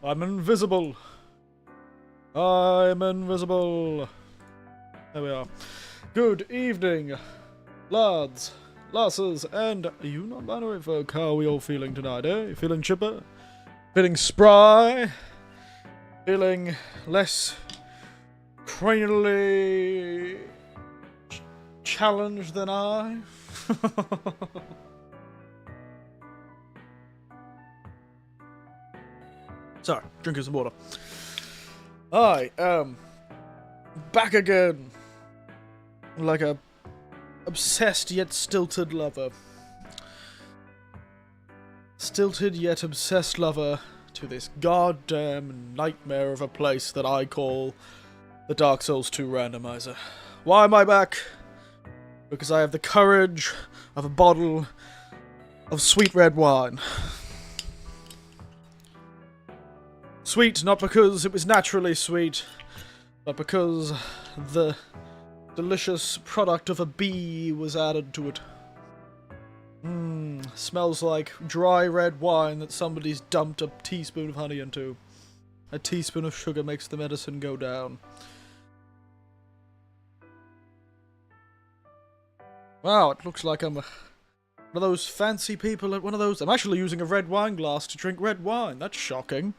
I'm invisible. I'm invisible. There we are. Good evening, lads, lasses, and you non-binary folk. How are we all feeling tonight, eh? You feeling chipper? Feeling spry? Feeling less cranially challenged than I? Sorry, drinking some water. I am back again, like a obsessed yet stilted lover. Stilted yet obsessed lover to this goddamn nightmare of a place that I call the Dark Souls 2 randomizer. Why am I back? Because I have the courage of a bottle of sweet red wine. Sweet, not because it was naturally sweet, but because the delicious product of a bee was added to it. Smells like dry red wine that somebody's dumped a teaspoon of honey into. A teaspoon of sugar makes the medicine go down. Wow, it looks like I'm one of those fancy people at one of those... I'm actually using a red wine glass to drink red wine. That's shocking.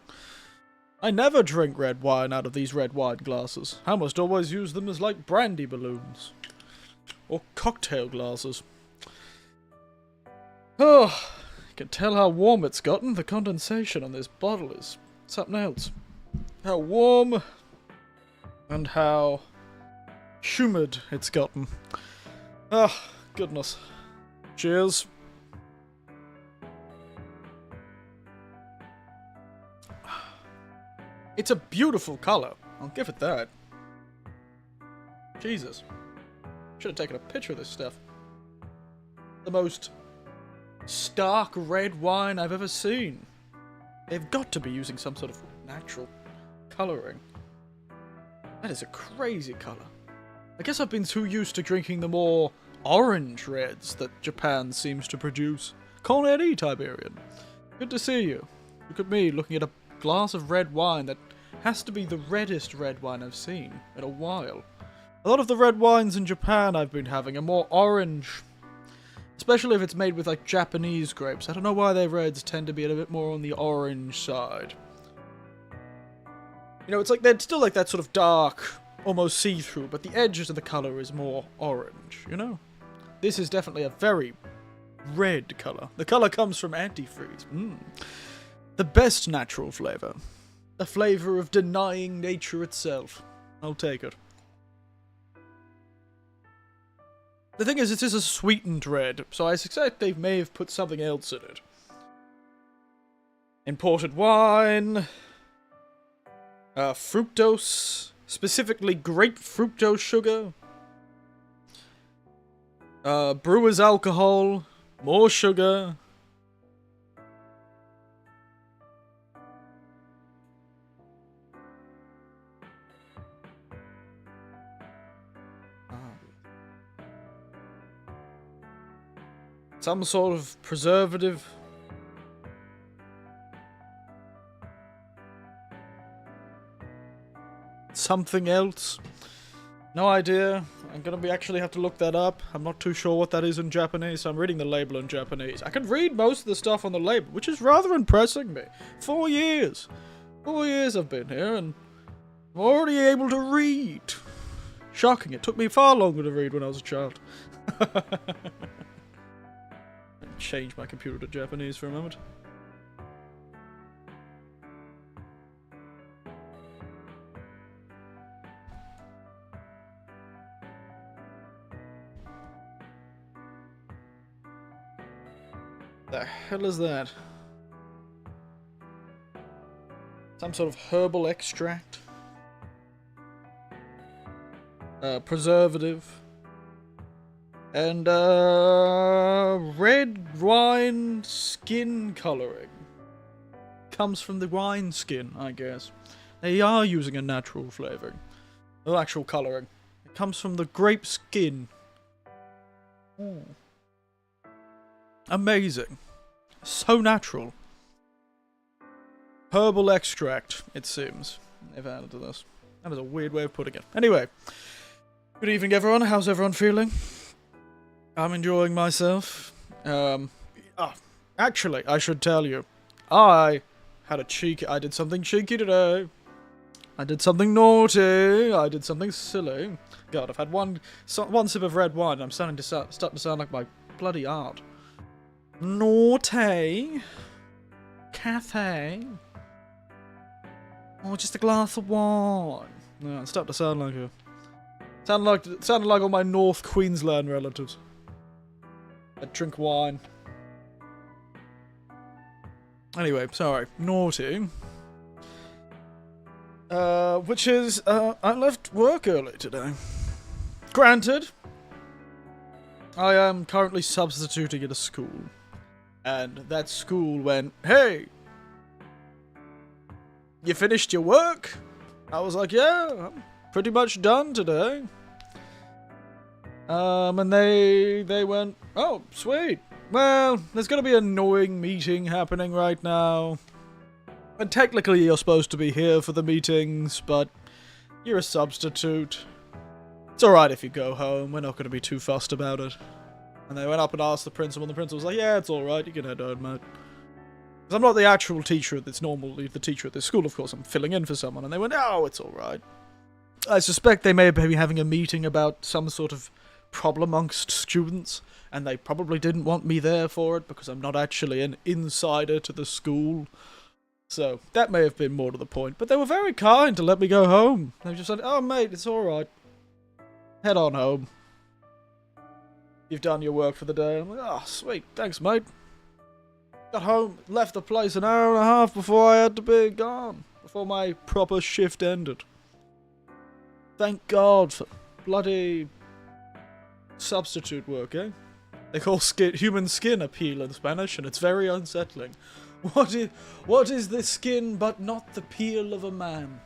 I never drink red wine out of these red wine glasses. I must always use them as like brandy balloons. Or cocktail glasses. Oh, you can tell how warm it's gotten. The condensation on this bottle is something else. How warm and how humid it's gotten. Oh, goodness. Cheers. It's a beautiful colour. I'll give it that. Jesus. Should have taken a picture of this stuff. The most stark red wine I've ever seen. They've got to be using some sort of natural colouring. That is a crazy colour. I guess I've been too used to drinking the more orange reds that Japan seems to produce. Connery Tiberian. Good to see you. Look at me looking at a glass of red wine that has to be the reddest red wine I've seen in a while. A lot of the red wines in Japan I've been having are more orange. Especially if it's made with like Japanese grapes. I don't know why their reds tend to be a little bit more on the orange side. You know, it's like they're still like that sort of dark, almost see-through, but the edges of the colour is more orange, you know? This is definitely a very red colour. The colour comes from antifreeze. The best natural flavour. A flavour of denying nature itself. I'll take it. The thing is, this is a sweetened red, so I suspect they may have put something else in it. Imported wine. Fructose. Specifically grape fructose sugar. Brewer's alcohol. More sugar. Some sort of preservative. Something else. No idea. I'm gonna actually have to look that up. I'm not too sure what that is in Japanese, so I'm reading the label in Japanese. I can read most of the stuff on the label, which is rather impressing me. 4 years. 4 years I've been here, and I'm already able to read. Shocking. It took me far longer to read when I was a child. Change my computer to Japanese for a moment. The hell is that? Some sort of herbal extract? Preservative? And, red wine skin colouring. Comes from the wine skin, I guess. They are using a natural flavouring. No actual colouring. It comes from the grape skin. Amazing. So natural. Herbal extract, it seems. They've added to this. That is a weird way of putting it. Anyway. Good evening, everyone. How's everyone feeling? I'm enjoying myself. Actually, I should tell you. I did something cheeky today. I did something naughty. I did something silly. God, I've had one sip of red wine and I'm starting to sound like my bloody aunt. Naughty. Cafe. Oh, just a glass of wine. No, I'm starting to sound like her. Sounded like all my North Queensland relatives. I drink wine. Anyway, sorry. Naughty. Which is, I left work early today. Granted, I am currently substituting at a school. And that school went, hey! You finished your work? I was like, yeah, I'm pretty much done today. And they went, oh, sweet. Well, there's gonna be an annoying meeting happening right now. And technically you're supposed to be here for the meetings, but you're a substitute. It's alright if you go home, we're not gonna be too fussed about it. And they went up and asked the principal, and the principal was like, yeah, it's alright, you can head home, mate. Because I'm not the actual teacher that's normally the teacher at this school, of course, I'm filling in for someone. And they went, oh, it's alright. I suspect they may be having a meeting about some sort of problem amongst students, and they probably didn't want me there for it because I'm not actually an insider to the school. So, that may have been more to the point, but they were very kind to let me go home. They just said, oh mate, it's alright. Head on home. You've done your work for the day. I'm like, oh sweet, thanks mate. Got home, left the place an hour and a half before I had to be gone. Before my proper shift ended. Thank God for bloody substitute work, eh? They call human skin a peel in Spanish, and it's very unsettling. What is the skin but not the peel of a man?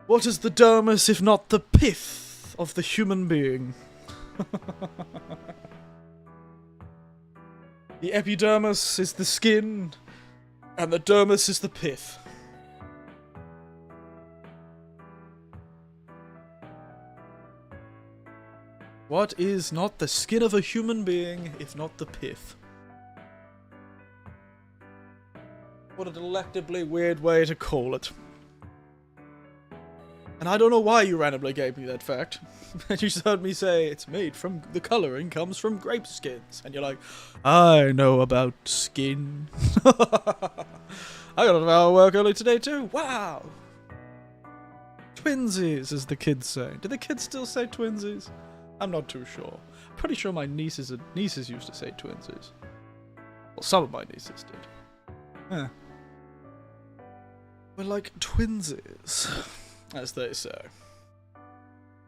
What is the dermis if not the pith of the human being? The epidermis is the skin, and the dermis is the pith. What is not the skin of a human being, if not the pith? What a delectably weird way to call it. And I don't know why you randomly gave me that fact. And you just heard me say, it's made from, the colouring comes from grape skins. And you're like, I know about skin. I got an hour of work early today too. Wow. Twinsies, as the kids say. Do the kids still say twinsies? I'm not too sure. I'm pretty sure my nieces used to say twinsies. Well, some of my nieces did. Yeah. We're like twinsies, as they say.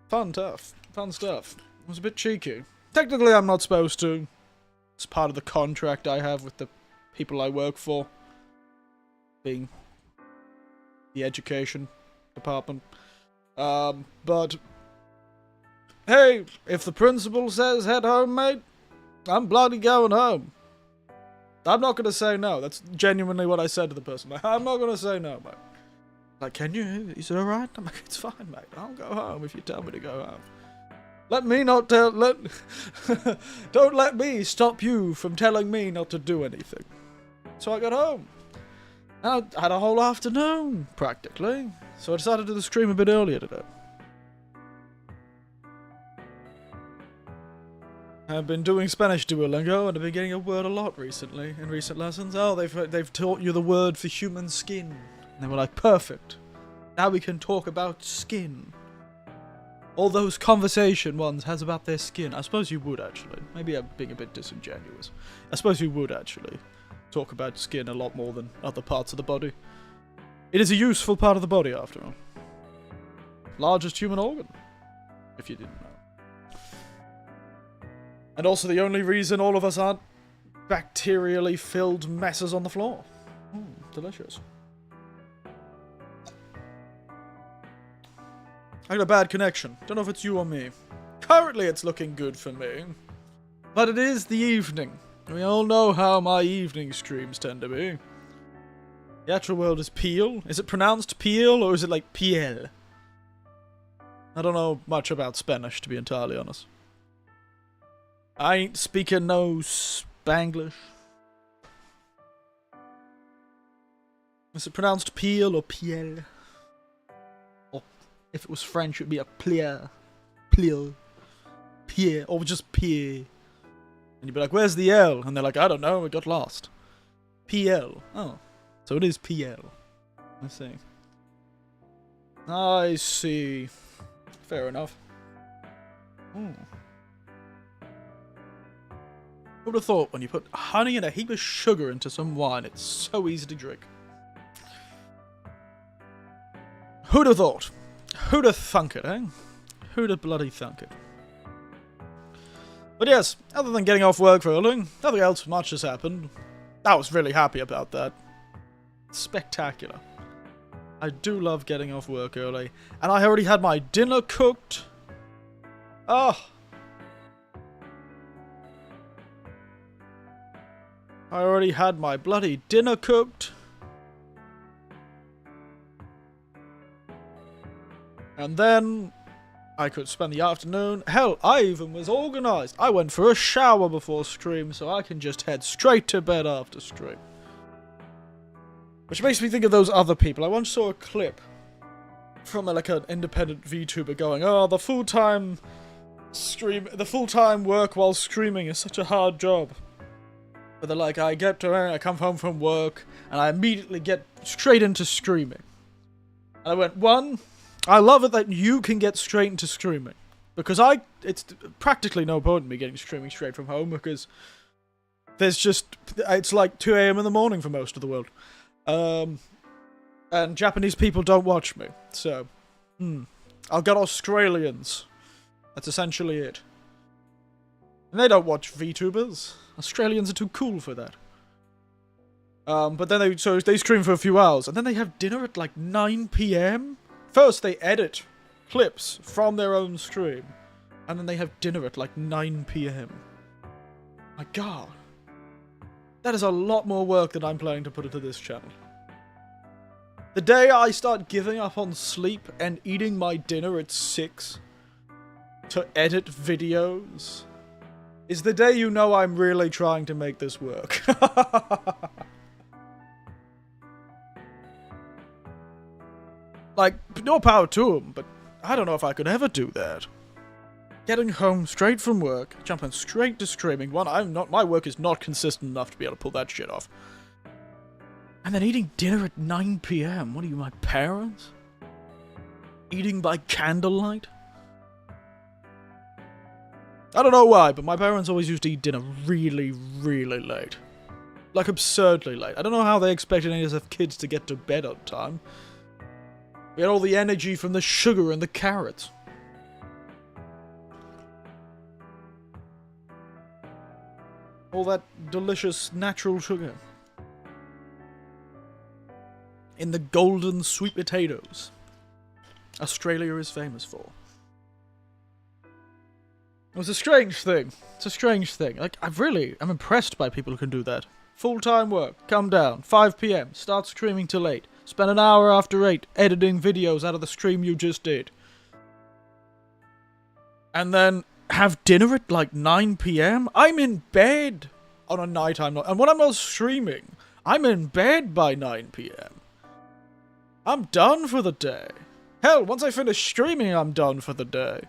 Fun stuff. It was a bit cheeky. Technically, I'm not supposed to. It's part of the contract I have with the people I work for. Being the education department. But hey, if the principal says head home, mate, I'm bloody going home. I'm not going to say no. That's genuinely what I said to the person. Like, I'm not going to say no, mate. Like, can you? Is it alright? I'm like, it's fine, mate. I'll go home if you tell me to go home. Don't let me stop you from telling me not to do anything. So I got home. I had a whole afternoon, practically. So I decided to do the stream a bit earlier today. I've been doing Spanish Duolingo, and I've been getting a word a lot recently, in recent lessons. Oh, they've taught you the word for human skin. And they were like, perfect. Now we can talk about skin. All those conversation ones has about their skin. I suppose you would, actually. Maybe I'm being a bit disingenuous. I suppose you would, actually, talk about skin a lot more than other parts of the body. It is a useful part of the body, after all. Largest human organ, if you didn't know. And also the only reason all of us aren't bacterially filled messes on the floor. Delicious. I got a bad connection. Don't know if it's you or me. Currently it's looking good for me. But it is the evening. We all know how my evening streams tend to be. The actual word is peel. Is it pronounced peel or is it like piel? I don't know much about Spanish, to be entirely honest. I ain't speaking no Spanglish. Is it pronounced peel or piel? Or if it was French, it would be a plier. Plier. Pier. Or just pier. And you'd be like, where's the L? And they're like, I don't know, it got lost. PL. Oh. So it is PL. I see. I see. Fair enough. Who would have thought when you put honey and a heap of sugar into some wine, it's so easy to drink? Who'd have thought? Who'd have thunk it, eh? Who'd have bloody thunk it? But yes, other than getting off work early, nothing else much has happened. I was really happy about that. Spectacular. I do love getting off work early. And I already had my dinner cooked. Oh. I already had my bloody dinner cooked. And then I could spend the afternoon. Hell, I even was organised. I went for a shower before stream so I can just head straight to bed after stream. Which makes me think of those other people. I once saw a clip from like an independent VTuber going, oh, the full-time work while streaming is such a hard job. But they're like, I come home from work and I immediately get straight into streaming. And I went, one, I love it that you can get straight into streaming. Because it's practically no point in me getting streaming straight from home because it's like 2 AM in the morning for most of the world. And Japanese people don't watch me, so, I'll get Australians. That's essentially it. And they don't watch VTubers. Australians are too cool for that. But then they stream for a few hours, and then they have dinner at like 9 PM? First they edit clips from their own stream, and then they have dinner at like 9 PM. My god. That is a lot more work than I'm planning to put into this channel. The day I start giving up on sleep and eating my dinner at 6 to edit videos is the day you know I'm really trying to make this work. Like, no power to them, but I don't know if I could ever do that. Getting home straight from work, jumping straight to streaming. My work is not consistent enough to be able to pull that shit off. And then eating dinner at 9 PM. What are you, my parents? Eating by candlelight? I don't know why, but my parents always used to eat dinner really, really late. Like, absurdly late. I don't know how they expected any of us kids to get to bed on time. We had all the energy from the sugar and the carrots. All that delicious natural sugar. In the golden sweet potatoes Australia is famous for. It was a strange thing. It's a strange thing. Like, I'm impressed by people who can do that. Full-time work, come down, 5 PM, start streaming till 8, spend an hour after 8 editing videos out of the stream you just did. And then have dinner at like 9 PM? I'm in bed on a night I'm not. And when I'm not streaming, I'm in bed by 9 PM. I'm done for the day. Hell, once I finish streaming, I'm done for the day.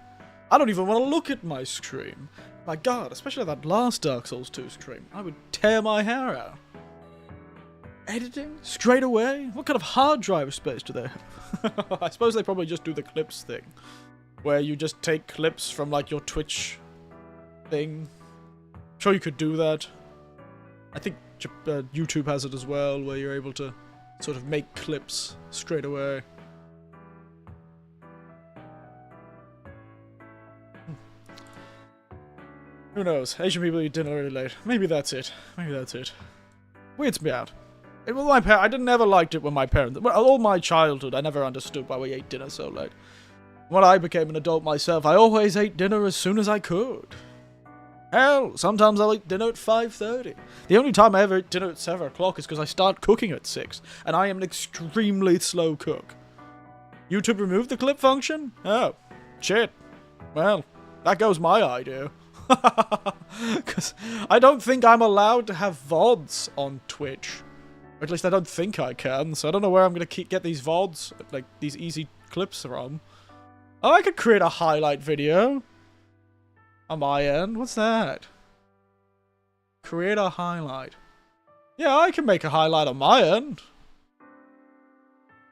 I don't even want to look at my stream. My god, especially that last Dark Souls 2 stream. I would tear my hair out. Editing? Straight away? What kind of hard drive space do they have? I suppose they probably just do the clips thing. Where you just take clips from, like, your Twitch thing. I'm sure you could do that. I think YouTube has it as well, where you're able to sort of make clips straight away. Who knows? Asian people eat dinner really late. Maybe that's it. Maybe that's it. Weirds me out. I didn't ever liked it when my parents... Well, all my childhood, I never understood why we ate dinner so late. When I became an adult myself, I always ate dinner as soon as I could. Hell, sometimes I'll eat dinner at 5:30. The only time I ever eat dinner at 7 o'clock is because I start cooking at 6, and I am an extremely slow cook. YouTube removed the clip function? Oh, shit. Well, that goes my idea. Because I don't think I'm allowed to have VODs on Twitch. Or at least I don't think I can, so I don't know where I'm going to get these VODs, like, these easy clips from. Oh, I could create a highlight video. On my end? What's that? Create a highlight. Yeah, I can make a highlight on my end.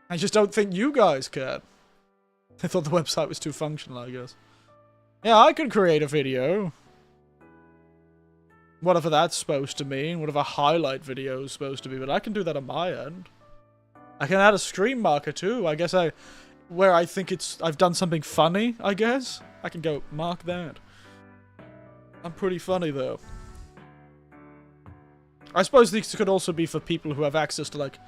I just don't think you guys can. I thought the website was too functional, I guess. Yeah, I can create a video. Whatever that's supposed to mean, whatever highlight video is supposed to be, but I can do that on my end. I can add a screen marker too. I guess where I think I've done something funny, I guess. I can go mark that. I'm pretty funny, though. I suppose these could also be for people who have access to, like,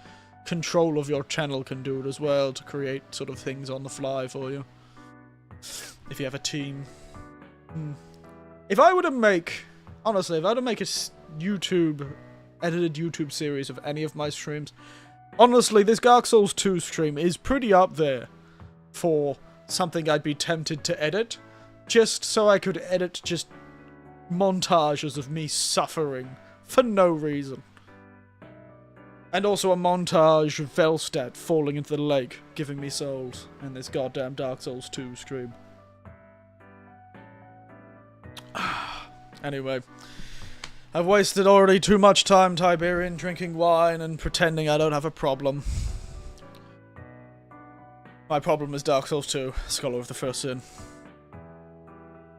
control of your channel can do it as well, to create sort of things on the fly for you. If you have a team. If I were to make... Honestly, if I were to make a edited YouTube series of any of my streams, honestly, this Dark Souls 2 stream is pretty up there for something I'd be tempted to edit, just so I could edit just montages of me suffering for no reason. And also a montage of Velstadt falling into the lake, giving me souls in this goddamn Dark Souls 2 stream. Anyway, I've wasted already too much time, Tiberian, drinking wine and pretending I don't have a problem. My problem is Dark Souls 2, Scholar of the First Sin.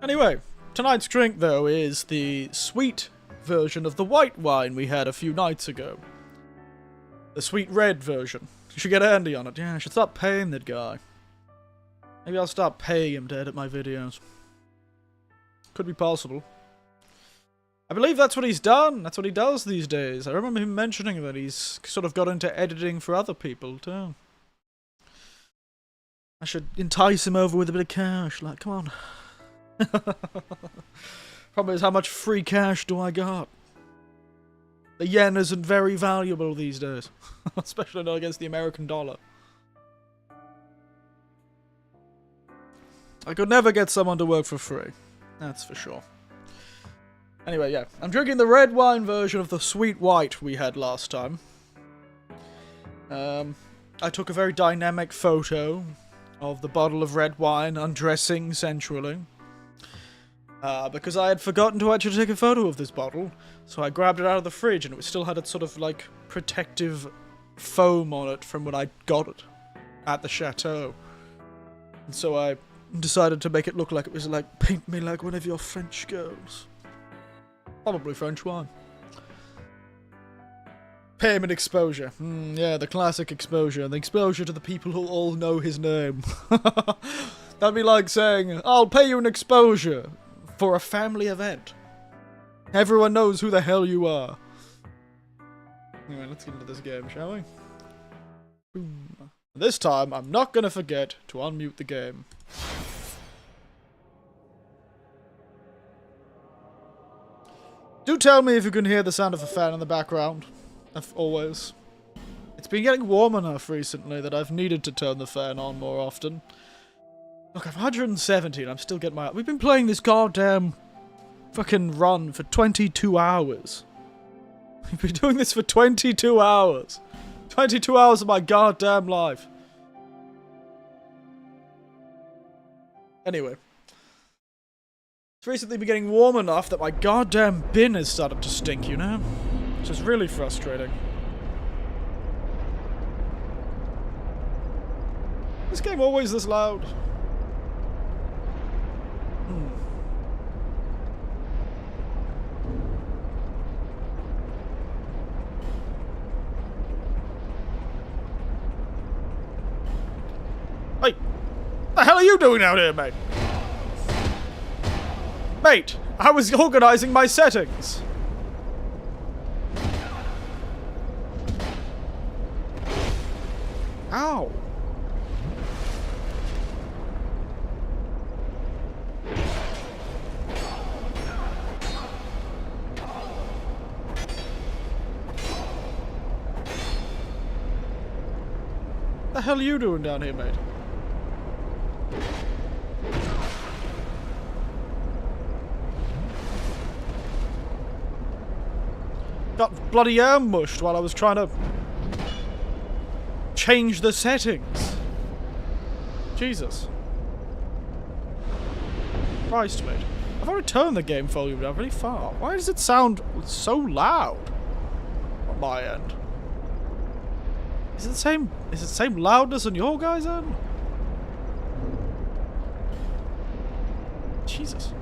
Anyway, tonight's drink, though, is the sweet version of the white wine we had a few nights ago. The sweet red version. You should get Andy on it. Yeah, I should stop paying that guy. Maybe I'll start paying him to edit my videos. Could be possible. I believe that's what he's done. That's what he does these days. I remember him mentioning that he's sort of got into editing for other people, too. I should entice him over with a bit of cash. Like, come on. Problem is, how much free cash do I got? The yen isn't very valuable these days. Especially not against the American dollar. I could never get someone to work for free. That's for sure. Anyway, yeah. I'm drinking the red wine version of the sweet white we had last time. I took a very dynamic photo of the bottle of red wine undressing sensually. Because I had forgotten to actually take a photo of this bottle, so I grabbed it out of the fridge and it still had its sort of, like, protective foam on it from when I got it at the chateau. And so I decided to make it look like it was like, paint me like one of your French girls. Probably French wine. Payment exposure. Yeah, the classic exposure. The exposure to the people who all know his name. That'd be like saying, I'll pay you an exposure for a family event. Everyone knows who the hell you are. Anyway, let's get into this game, shall we? Boom. This time, I'm not gonna forget to unmute the game. Do tell me if you can hear the sound of a fan in the background. Always. It's been getting warm enough recently that I've needed to turn the fan on more often. Look, I'm 170 and I'm still getting my... We've been playing this goddamn fucking run for 22 hours. We've been doing this for 22 hours. 22 hours of my goddamn life. Anyway. It's recently been getting warm enough that my goddamn bin has started to stink, you know? Which is really frustrating. This game always this loud? Hey! What the hell are you doing out here, mate? Mate, I was organizing my settings. Ow. The hell are you doing down here, mate? Got bloody ambushed while I was trying to change the settings. Jesus. Christ, mate. I've already turned the game volume down really far. Why does it sound so loud on my end? Is it the same loudness on your guys' end? Jesus.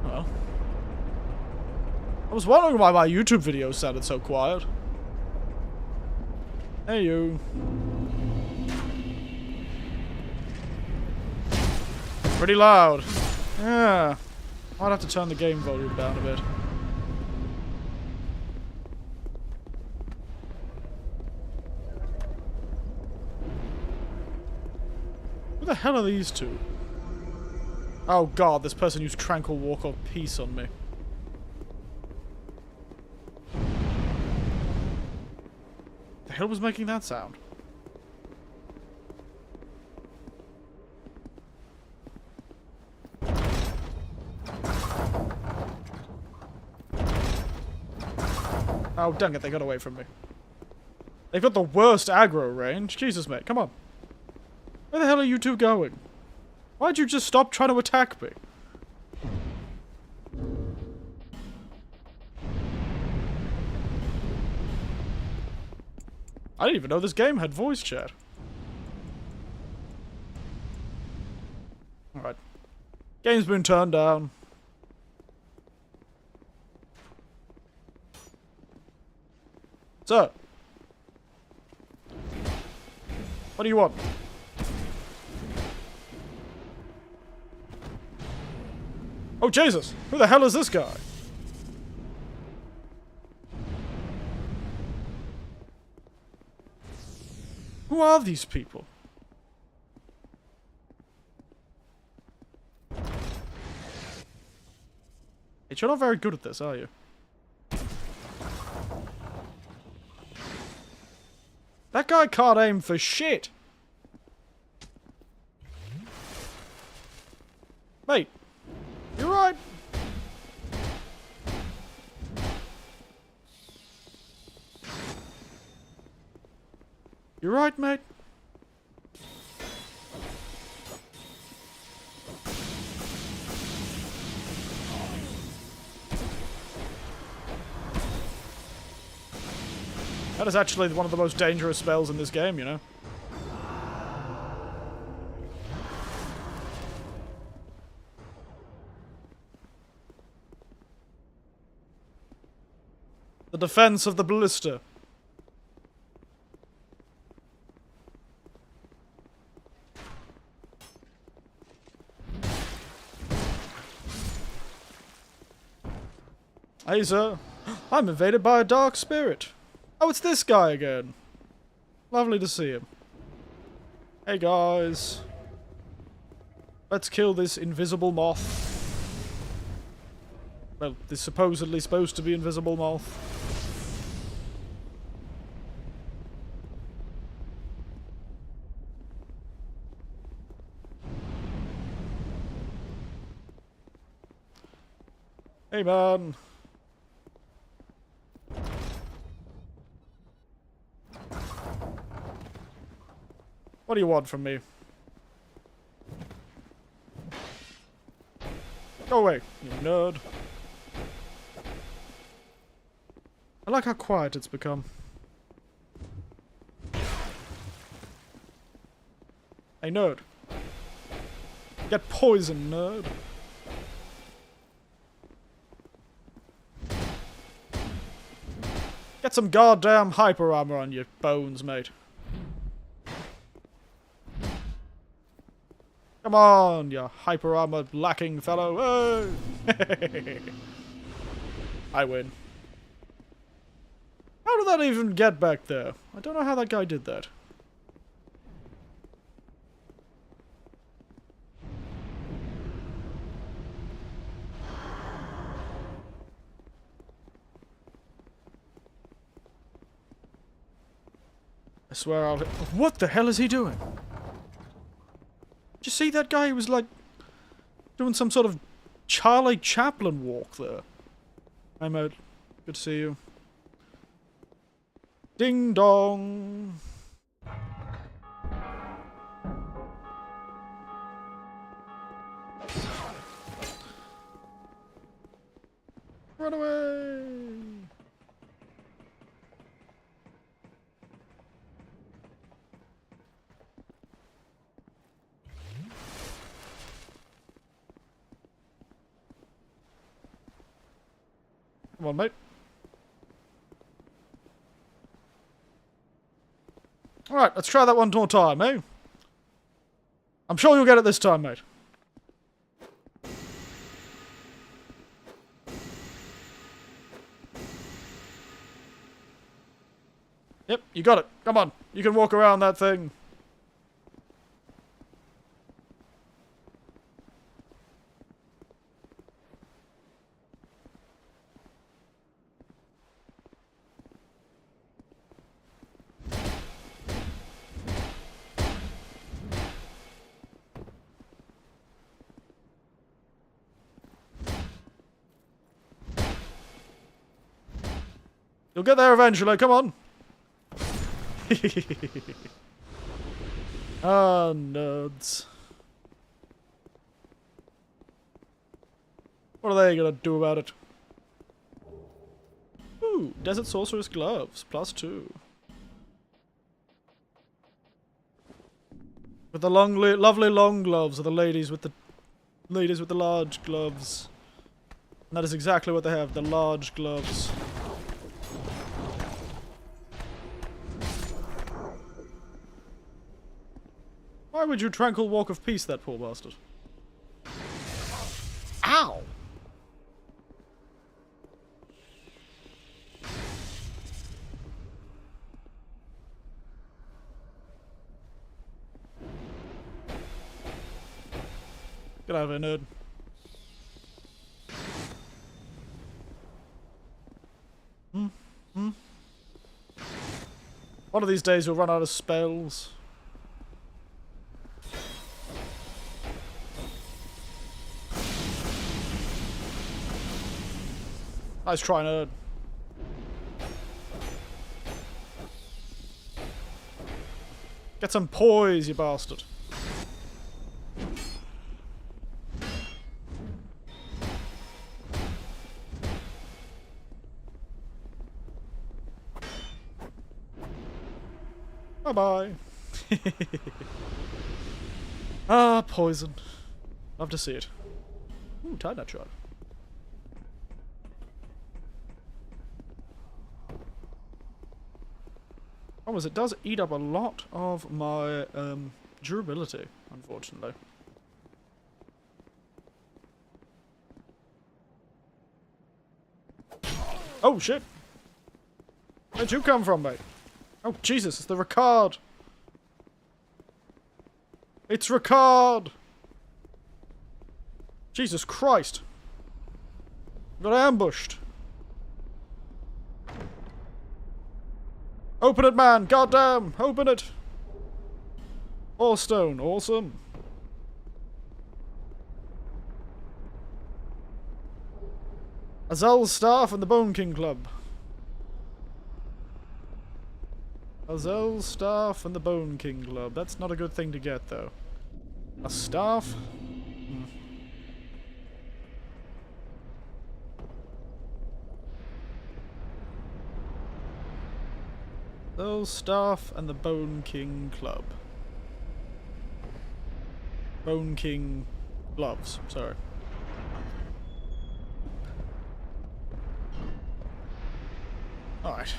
Well. I was wondering why my YouTube videos sounded so quiet. Hey you. Pretty loud. Yeah. Might have to turn the game volume down a bit. Who the hell are these two? Oh god, this person used Tranquil Walk of Peace on me. The hell was making that sound? Oh, dang it, they got away from me. They've got the worst aggro range. Jesus, mate, come on. Where the hell are you two going? Why'd you just stop trying to attack me? I didn't even know this game had voice chat. Alright. Game's been turned down. Sir. What do you want? Oh, Jesus! Who the hell is this guy? Who are these people? Hey, you're not very good at this, are you? That guy can't aim for shit! Mate, you right? You right, mate? That is actually one of the most dangerous spells in this game, you know? The defense of the ballista. Hey, sir. I'm invaded by a dark spirit. Oh, it's this guy again. Lovely to see him. Hey, guys. Let's kill this invisible moth. Well, this supposedly supposed to be invisible moth. Hey, man. What do you want from me? Go away, you nerd. I like how quiet it's become. Hey, nerd. Get poisoned, nerd. Get some goddamn hyper armor on your bones, mate. Come on, you hyper armor lacking fellow. Hey! I win. How did that even get back there? I don't know how that guy did that. swear I'll... What the hell is he doing? Did you see that guy? He was like... doing some sort of Charlie Chaplin walk there. Hi, mate. Good to see you. Ding dong. Run away! Come on, mate. Alright, let's try that one more time, eh? I'm sure you'll get it this time, mate. Yep, you got it. Come on. You can walk around that thing. You'll get there eventually, come on. Ah, nerds. What are they gonna do about it? Ooh, Desert Sorcerer's Gloves, +2. With the lovely long gloves of the ladies with the large gloves. And that is exactly what they have, the large gloves. Why would you tranquil walk of peace that poor bastard? Ow! Get out of here, nerd. One of these days you'll run out of spells. Nice try, nerd. Get some poise, you bastard. Bye-bye. Ah, poison. Love to see it. Ooh, tie that shot. Oh, it does eat up a lot of my durability, unfortunately. Oh shit! Where'd you come from, mate? Oh Jesus, it's the Ricard! It's Ricard! Jesus Christ! Got ambushed! Open it, man! Goddamn! Open it! All stone. Awesome. Azel's staff and the Bone King Club. Azel's staff and the Bone King Club. That's not a good thing to get, though. A staff? Azel's staff and the Bone King Club. Bone King gloves, sorry. Alright.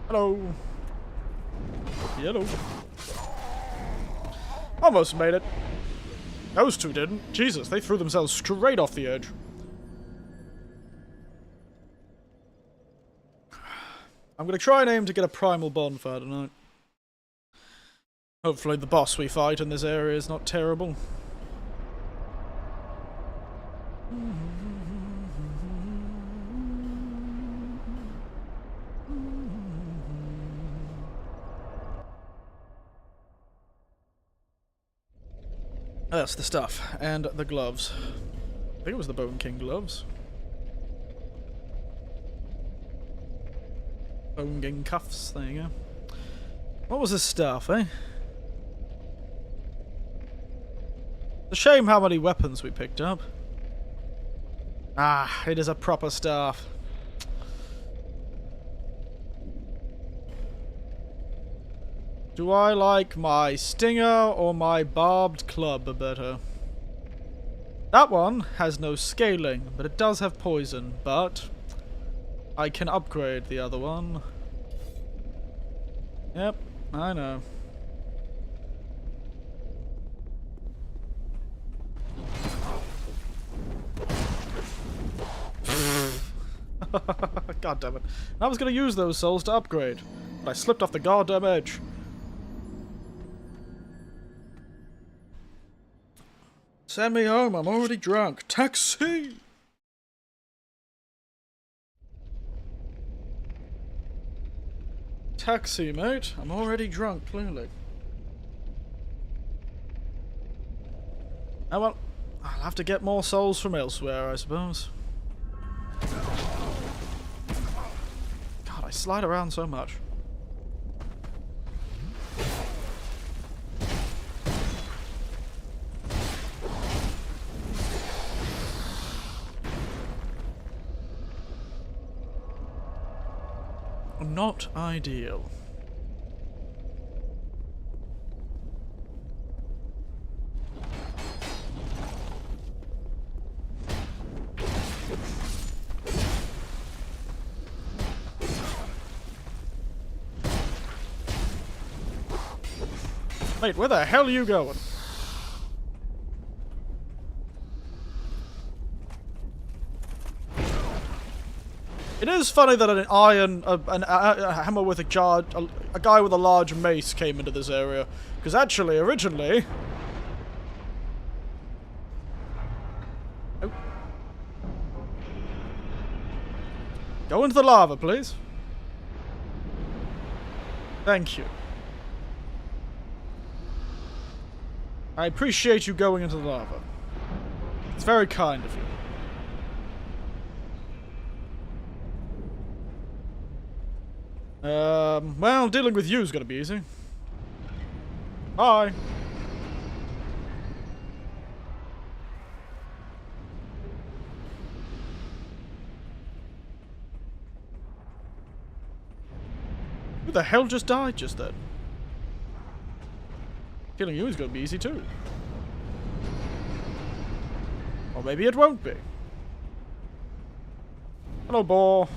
Hello. Hello. Almost made it. Those two didn't. Jesus, they threw themselves straight off the edge. I'm gonna try and aim to get a primal bonfire tonight. Hopefully the boss we fight in this area is not terrible. That's the stuff. And the gloves. I think it was the Bone King gloves. Bone King cuffs, there you go. What was this stuff, eh? It's a shame how many weapons we picked up. Ah, it is a proper staff. Do I like my stinger or my barbed club better? That one has no scaling, but it does have poison, but I can upgrade the other one. Yep, I know. God damn it. I was going to use those souls to upgrade, but I slipped off the goddamn edge. Send me home, I'm already drunk. Taxi! Taxi, mate. I'm already drunk, clearly. Oh well, I'll have to get more souls from elsewhere, I suppose. God, I slide around so much. Not ideal. Wait, where the hell are you going? It is funny that an iron, a hammer with a guy with a large mace came into this area. Because actually, originally... Oh. Go into the lava, please. Thank you. I appreciate you going into the lava. It's very kind of you. Well, dealing with you is gonna be easy. Bye. Who the hell just died just then? Killing you is gonna be easy too. Or maybe it won't be. Hello, boar.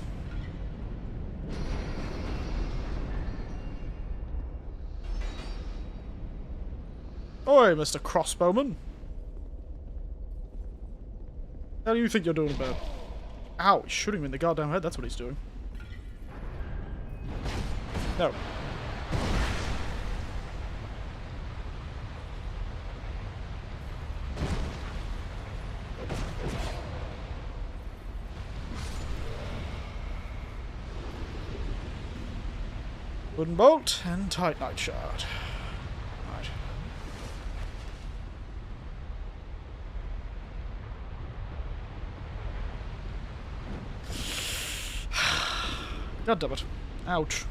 Oi, Mr. Crossbowman. How do you think you're doing about it? Ow, he's shooting me in the goddamn head, that's what he's doing. No. Wooden bolt and titanite shard. Right. God damn it. Ouch.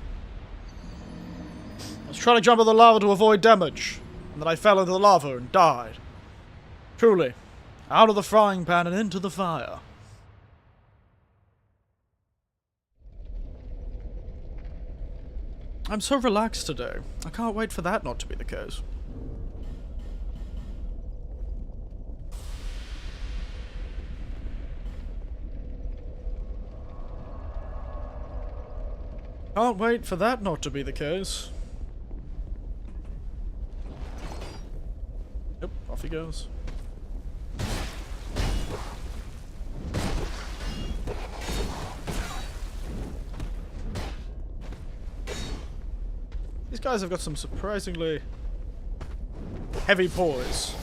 I was trying to jump in the lava to avoid damage, and then I fell into the lava and died. Truly, out of the frying pan and into the fire. I'm so relaxed today. I can't wait for that not to be the case. Can't wait for that not to be the case. Yep, off he goes. These guys have got some surprisingly heavy paws.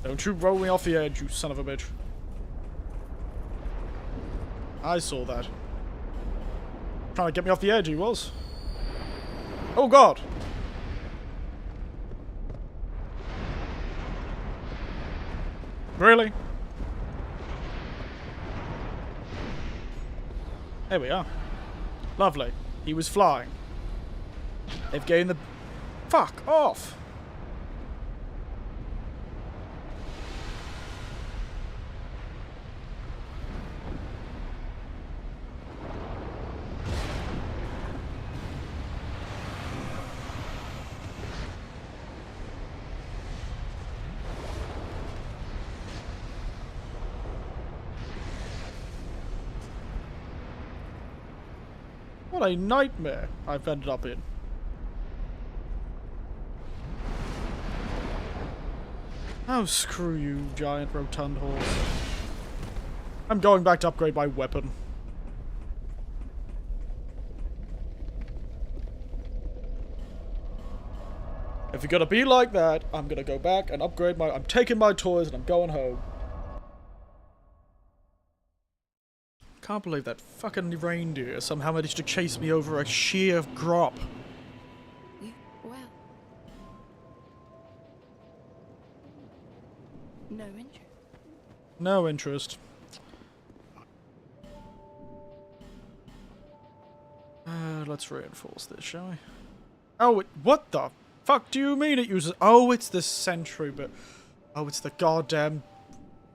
Don't you roll me off the edge, you son of a bitch. I saw that. Trying to get me off the edge, he was. Oh god! Really? There we are. Lovely. He was flying. They've gained the... Fuck off! What a nightmare I've ended up in. Oh, screw you, giant rotund horse. I'm going back to upgrade my weapon. If you're gonna be like that, I'm gonna go back and upgrade my... I'm taking my toys and I'm going home. Can't believe that fucking reindeer somehow managed to chase me over a sheer drop. Well. No interest. No interest. Let's reinforce this, shall we? Oh, what the fuck do you mean it uses... Oh, it's the sentry, but... Oh, it's the goddamn...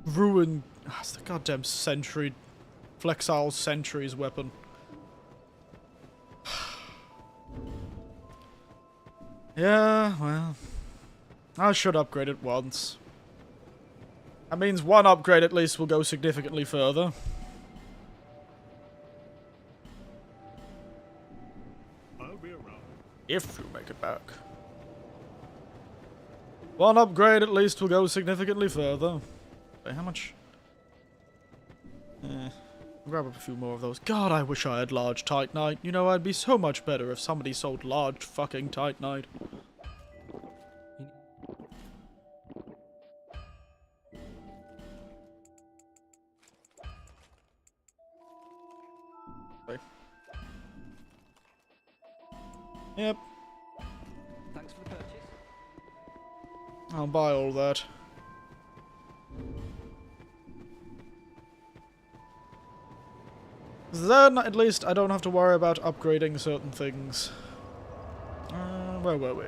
ruin... Oh, it's the goddamn sentry... Flexile Sentry's weapon. Yeah, well... I should upgrade it once. That means one upgrade at least will go significantly further. I'll be around. If you make it back. One upgrade at least will go significantly further. Wait, how much? Grab up a few more of those. God, I wish I had large Titanite. You know, I'd be so much better if somebody sold large fucking Titanite. Okay. Yep. Thanks for the purchase. I'll buy all that. Then, at least, I don't have to worry about upgrading certain things. Where were we?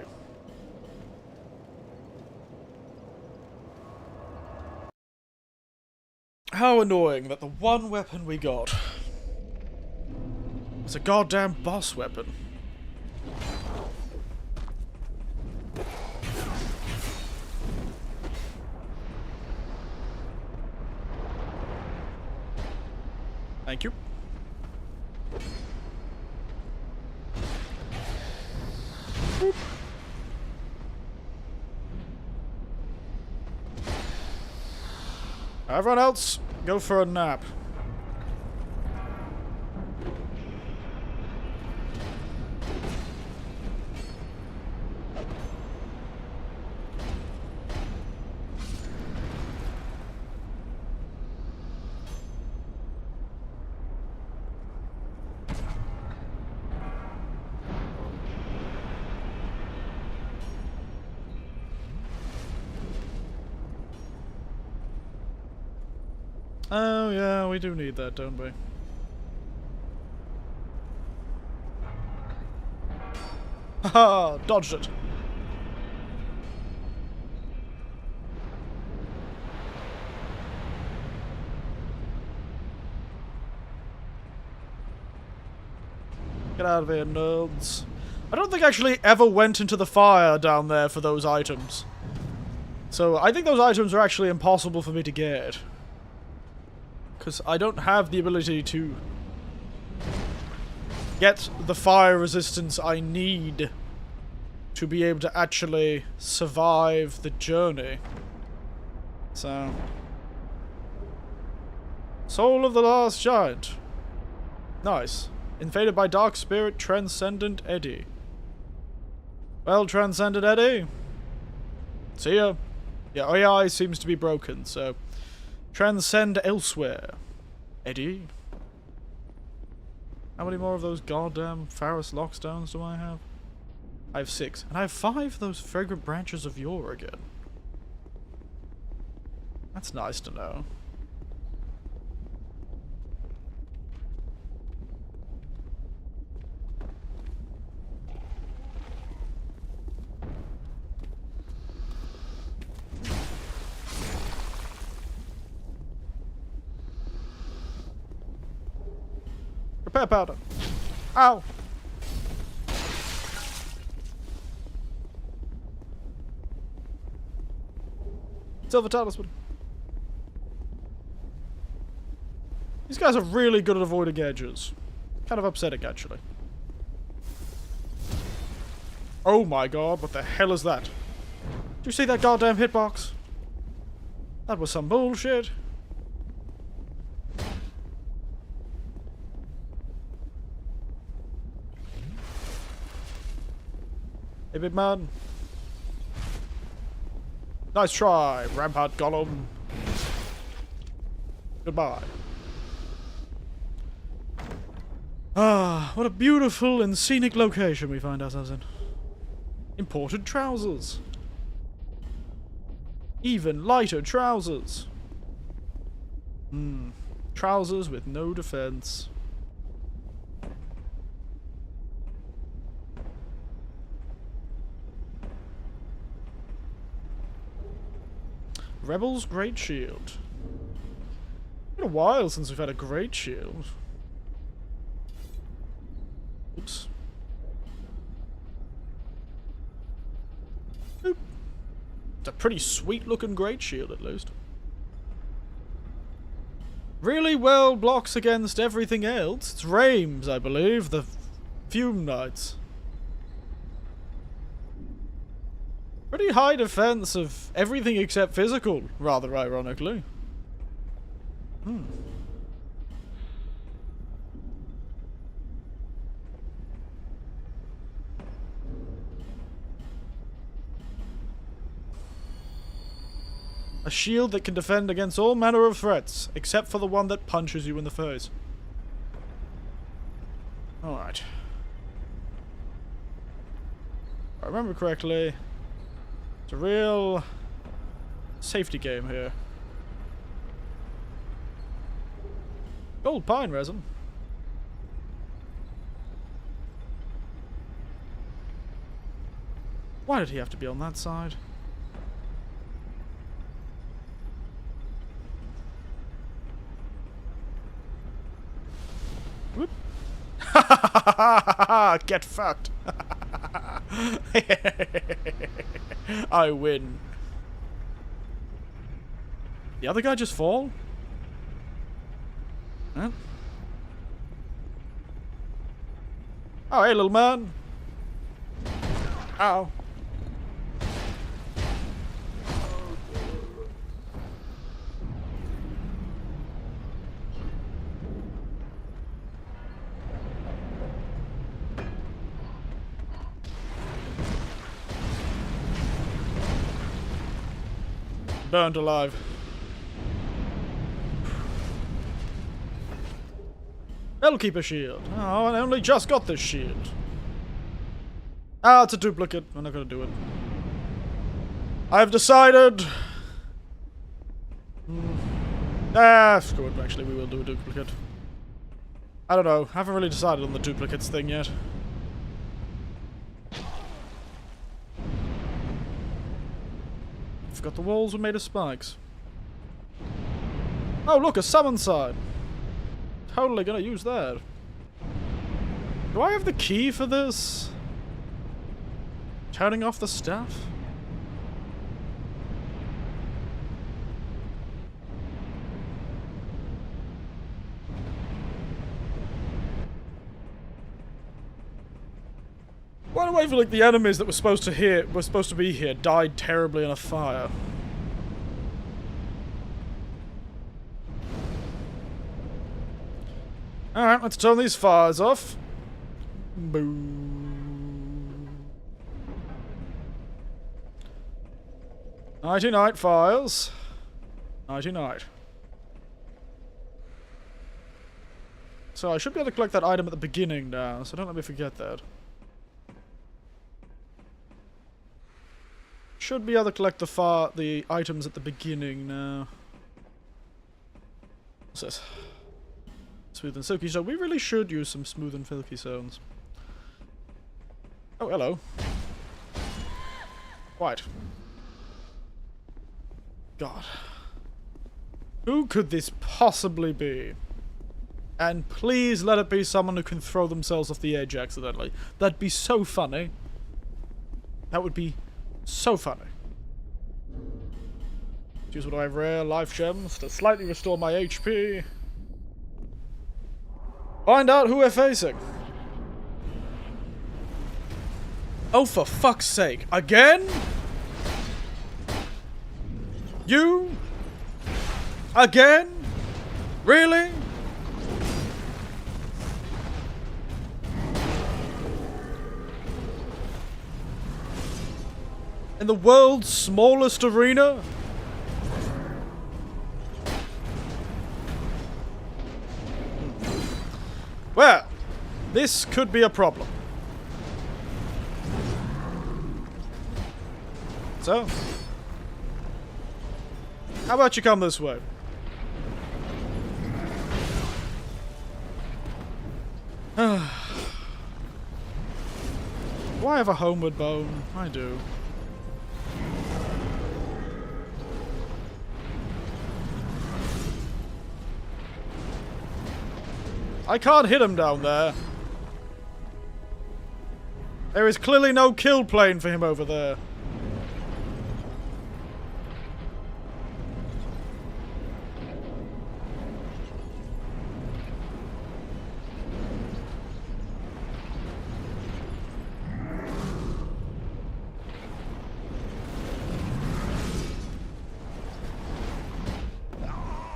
How annoying that the one weapon we got was a goddamn boss weapon. Thank you. Boop. Everyone else, go for a nap. Oh yeah, we do need that, don't we? Haha, dodged it. Get out of here, nerds. I don't think I actually ever went into the fire down there for those items. So I think those items are actually impossible for me to get. Because I don't have the ability to get the fire resistance I need to be able to actually survive the journey. So... Soul of the Last Giant. Nice. Invaded by Dark Spirit Transcendent Eddie. Well, Transcendent Eddie. See ya. Yeah, AI seems to be broken, so... Transcend elsewhere. Eddie? How many more of those goddamn Ferrous Lockstones do I have? I have 6. And I have 5 of those fragrant branches of yore again. That's nice to know. Repair powder. Ow! Silver talisman. These guys are really good at avoiding edges. Kind of upsetting, actually. Oh my god, what the hell is that? Did you see that goddamn hitbox? That was some bullshit. Hey, big man. Nice try, Rampart Gollum. Goodbye. Ah, what a beautiful and scenic location we find ourselves in. Imported trousers. Even lighter trousers. Trousers with no defense. Rebel's Great Shield. It's been a while since we've had a Great Shield. Oops. Oop. It's a pretty sweet looking Great Shield at least. Really well blocks against everything else. It's Reims, I believe, the Fume Knights. Pretty high defense of everything except physical, rather ironically. A shield that can defend against all manner of threats, except for the one that punches you in the face. Alright. If I remember correctly, it's a real safety game here. Gold pine resin. Why did he have to be on that side? Whoop. Get fucked. I win. The other guy just fall? Huh? Oh, hey, little man. Ow. Burned alive. Bellkeeper shield. Oh, I only just got this shield. Ah, it's a duplicate. I'm not gonna do it. I've decided. Screw it. Actually, we will do a duplicate. I don't know. I haven't really decided on the duplicates thing yet. Forgot the walls were made of spikes. Oh, look, a summon sign. Totally gonna use that. Do I have the key for this? Turning off the staff? Why do I feel like the enemies that were supposed to be here died terribly in a fire? Alright, let's turn these fires off. Boom. Nighty night, fires. Nighty night. So I should be able to collect that item at the beginning now, so don't let me forget that. Should be able to collect the items at the beginning now. What's this? Smooth and silky stone. We really should use some smooth and silky stones. Oh, hello. Right. God. Who could this possibly be? And please let it be someone who can throw themselves off the edge accidentally. That'd be so funny. That would be so funny. Use what I have rare life gems to slightly restore my HP. Find out who we're facing. Oh, for fuck's sake. Again? You? Again? Really? In the world's smallest arena? Well, this could be a problem. So, how about you come this way? Do I have a homeward bone? I do. I can't hit him down there. There is clearly no kill plane for him over there.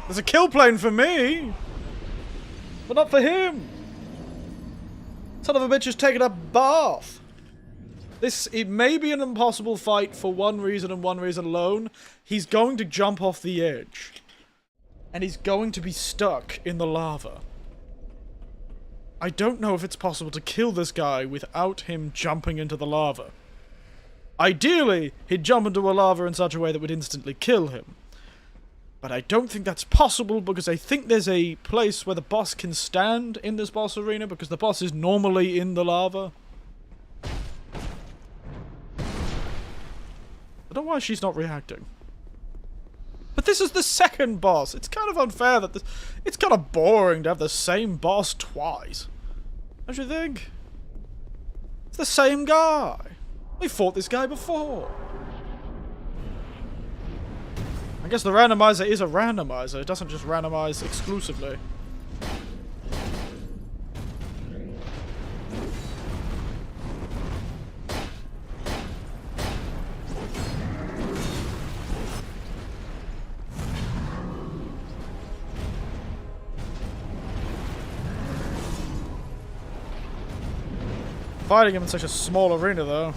There's a kill plane for me! But not for him! Son of a bitch is taking a bath! It may be an impossible fight for one reason and one reason alone. He's going to jump off the edge. And he's going to be stuck in the lava. I don't know if it's possible to kill this guy without him jumping into the lava. Ideally, he'd jump into a lava in such a way that would instantly kill him. But I don't think that's possible because I think there's a place where the boss can stand in this boss arena because the boss is normally in the lava. I don't know why she's not reacting. But this is the second boss. It's kind of unfair that it's kind of boring to have the same boss twice. Don't you think? It's the same guy. We fought this guy before. I guess the randomizer is a randomizer. It doesn't just randomize exclusively. Fighting him in such a small arena, though.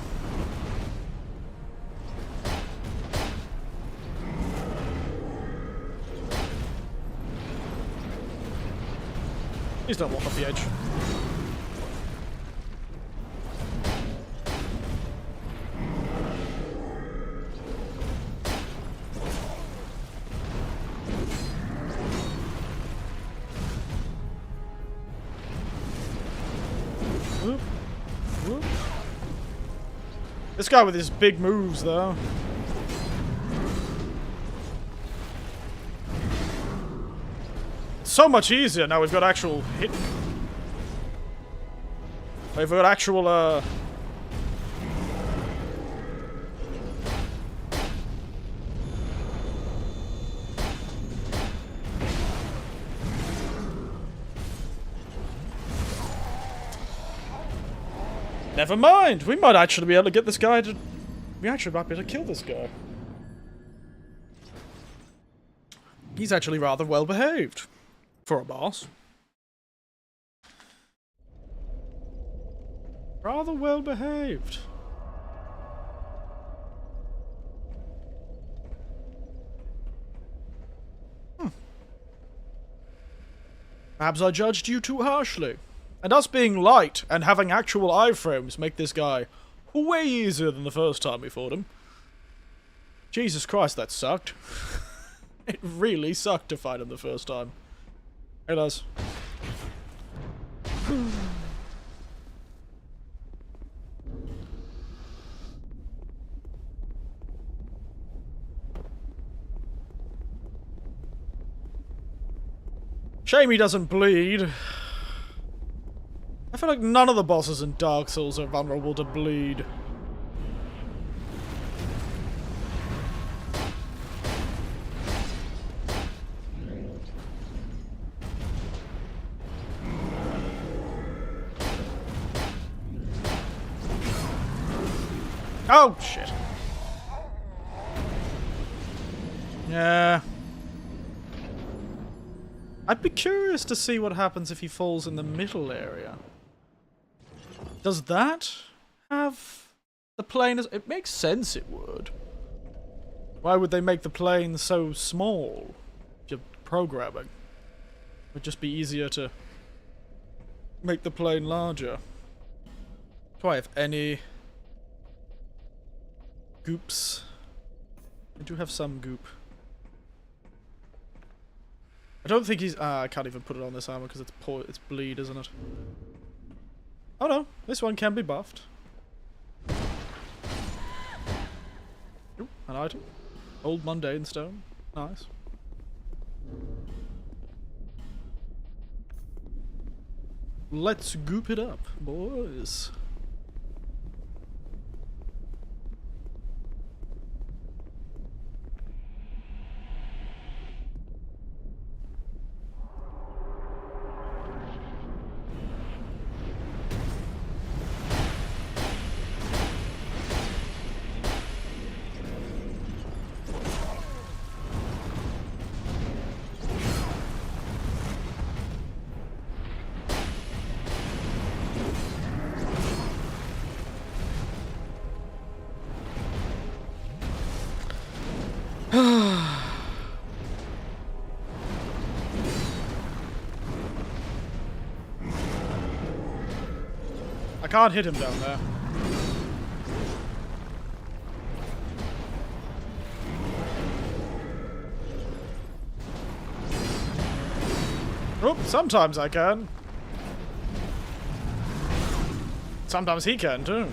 Please don't walk off the edge. Whoop. Whoop. This guy with his big moves, though. So much easier now we've got actual hit. We've got actual, Never mind! We might actually be able to get this guy to... We actually might be able to kill this guy. He's actually rather well behaved. For a boss. Rather well behaved. Perhaps I judged you too harshly. And us being light and having actual iframes make this guy way easier than the first time we fought him. Jesus Christ, that sucked. It really sucked to fight him the first time. It does. Shame he doesn't bleed. I feel like none of the bosses in Dark Souls are vulnerable to bleed. Oh, shit. Yeah. I'd be curious to see what happens if he falls in the middle area. Does that have the plane as... It makes sense it would. Why would they make the plane so small? Just programming. It would just be easier to make the plane larger. Do I have any goops? I do have some goop. I don't think he's... I can't even put it on this armor because it's bleed, isn't it? Oh no, this one can be buffed. Ooh, an item. Old mundane stone. Nice. Let's goop it up, boys. I can't hit him down there. Oh, sometimes I can. Sometimes he can too.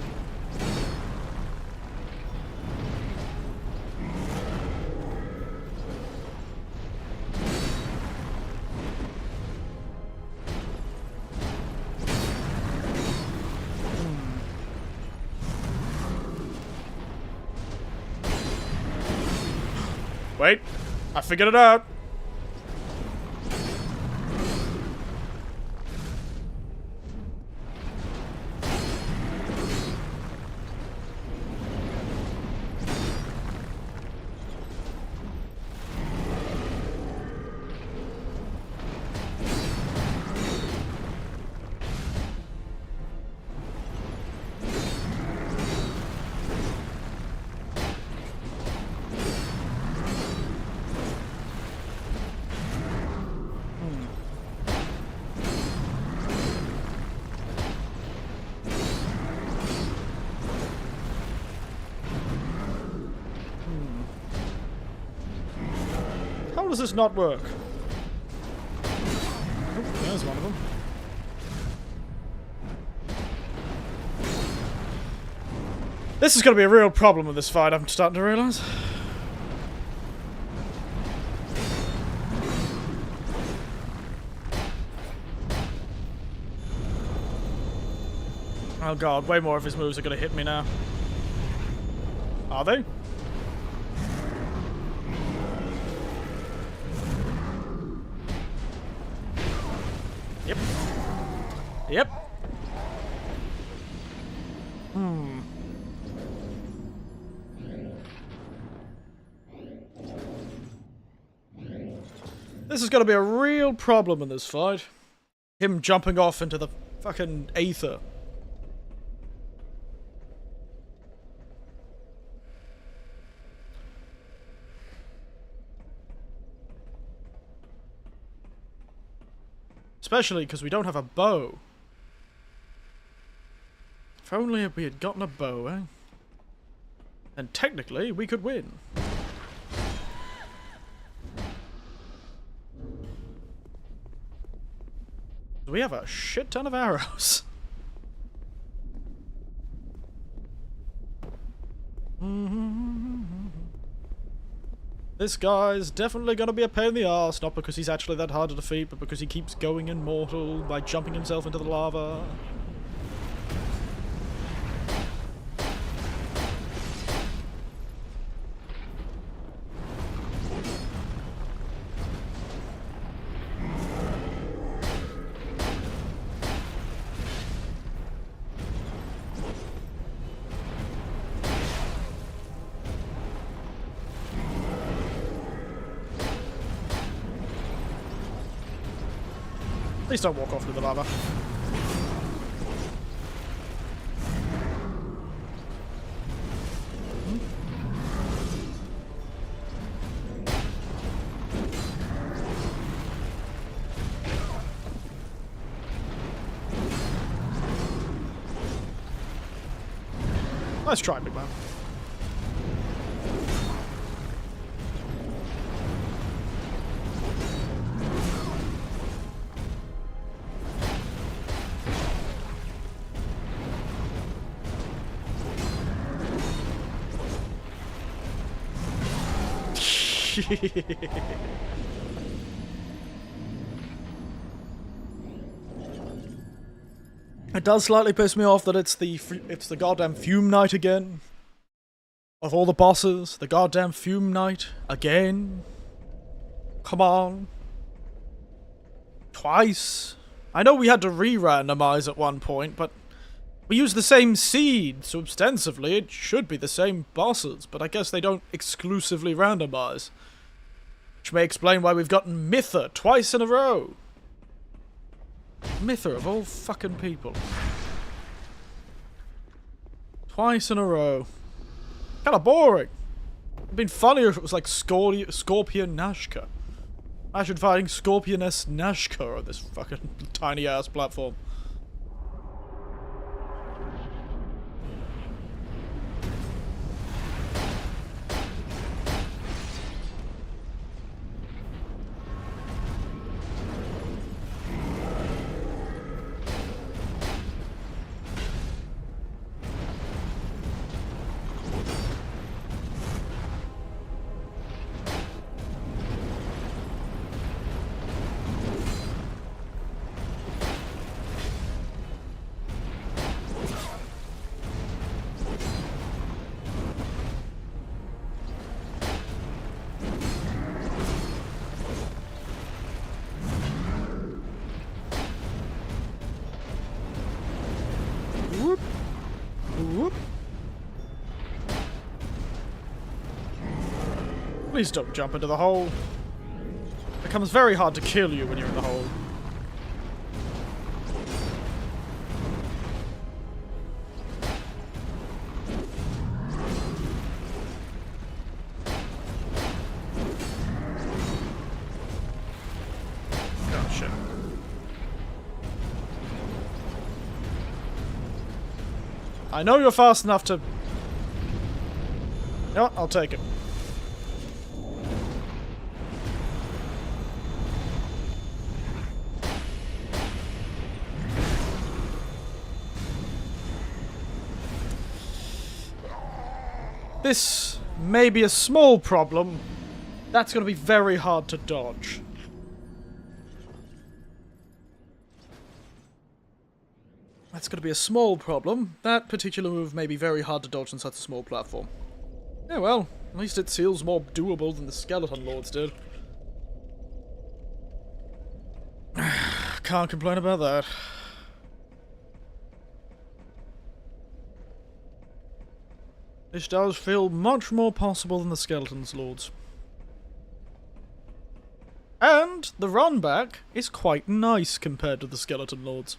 Wait, I figured it out. How does this not work? Oh, there's one of them. This is going to be a real problem with this fight, I'm starting to realise. Oh god, way more of his moves are going to hit me now. Are they? Yep. Yep. This is going to be a real problem in this fight. Him jumping off into the fucking aether. Especially because we don't have a bow. If only we had gotten a bow, eh? Then technically we could win. We have a shit ton of arrows. This guy's definitely gonna be a pain in the arse, not because he's actually that hard to defeat, but because he keeps going immortal by jumping himself into the lava. Please don't walk off with the lava. Nice try, big man. It does slightly piss me off that it's the goddamn Fume Knight again. Of all the bosses, the goddamn Fume Knight again. Come on. Twice. I know we had to re-randomize at one point, but we used the same seed, so ostensibly it should be the same bosses, but I guess they don't exclusively randomize. Which may explain why we've gotten Mither twice in a row. Mither of all fucking people. Twice in a row. Kinda boring. It'd been funnier if it was like Scorpion Nashka. Imagine fighting Scorpioness Nashka on this fucking tiny ass platform. Whoop. Whoop. Please don't jump into the hole. It becomes very hard to kill you when you're in the hole. Oh, shit. I know you're fast enough to... You know what? I'll take it. This may be a small problem. That's going to be very hard to dodge. That's going to be a small problem. That particular move may be very hard to dodge on such a small platform. Yeah, well, at least it feels more doable than the Skeleton Lords did. Can't complain about that. This does feel much more possible than the Skeleton Lords. And the run back is quite nice compared to the Skeleton Lords.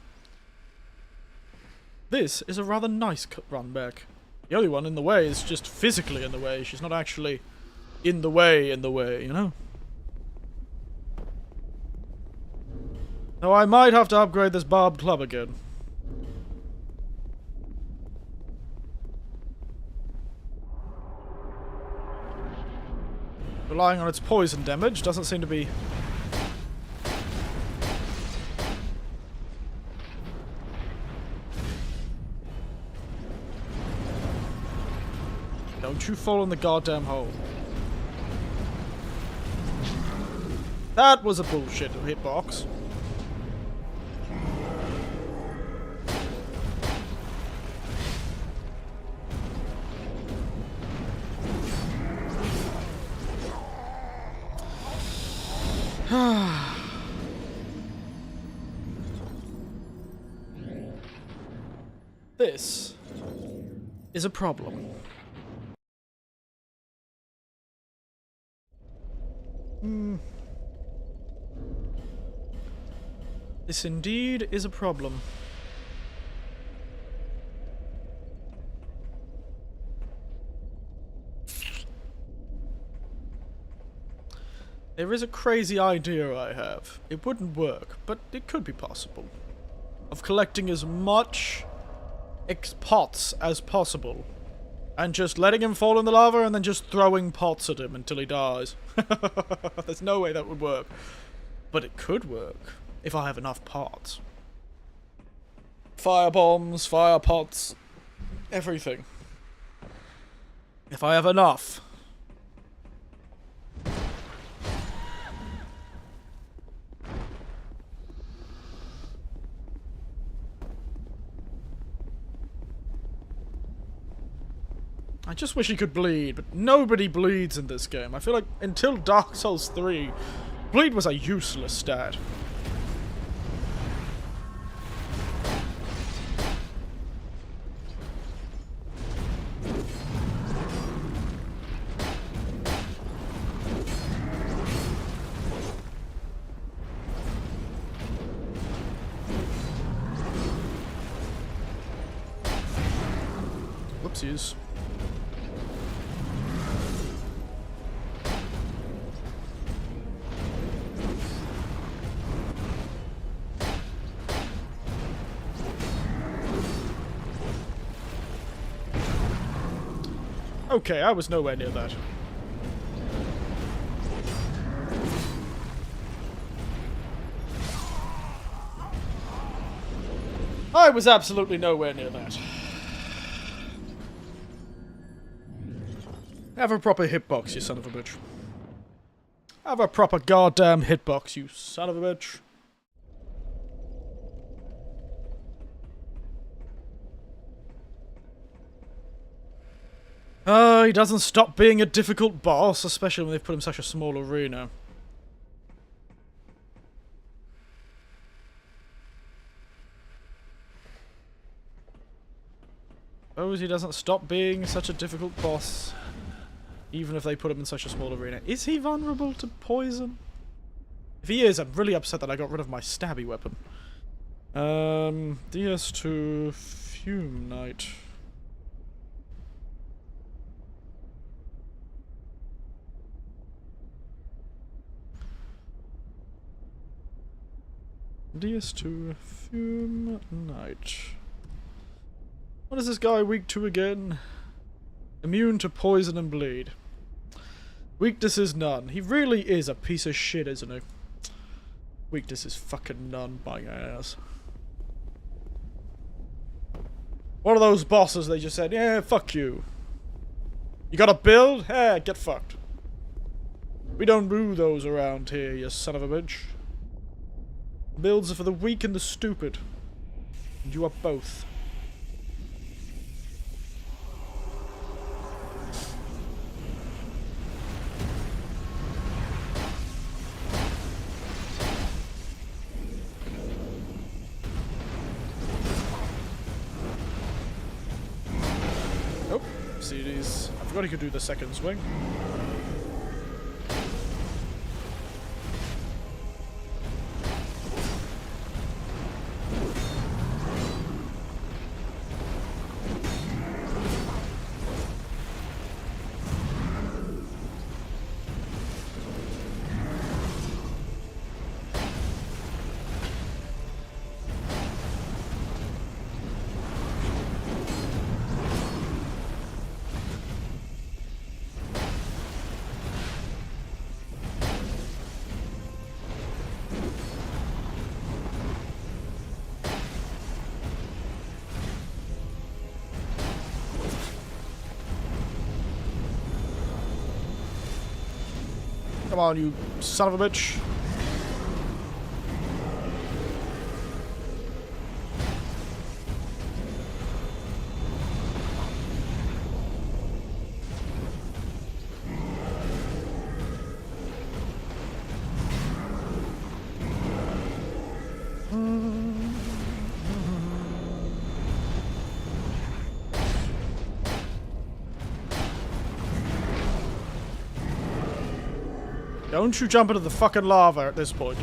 This is a rather nice run back. The only one in the way is just physically in the way. She's not actually in the way, you know? Though I might have to upgrade this barbed club again. Relying on its poison damage doesn't seem to be... Don't you fall in the goddamn hole. That was a bullshit hitbox. This is a problem. This indeed is a problem. There is a crazy idea I have. It wouldn't work, but it could be possible. Of collecting as much pots as possible. And just letting him fall in the lava and then just throwing pots at him until he dies. There's no way that would work. But it could work. If I have enough pots. Fire bombs, fire pots, everything. If I have enough. I just wish he could bleed, but nobody bleeds in this game. I feel like until Dark Souls 3, bleed was a useless stat. Whoopsies. Okay, I was nowhere near that. I was absolutely nowhere near that. Have a proper hitbox, you son of a bitch. Have a proper goddamn hitbox, you son of a bitch. He doesn't stop being a difficult boss, especially when they've put him in such a small arena. Suppose he doesn't stop being such a difficult boss, even if they put him in such a small arena. Is he vulnerable to poison? If he is, I'm really upset that I got rid of my stabby weapon. DS2 Fume Knight. DS2 Fume Knight. What is this guy weak to again? Immune to poison and bleed. Weakness is none. He really is a piece of shit, isn't he? Weakness is fucking none, my ass. One of those bosses they just said, yeah, fuck you. You got a build? Eh, get fucked. We don't do those around here, you son of a bitch. Builds are for the weak and the stupid. And you are both. Oh, CDs. I forgot he could do the second swing. Come on, you son of a bitch. Don't you jump into the fucking lava at this point.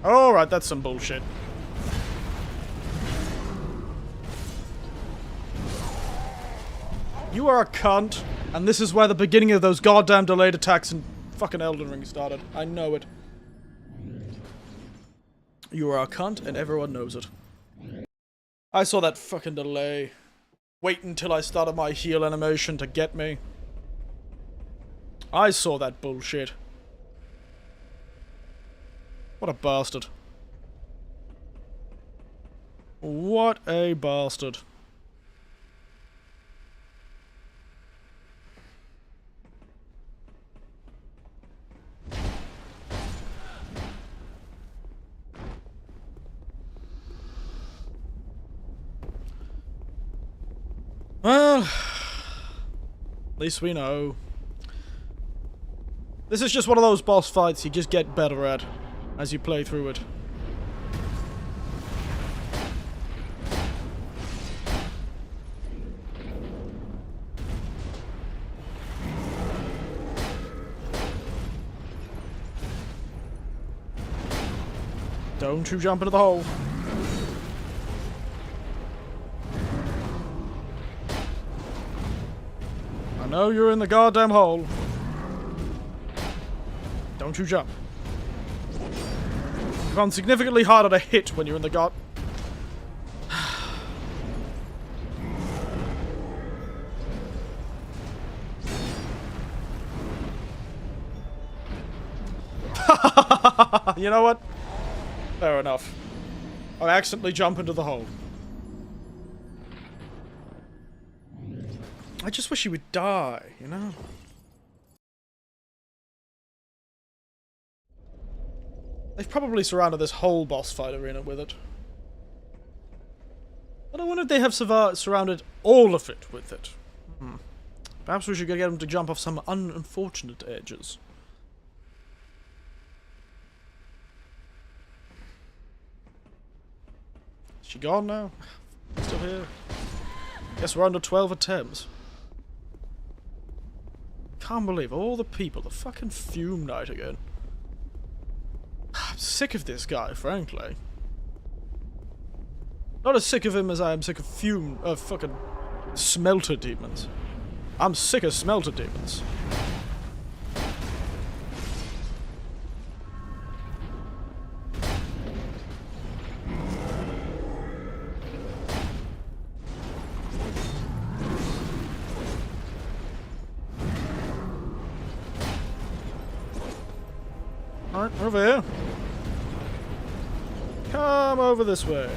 Alright, that's some bullshit. You are a cunt, and this is where the beginning of those goddamn delayed attacks in fucking Elden Ring started. I know it. You are a cunt, and everyone knows it. I saw that fucking delay. Wait until I started my heal animation to get me. I saw that bullshit. What a bastard. What a bastard. Well, at least we know. This is just one of those boss fights you just get better at as you play through it. Don't you jump into the hole. I know you're in the goddamn hole. Don't you jump. You become significantly harder to hit when you're in the god. You know what? Fair enough. I accidentally jump into the hole. I just wish he would die, you know? They've probably surrounded this whole boss fight arena with it. But I wonder if they have surrounded all of it with it. Perhaps we should get them to jump off some unfortunate edges. Is she gone now? Still here? Guess we're under 12 attempts. Can't believe all the people, the fucking Fume Knight again. I'm sick of this guy, frankly. Not as sick of him as I am sick of fucking smelter demons. I'm sick of smelter demons. Alright, over here. Come over this way.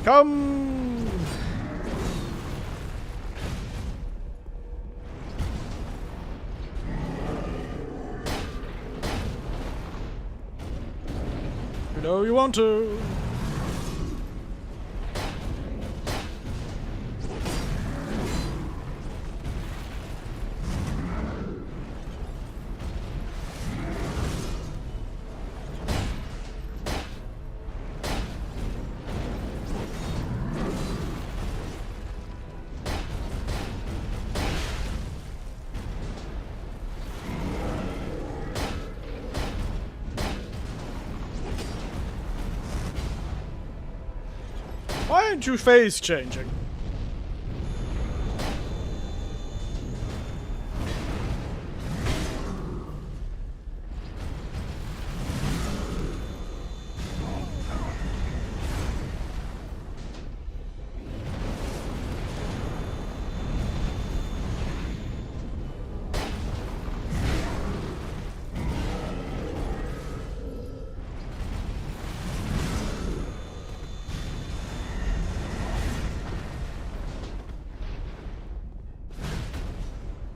Come! You know you want to. Why aren't you phase changing?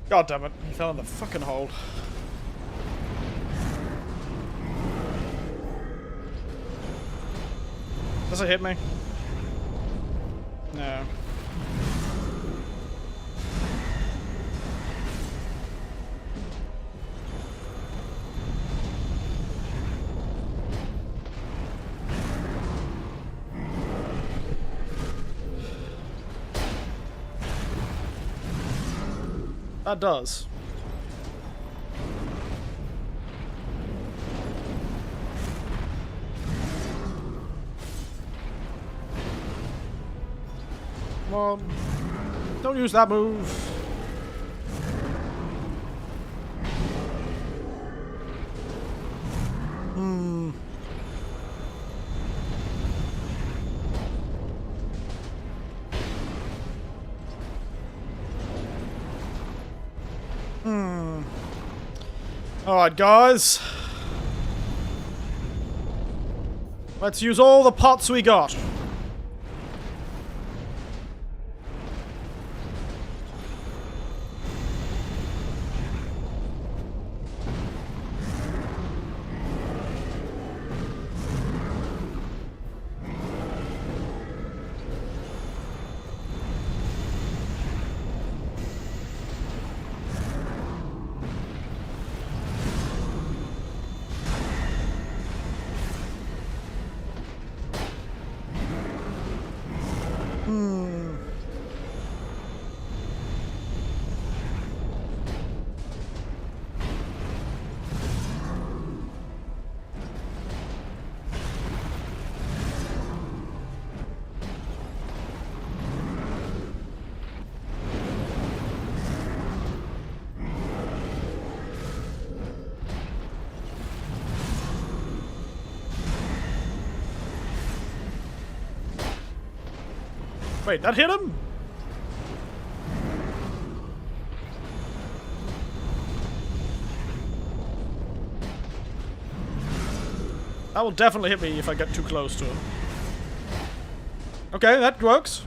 God damn it, he fell in the fucking hole. Does it hit me? No. That does. Come on. Don't use that move. Alright, guys. Let's use all the pots we got. Wait, that hit him? That will definitely hit me if I get too close to him. Okay, that works.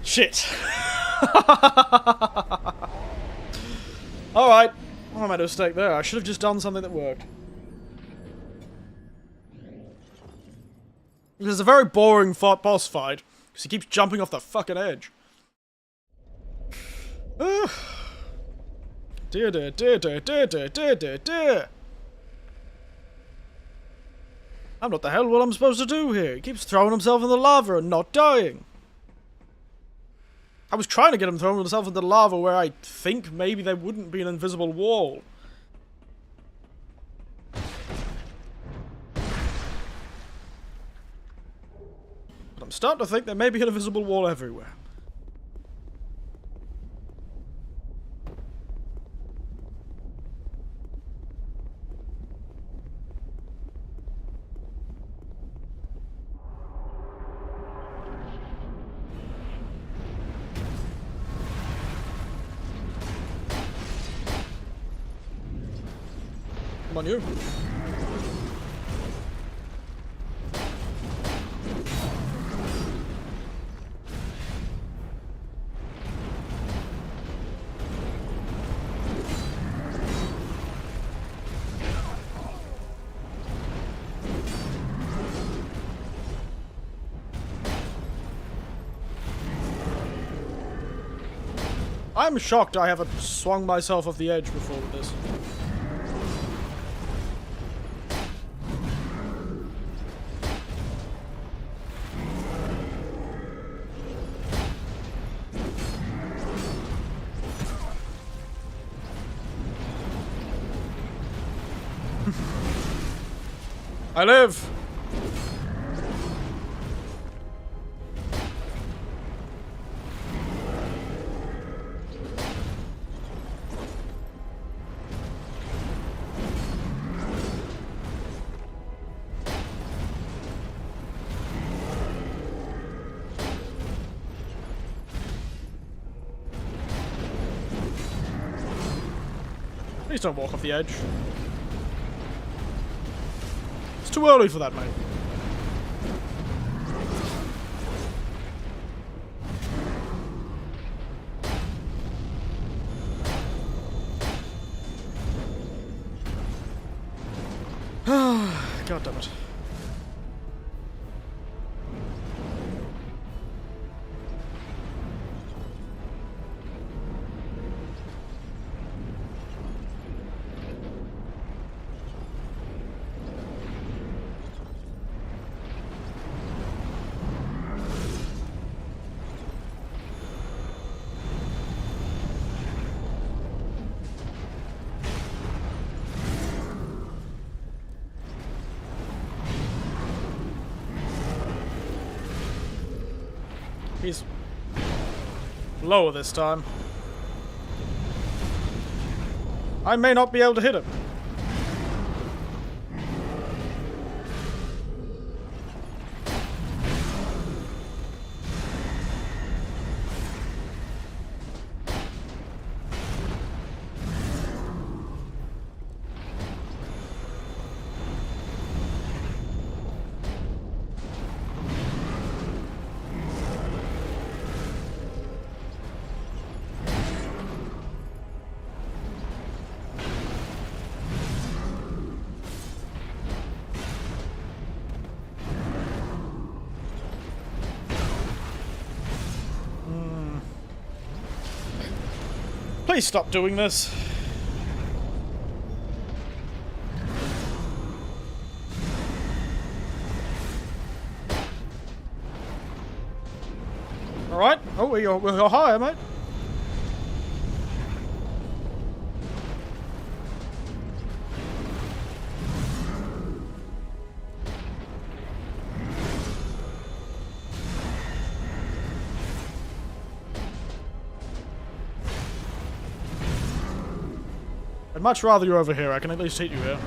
Shit. Alright. I made a mistake there. I should have just done something that worked. It's a very boring boss fight. Because he keeps jumping off the fucking edge. Dear, dear, dear, dear, dear, dear, dear, dear, dear. I'm not the hell what I'm supposed to do here. He keeps throwing himself in the lava and not dying. I was trying to get him throwing himself into the lava where I think maybe there wouldn't be an invisible wall. But I'm starting to think there may be an invisible wall everywhere. Come on, you. I'm shocked I haven't swung myself off the edge before with this. I live! Please don't walk off the edge. It's too early for that, mate. God damn it. He's lower this time. I may not be able to hit him. Please stop doing this. Alright. Oh, we're higher, mate. I'd much rather you're over here. I can at least hit you here.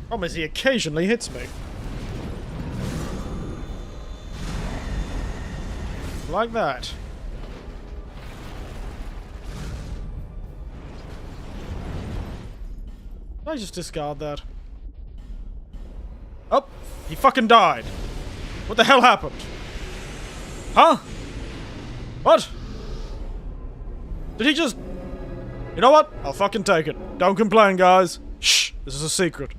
Problem is, he occasionally hits me. like that. Did I just discard that? Oh, he fucking died. What the hell happened? Huh? What? Did he just... You know what? I'll fucking take it. Don't complain, guys. Shh, this is a secret.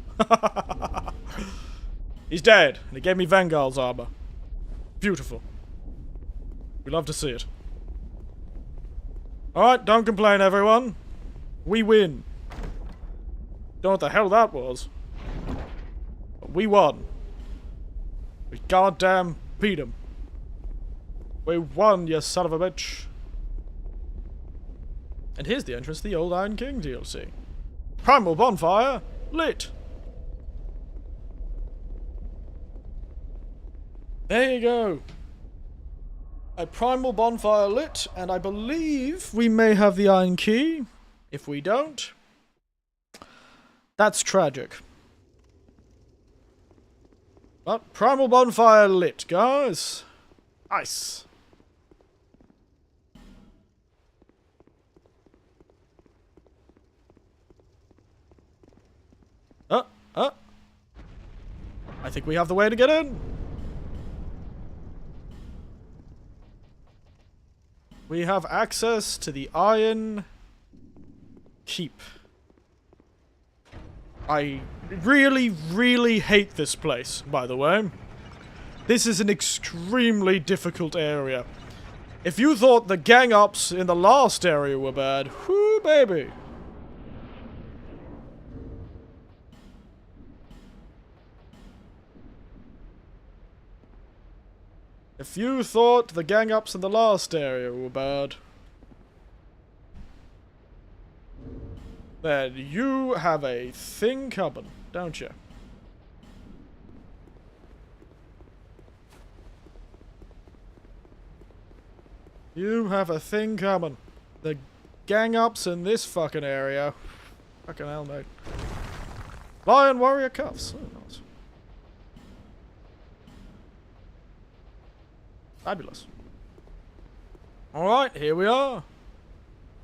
He's dead, and he gave me Vanguard's armor. Beautiful. We love to see it. Alright, don't complain, everyone. We win. Don't know what the hell that was. But we won. We goddamn beat him. We won, you son of a bitch. And here's the entrance to the old Iron King DLC. Primal bonfire lit. There you go. A primal bonfire lit, and I believe we may have the iron key. If we don't, that's tragic. But primal bonfire lit, guys. Nice. I think we have the way to get in. We have access to the Iron Keep. I really, really hate this place, by the way. This is an extremely difficult area. If you thought the gang-ups in the last area were bad, whoo baby. If you thought the gang-ups in the last area were bad, then you have a thing coming, don't you? You have a thing coming. The gang-ups in this fucking area. Fucking hell, mate. Lion warrior cuffs. Oh, nice. Fabulous. Alright, here we are.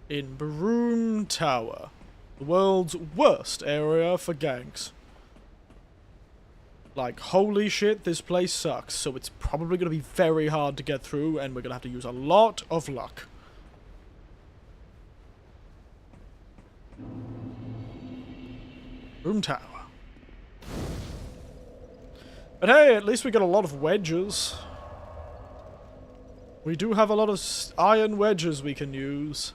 In Broom Tower. The world's worst area for gangs. Like, holy shit, this place sucks. So it's probably going to be very hard to get through, and we're going to have to use a lot of luck. Broom Tower. But hey, at least we got a lot of wedges. We do have a lot of iron wedges we can use.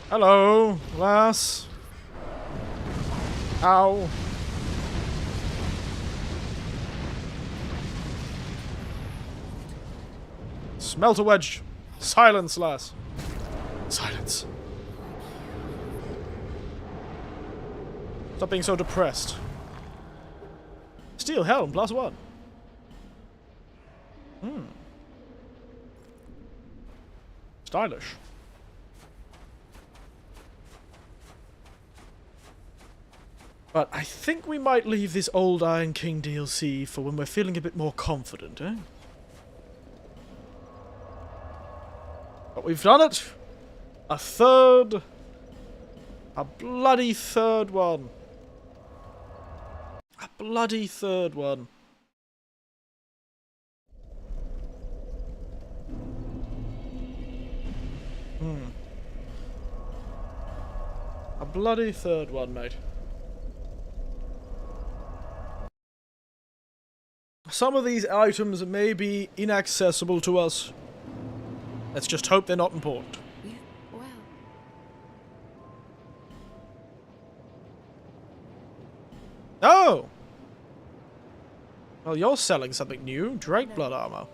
Hello, lass. Ow. Smelt a wedge. Silence, lass. Silence. Stop being so depressed. Steel helm, +1. Stylish. But I think we might leave this old Iron King DLC for when we're feeling a bit more confident, eh? But we've done it! A bloody third one. A bloody third one. A bloody third one, mate. Some of these items may be inaccessible to us. Let's just hope they're not important. Yeah, well. Oh! Well, you're selling something new. Drake blood armor.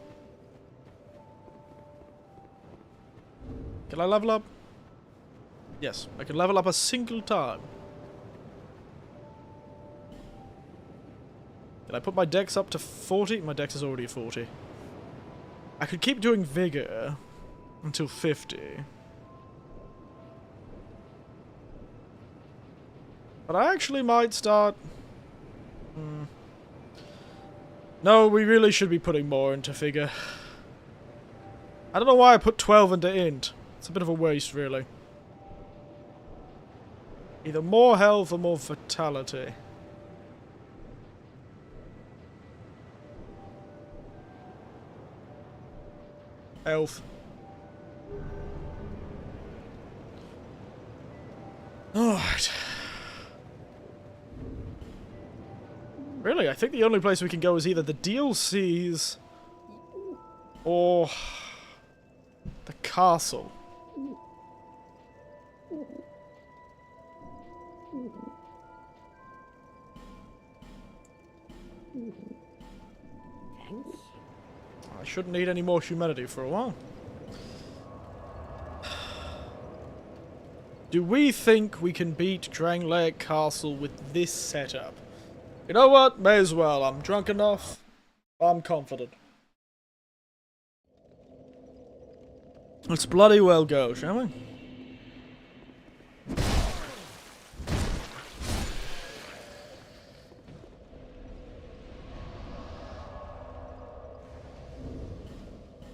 Can I level up? Yes, I can level up a single time. Did I put my dex up to 40? My dex is already at 40. I could keep doing vigor until 50. But I actually might start... No, we really should be putting more into figure. I don't know why I put 12 into int. It's a bit of a waste, really. Either more health or more vitality. Health. Alright. Really, I think the only place we can go is either the DLCs or the castle. I shouldn't need any more humanity for a while. Do we think we can beat Drangleic Castle with this setup? You know what? May as well. I'm drunk enough. I'm confident. Let's bloody well go, shall we?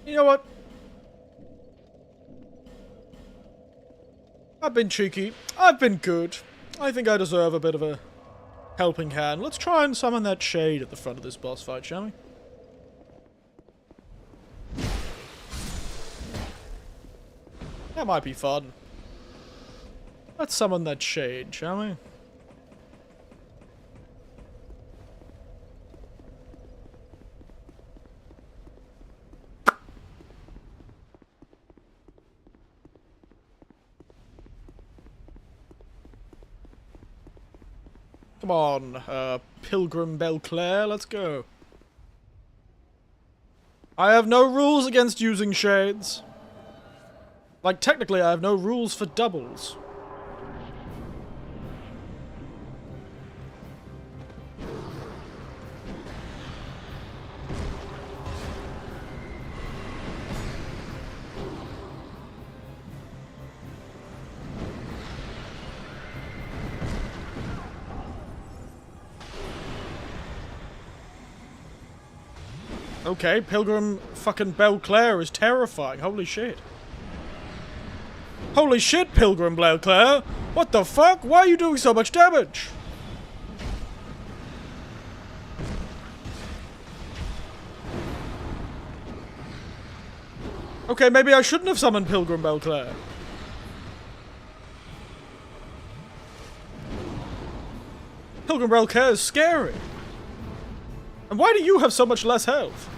You know what? I've been cheeky. I've been good. I think I deserve a bit of a helping hand. Let's try and summon that shade at the front of this boss fight, shall we? That might be fun. Let's summon that shade, shall we? Come on, Pilgrim Belclair, let's go. I have no rules against using shades. Like, technically, I have no rules for doubles. Okay, Pilgrim fucking Belclair is terrifying. Holy shit. Holy shit, Pilgrim Belclair! What the fuck? Why are you doing so much damage? Okay, maybe I shouldn't have summoned Pilgrim Belclair. Pilgrim Belclair is scary. And why do you have so much less health?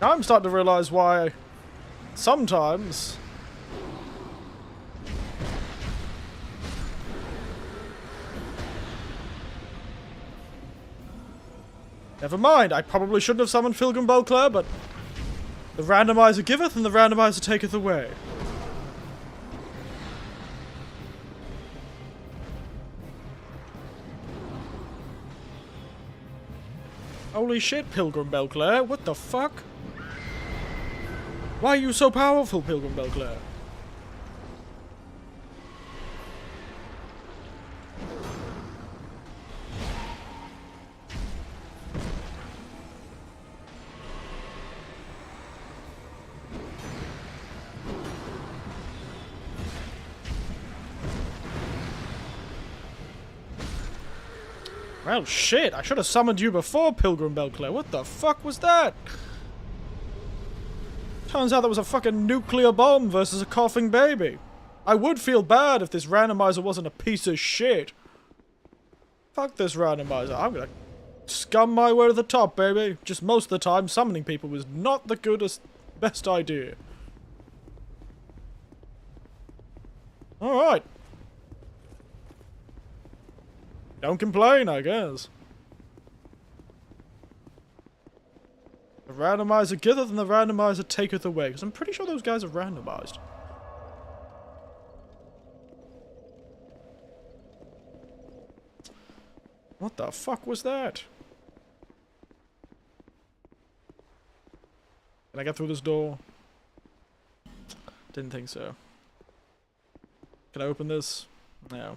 Now I'm starting to realize why sometimes never mind, I probably shouldn't have summoned Pilgrim Belclair, but the randomizer giveth and the randomizer taketh away. Holy shit, Pilgrim Belclair, what the fuck? Why are you so powerful, Pilgrim Belclair? Well, shit, I should have summoned you before, Pilgrim Belclair. What the fuck was that? Turns out that was a fucking nuclear bomb versus a coughing baby. I would feel bad if this randomizer wasn't a piece of shit. Fuck this randomizer. I'm gonna scum my way to the top, baby. Just most of the time, summoning people was not the best idea. Alright. Don't complain, I guess. The randomizer giveth and the randomizer taketh away. Because I'm pretty sure those guys are randomized. What the fuck was that? Can I get through this door? Didn't think so. Can I open this? No.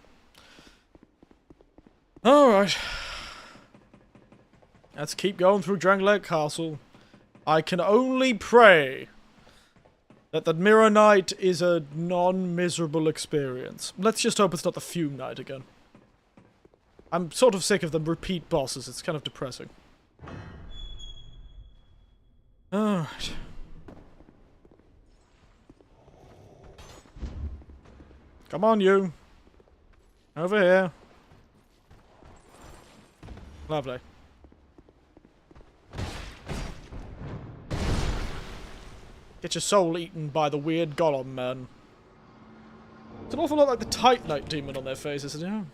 Alright. Let's keep going through Drangleic Castle. I can only pray that the Mirror Night is a non-miserable experience. Let's just hope it's not the Fume Night again. I'm sort of sick of the repeat bosses. It's kind of depressing. Alright. Come on, you. Over here. Lovely. Get your soul eaten by the weird golem man. It's an awful lot like the Titanite demon on their faces, isn't it?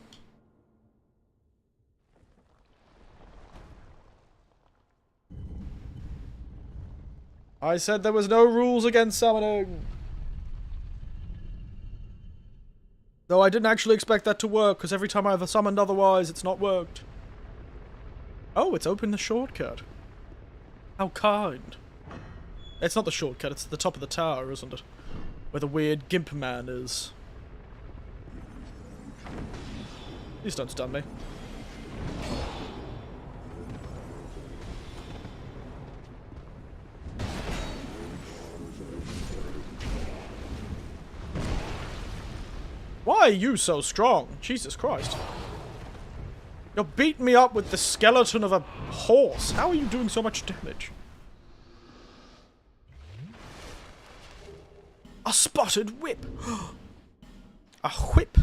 I said there was no rules against summoning. Though I didn't actually expect that to work, because every time I've summoned otherwise, it's not worked. Oh, it's opened the shortcut. How kind. It's not the shortcut, it's at the top of the tower, isn't it? Where the weird gimp man is. Please don't stun me. Why are you so strong? Jesus Christ. You're beating me up with the skeleton of a horse. How are you doing so much damage? A spotted whip. A whip.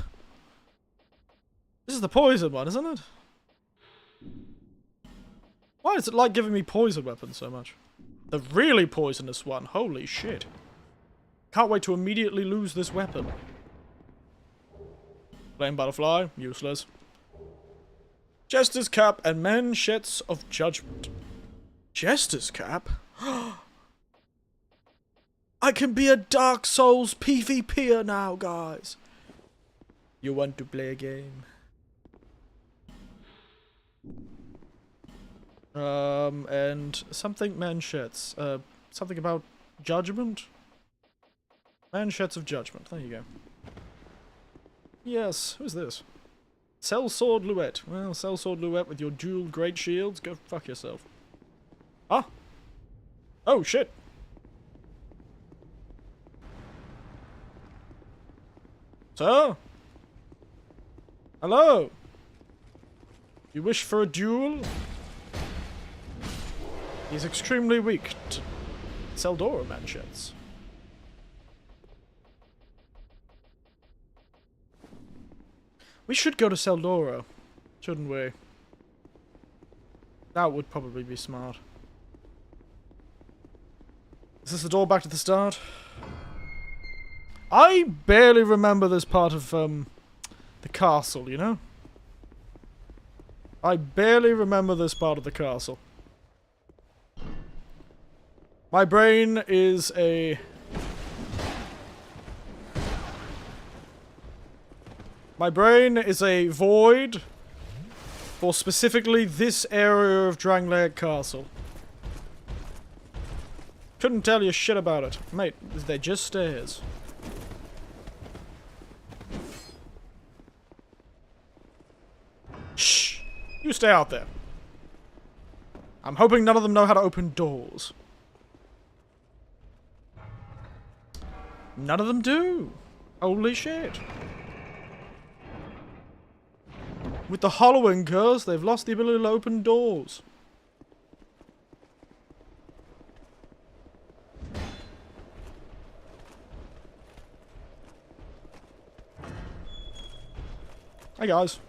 This is the poison one, isn't it? Why does it like giving me poison weapons so much? The really poisonous one. Holy shit. Can't wait to immediately lose this weapon. Flame butterfly. Useless. Jester's cap and manchettes of judgment. Jester's cap? I can be a Dark Souls PvPer now, guys. You want to play a game? And something manchettes. Something about judgment? Manchettes of judgment. There you go. Yes, who's this? Sellsword Luette. Well, Sellsword Luette with your dual great shields, go fuck yourself. Ah! Oh, shit! Sir? Hello? You wish for a duel? He's extremely weak to Seldora manchettes. We should go to Seldora, shouldn't we? That would probably be smart. Is this the door back to the start? I barely remember this part of, the castle, you know? I barely remember this part of the castle. My brain is a... My brain is a void for specifically this area of Drangleic Castle. Couldn't tell you shit about it. Mate, they're just stairs. Shh! You stay out there. I'm hoping none of them know how to open doors. None of them do. Holy shit. With the hollowing curse, they've lost the ability to open doors. Hey guys.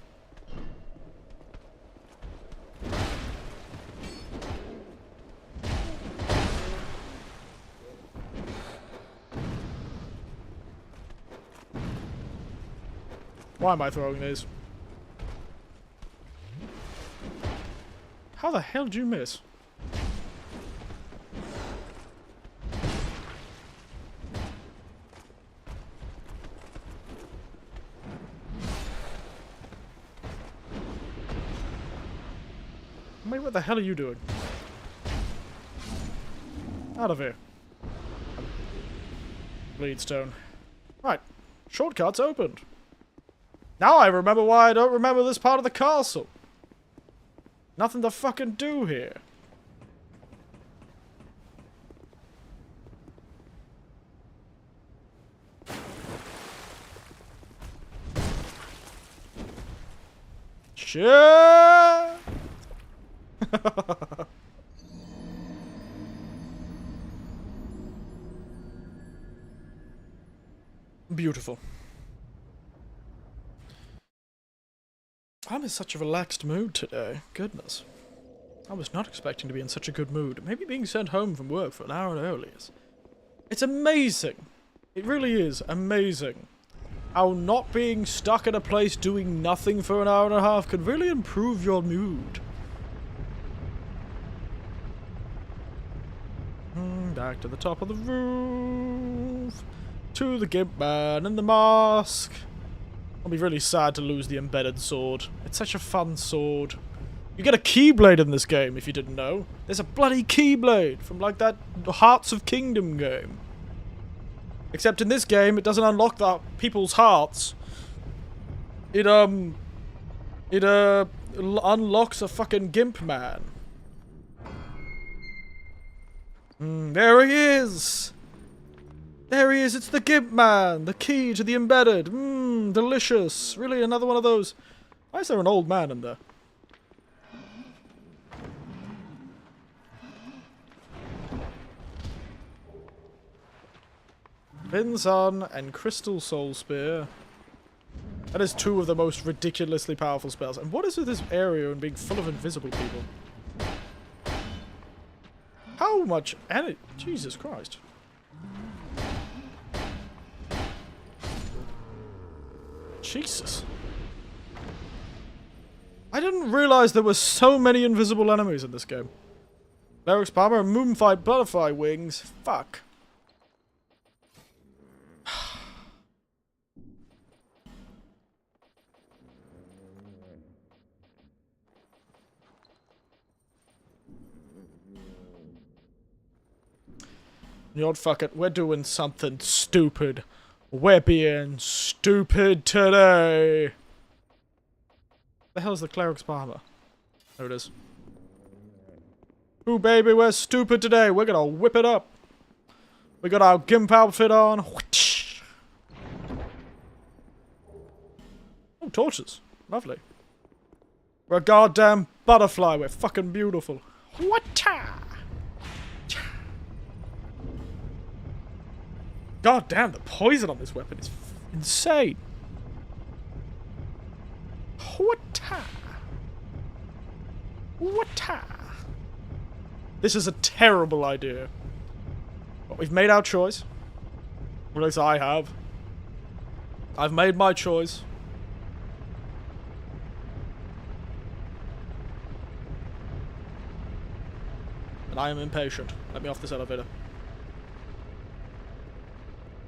Why am I throwing these? How the hell did you miss? Wait, what the hell are you doing? Out of here. Bleedstone. Right. Shortcut's opened. Now I remember why I don't remember this part of the castle. Nothing to fucking do here. Shit! Beautiful. I'm in such a relaxed mood today. Goodness. I was not expecting to be in such a good mood. Maybe being sent home from work for an hour early is... It's amazing. It really is amazing. How not being stuck in a place doing nothing for an hour and a half can really improve your mood. Back to the top of the roof. To the Gimp Man and the mask. I'll be really sad to lose the embedded sword. It's such a fun sword. You get a keyblade in this game, if you didn't know. There's a bloody keyblade from, like, that Hearts of Kingdom game. Except in this game, it doesn't unlock the people's hearts. It unlocks a fucking Gimp Man. There he is! There he is, it's the Gimp Man! The key to the embedded! Delicious! Really, another one of those... Why is there an old man in there? Vinson and Crystal Soul Spear. That is two of the most ridiculously powerful spells. And what is with this area and being full of invisible people? How much energy? Jesus Christ. Jesus. I didn't realize there were so many invisible enemies in this game. Cleric's Palmer and Moonfight Butterfly Wings. Fuck. You know what, fuck it. We're doing something stupid. We're being stupid today. The hell is the Cleric's Palmer? There it is. Ooh, baby, we're stupid today. We're gonna whip it up. We got our Gimp outfit on. Oh, torches. Lovely. We're a goddamn butterfly. We're fucking beautiful. What-ta? God damn, the poison on this weapon is insane. What-ta? What-ta? This is a terrible idea. But we've made our choice. Or at least I have. I've made my choice. And I am impatient. Let me off this elevator.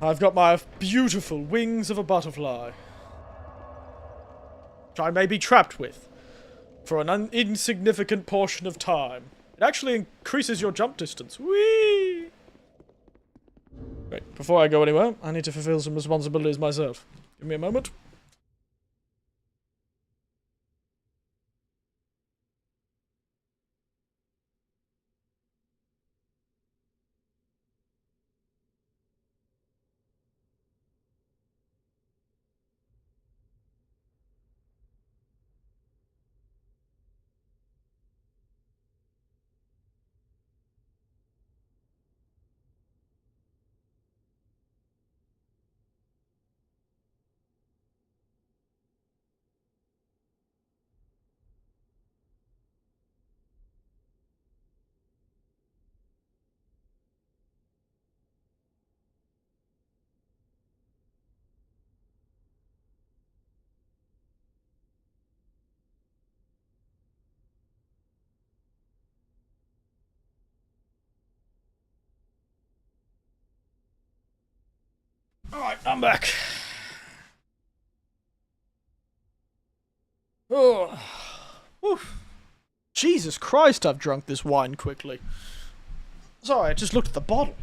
I've got my beautiful wings of a butterfly. Which I may be trapped with. For an insignificant portion of time. It actually increases your jump distance. Whee! Wait, before I go anywhere, I need to fulfill some responsibilities myself. Give me a moment. Alright, I'm back. Oh. Oof. Jesus Christ, I've drunk this wine quickly. Sorry, I just looked at the bottle.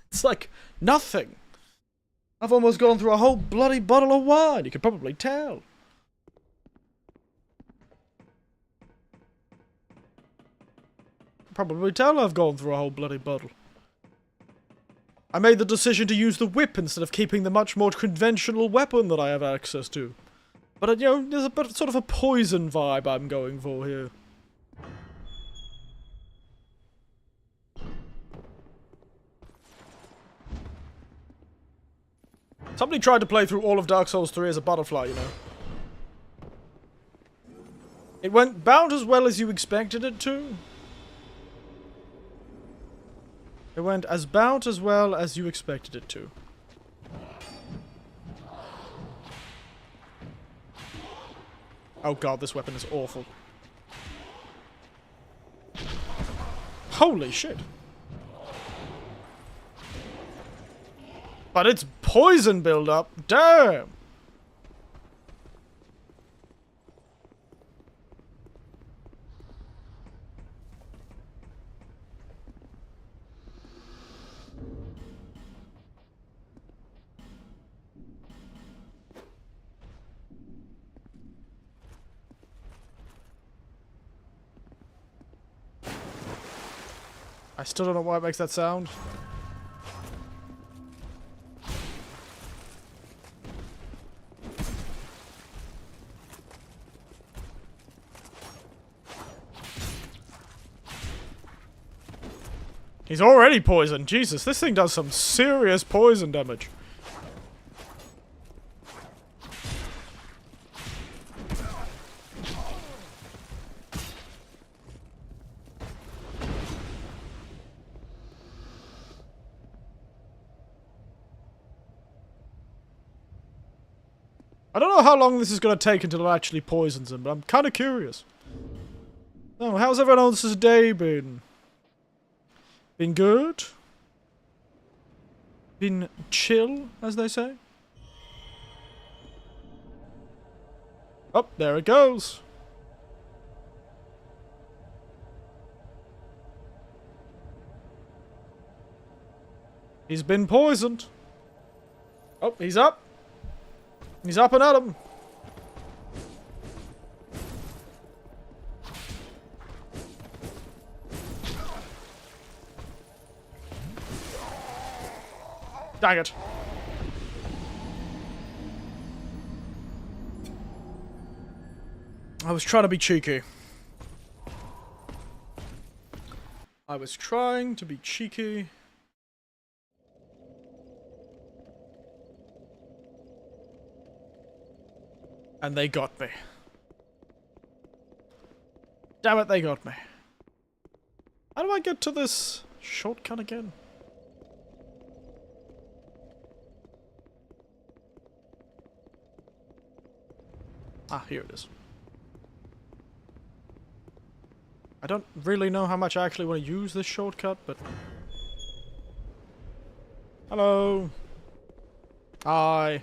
It's like nothing. I've almost gone through a whole bloody bottle of wine. You could probably tell. Probably tell I've gone through a whole bloody bottle. I made the decision to use the whip instead of keeping the much more conventional weapon that I have access to. But, you know, there's a bit sort of a poison vibe I'm going for here. Somebody tried to play through all of Dark Souls 3 as a butterfly, you know. It went about as well as you expected it to. It went about as well as you expected it to. Oh god, this weapon is awful. Holy shit. But it's poison build-up. Damn! I still don't know why it makes that sound. He's already poisoned. Jesus, this thing does some serious poison damage. I don't know how long this is going to take until it actually poisons him, but I'm kind of curious. Oh, how's everyone else's day been? Been good? Been chill, as they say? Oh, there it goes. He's been poisoned. Oh, he's up. He's up and at him. Dang it. I was trying to be cheeky. I was trying to be cheeky. And they got me. Damn it, they got me. How do I get to this shortcut again? Ah, here it is. I don't really know how much I actually want to use this shortcut, but... Hello. Hi.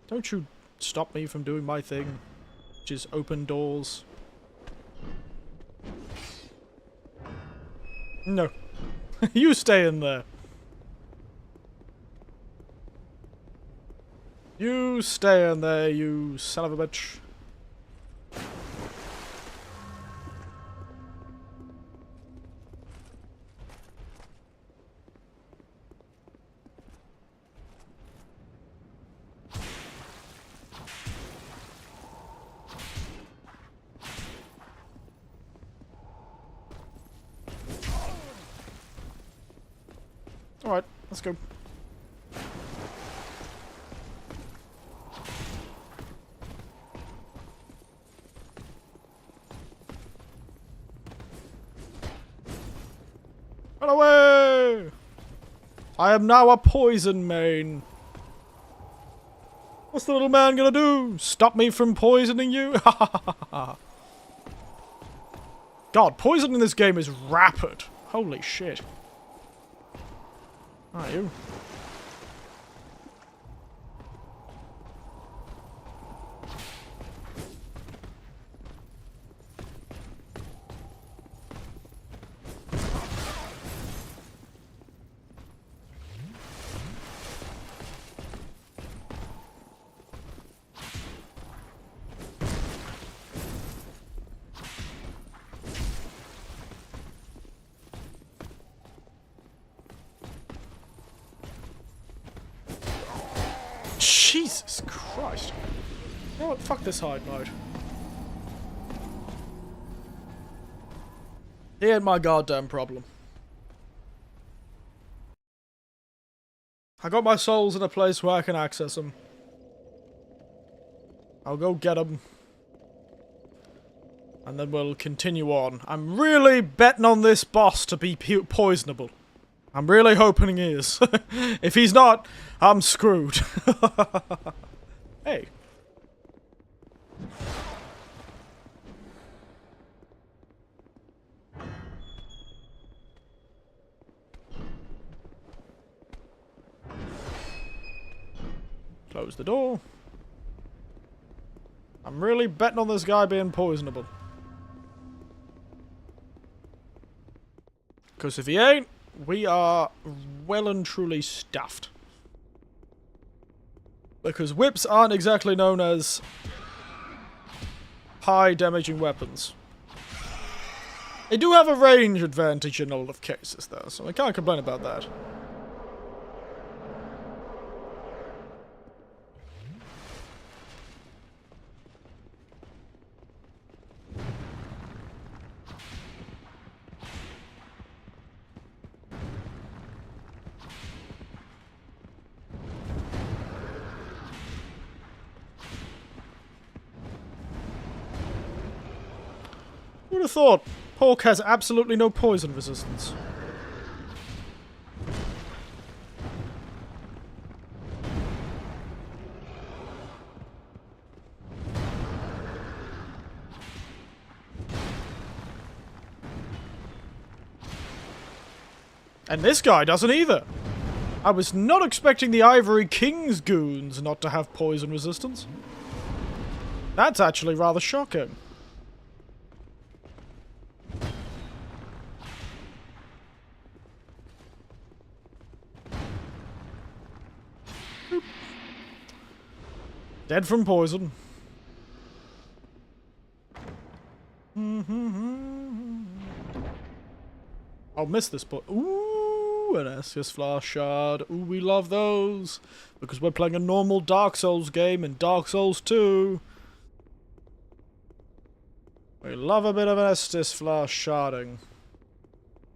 Don't you stop me from doing my thing, which is open doors. No. You stay in there. You stay in there, you son of a bitch. Alright, let's go. Run away! I am now a poison main. What's the little man gonna do? Stop me from poisoning you? God, poison in this game is rapid. Holy shit. Ah, you. Jesus Christ. You know what? Fuck this hide mode. He ain't my goddamn problem. I got my souls in a place where I can access them. I'll go get them. And then we'll continue on. I'm really betting on this boss to be poisonable. I'm really hoping he is. If he's not, I'm screwed. Hey. Close the door. I'm really betting on this guy being poisonable. Because if he ain't, we are well and truly stuffed. Because whips aren't exactly known as high damaging weapons. They do have a range advantage in a lot of cases though, so I can't complain about that. Who'd have thought? Pork has absolutely no poison resistance. And this guy doesn't either. I was not expecting the Ivory King's goons not to have poison resistance. That's actually rather shocking. Dead from poison. I'll miss this point. Ooh, an Estus Flash Shard. Ooh, we love those. Because we're playing a normal Dark Souls game in Dark Souls 2. We love a bit of an Estus Flash Sharding.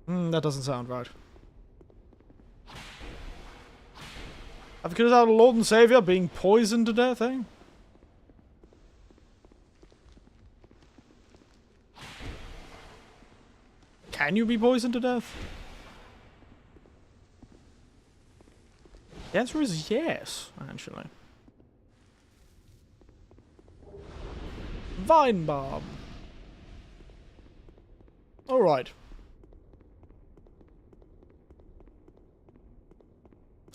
That doesn't sound right. I've killed our Lord and Savior being poisoned to death, eh? Can you be poisoned to death? The answer is yes, actually. Vine Bomb. Alright.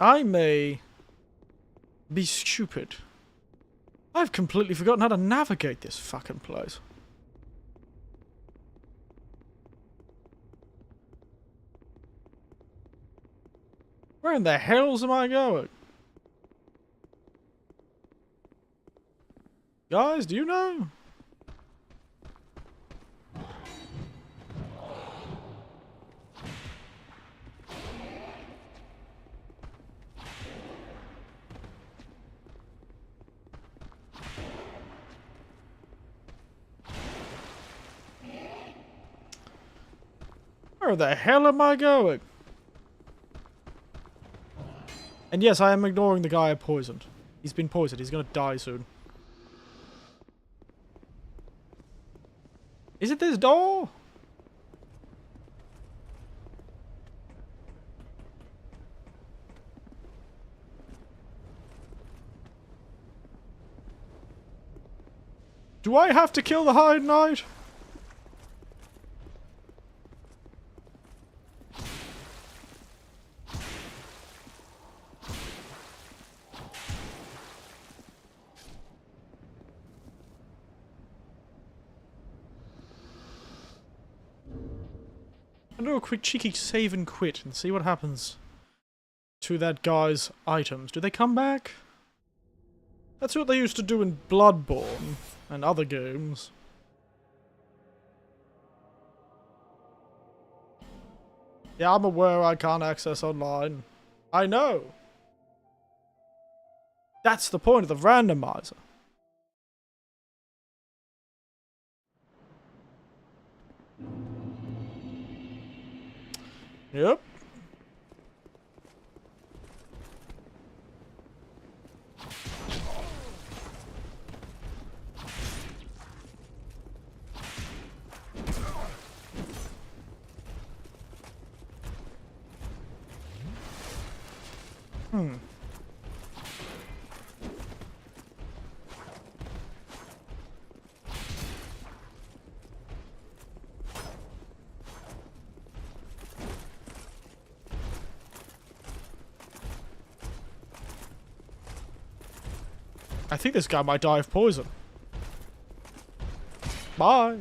I may be stupid. I've completely forgotten how to navigate this fucking place. Where in the hells am I going? Guys, do you know? Where the hell am I going? And yes, I am ignoring the guy I poisoned. He's been poisoned. He's gonna die soon. Is it this door? Do I have to kill the High Knight? I'll do a quick cheeky save and quit and see what happens to that guy's items. Do they come back? That's what they used to do in Bloodborne and other games. Yeah, I'm aware I can't access online. I know. That's the point of the randomizer. Yep. I think this guy might die of poison. Bye.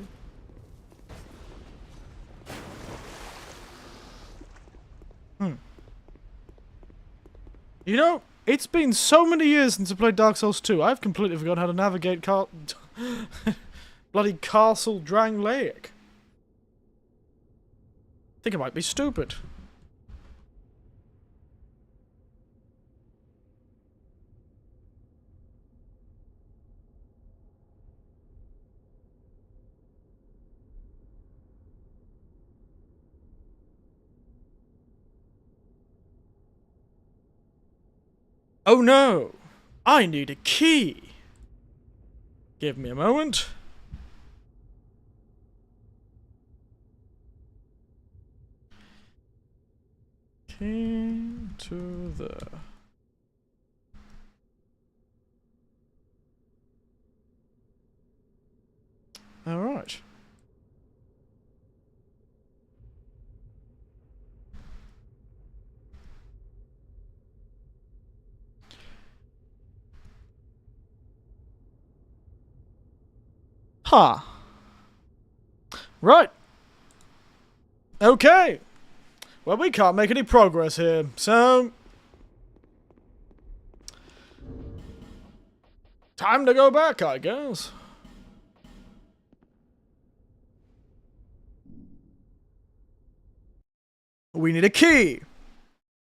You know, it's been so many years since I played Dark Souls 2, I've completely forgotten how to navigate bloody Castle Drang Lake. I think it might be stupid. Oh no! I need a key! Give me a moment. Key to the... Alright. Huh. Right. Okay. Well, we can't make any progress here, so... time to go back, I guess. We need a key.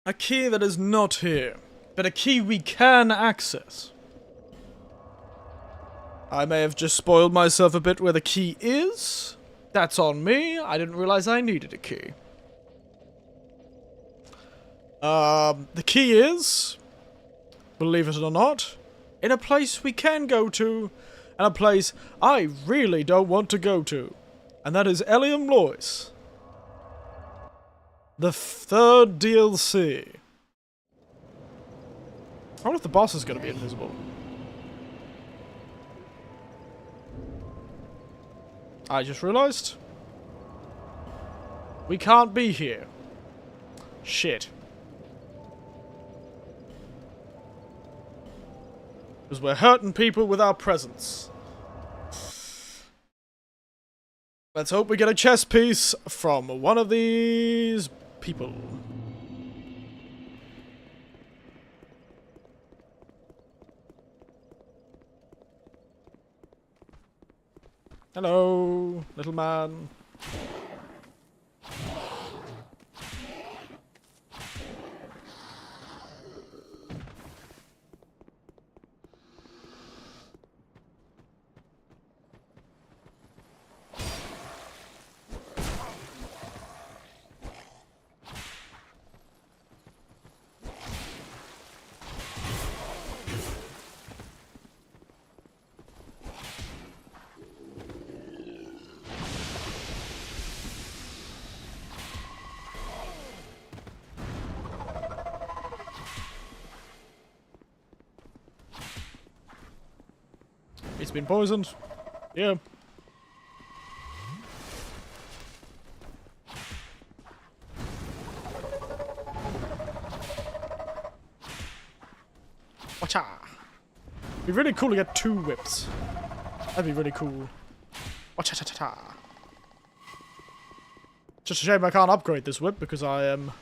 A key that is not here, but a key we can access. I may have just spoiled myself a bit where the key is. That's on me. I didn't realize I needed a key. The key is, believe it or not, in a place we can go to, and a place I really don't want to go to. And that is Elium Lois. The third DLC. I wonder if the boss is going to be invisible. I just realized we can't be here. Shit. Because we're hurting people with our presence. Let's hope we get a chess piece from one of these people. Hello, little man. It's been poisoned. Yeah. Watcha! It'd be really cool to get 2 whips. That'd be really cool. Watcha ta ta ta. Just a shame I can't upgrade this whip because I am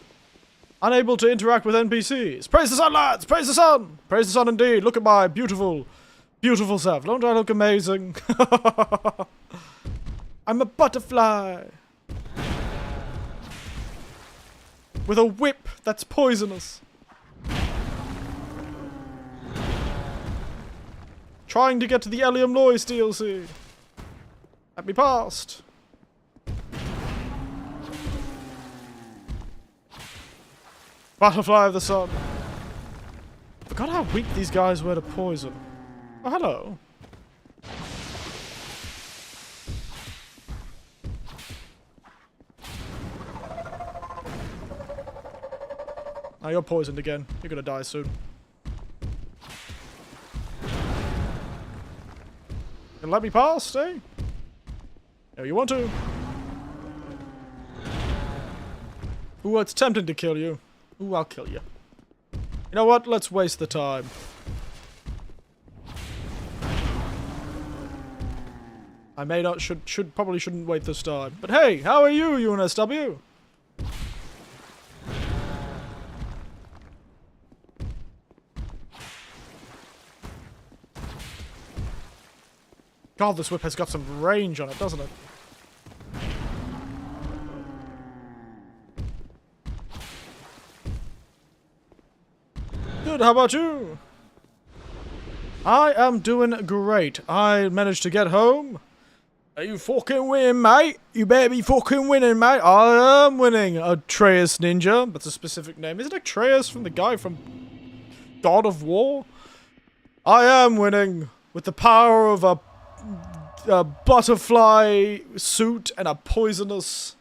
unable to interact with NPCs. Praise the sun, lads! Praise the sun! Praise the sun indeed. Look at my beautiful, beautiful self. Don't I look amazing? I'm a butterfly. With a whip that's poisonous. trying to get to the Eliam Lois DLC. Let me past. Butterfly of the sun. Forgot how weak these guys were to poison. Oh, hello. Now you're poisoned again. You're gonna die soon. Gonna let me pass, eh? No, you want to. Ooh, it's tempting to kill you. Ooh, I'll kill you. You know what? Let's waste the time. I may not, probably shouldn't wait this time. But hey, how are you, UNSW? God, this whip has got some range on it, doesn't it? Good, how about you? I am doing great. I managed to get home. Are you fucking winning, mate? You better be fucking winning, mate. I am winning. Atreus Ninja. That's a specific name. Isn't Atreus from the guy from God of War? I am winning with the power of a butterfly suit and a poisonous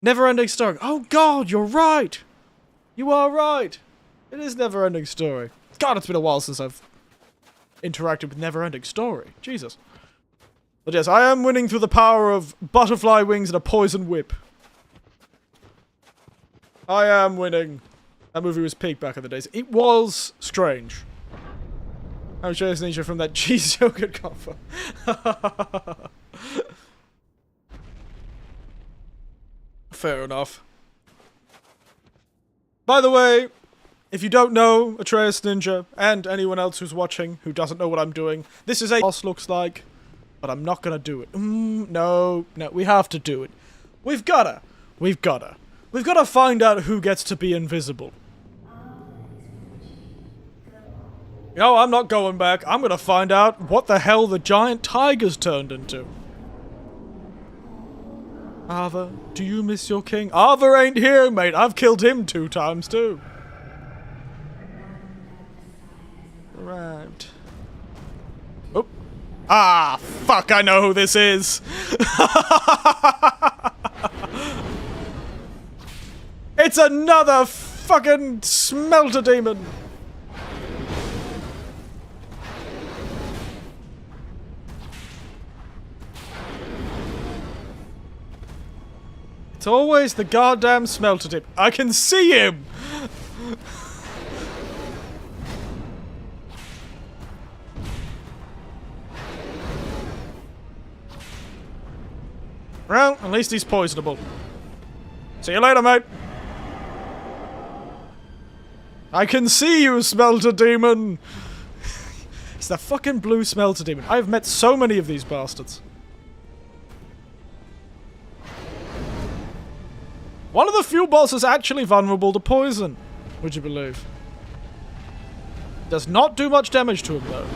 never-ending story. Oh God, you're right. You are right. It is never-ending story. God, it's been a while since I've interacted with never-ending story. Jesus. But yes, I am winning through the power of butterfly wings and a poison whip. I am winning. That movie was peak back in the days. It was strange. I'm sure it's Ninja from that cheese yogurt combo. Fair enough. By the way, if you don't know Atreus Ninja, and anyone else who's watching who doesn't know what I'm doing, this is a boss looks like, but I'm not gonna do it. No, we have to do it. We've gotta find out who gets to be invisible. No, I'm not going back. I'm gonna find out what the hell the giant tiger's turned into. Arthur, do you miss your king? Arthur ain't here, mate. I've killed him 2 times, too. Arrived. Oh. Ah, fuck, I know who this is. It's another fucking smelter demon. It's always the goddamn smelter tip. I can see him! Well, at least he's poisonable. See you later, mate. I can see you, smelter demon! It's the fucking blue smelter demon. I've met so many of these bastards. One of the few bosses actually vulnerable to poison, would you believe? Does not do much damage to him, though.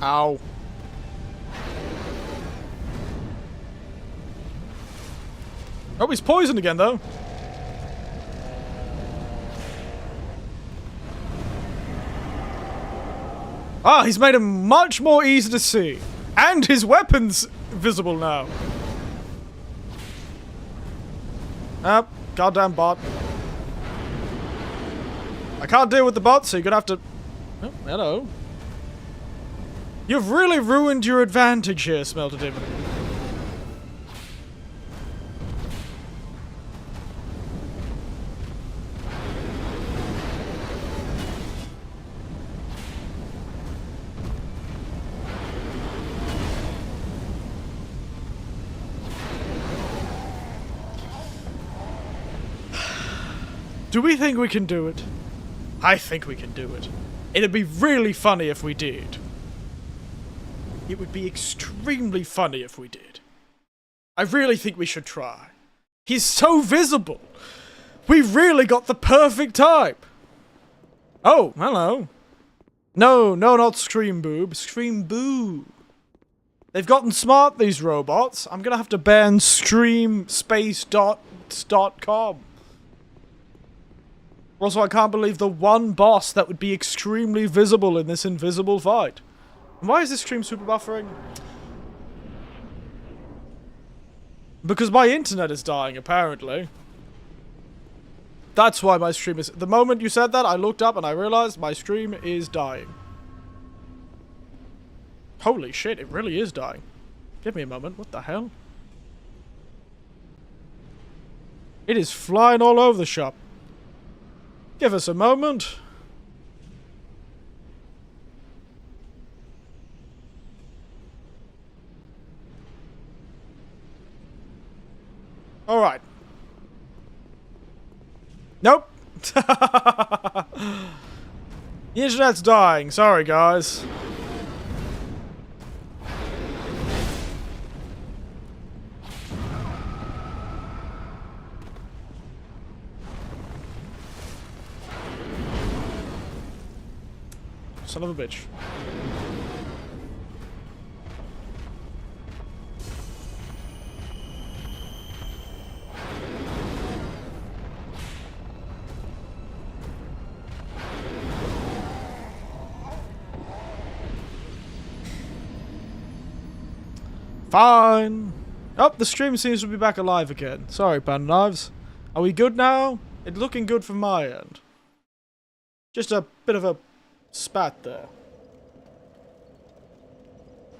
Ow. Oh, he's poisoned again, though. Ah, he's made him much more easy to see. And his weapon's visible now. Ah, goddamn bot. I can't deal with the bot, so you're gonna have to... Oh, hello. You've really ruined your advantage here, Smelter Demon. Do we think we can do it? I think we can do it. It'd be really funny if we did. It would be extremely funny if we did. I really think we should try. He's so visible. We've really got the perfect type. Oh, hello. No, not Scream Boob. Scream Boo. They've gotten smart, these robots. I'm gonna have to ban streamspace.com. Also, I can't believe the one boss that would be extremely visible in this invisible fight. Why is this stream super buffering? Because my internet is dying, apparently. That's why my stream is... The moment you said that, I looked up and I realized my stream is dying. Holy shit, it really is dying. Give me a moment. What the hell? It is flying all over the shop. Give us a moment. Alright. Nope. The internet's dying. Sorry, guys. Son of a bitch. Fine. Oh, the stream seems to be back alive again. Sorry, Pan Knives. Are we good now? It's looking good from my end. Just a bit of a spat there.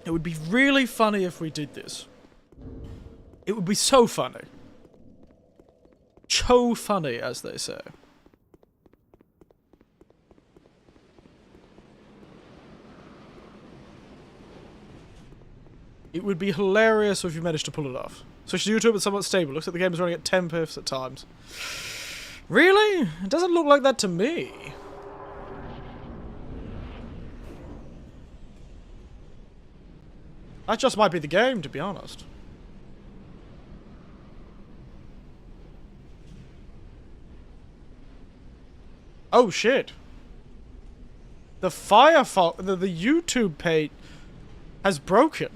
It would be really funny if we did this. It would be so funny. Cho funny, as they say. It would be hilarious if you managed to pull it off. Switch to YouTube, it's somewhat stable. Looks like the game is running at 10 piffs at times. Really? It doesn't look like that to me. That just might be the game, to be honest. Oh shit. The Firefox, the YouTube page has broken.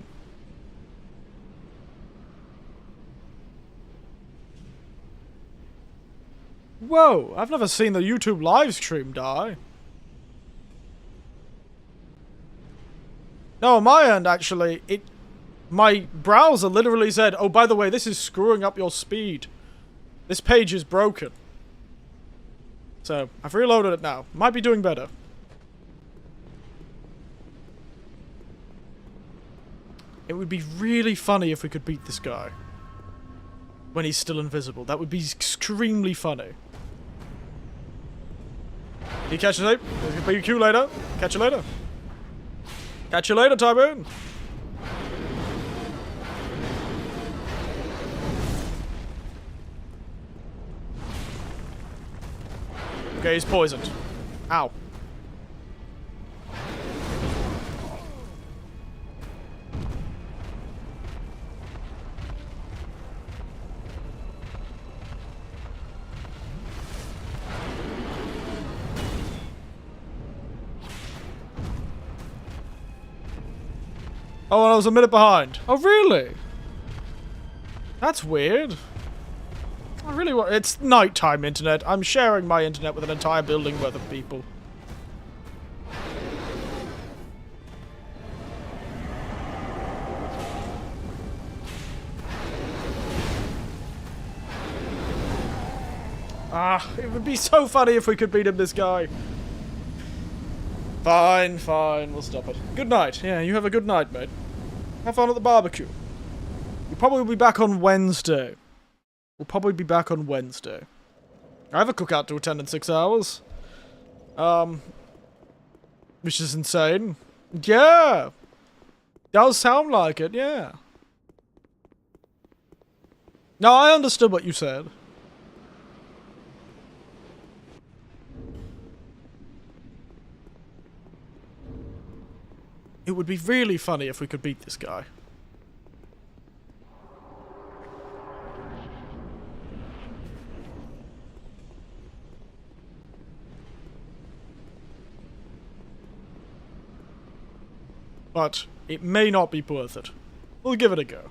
Whoa, I've never seen the YouTube live stream die. No, on my end, actually, my browser literally said, oh, by the way, this is screwing up your speed. This page is broken. So, I've reloaded it now. Might be doing better. It would be really funny if we could beat this guy. When he's still invisible. That would be extremely funny. You catch you later. BQ later. Catch you later. Catch you later, Tyboon. Okay, he's poisoned. Ow. Oh, and I was a minute behind. Oh, really? That's weird. I really want... It's nighttime internet. I'm sharing my internet with an entire building worth of people. Ah, it would be so funny if we could beat him, this guy. Fine, fine, we'll stop it. Good night. Yeah, you have a good night, mate. Have fun at the barbecue. We'll probably be back on Wednesday. I have a cookout to attend in 6 hours. Which is insane. Yeah! Does sound like it, yeah. No, I understood what you said. It would be really funny if we could beat this guy. but it may not be worth it. We'll give it a go.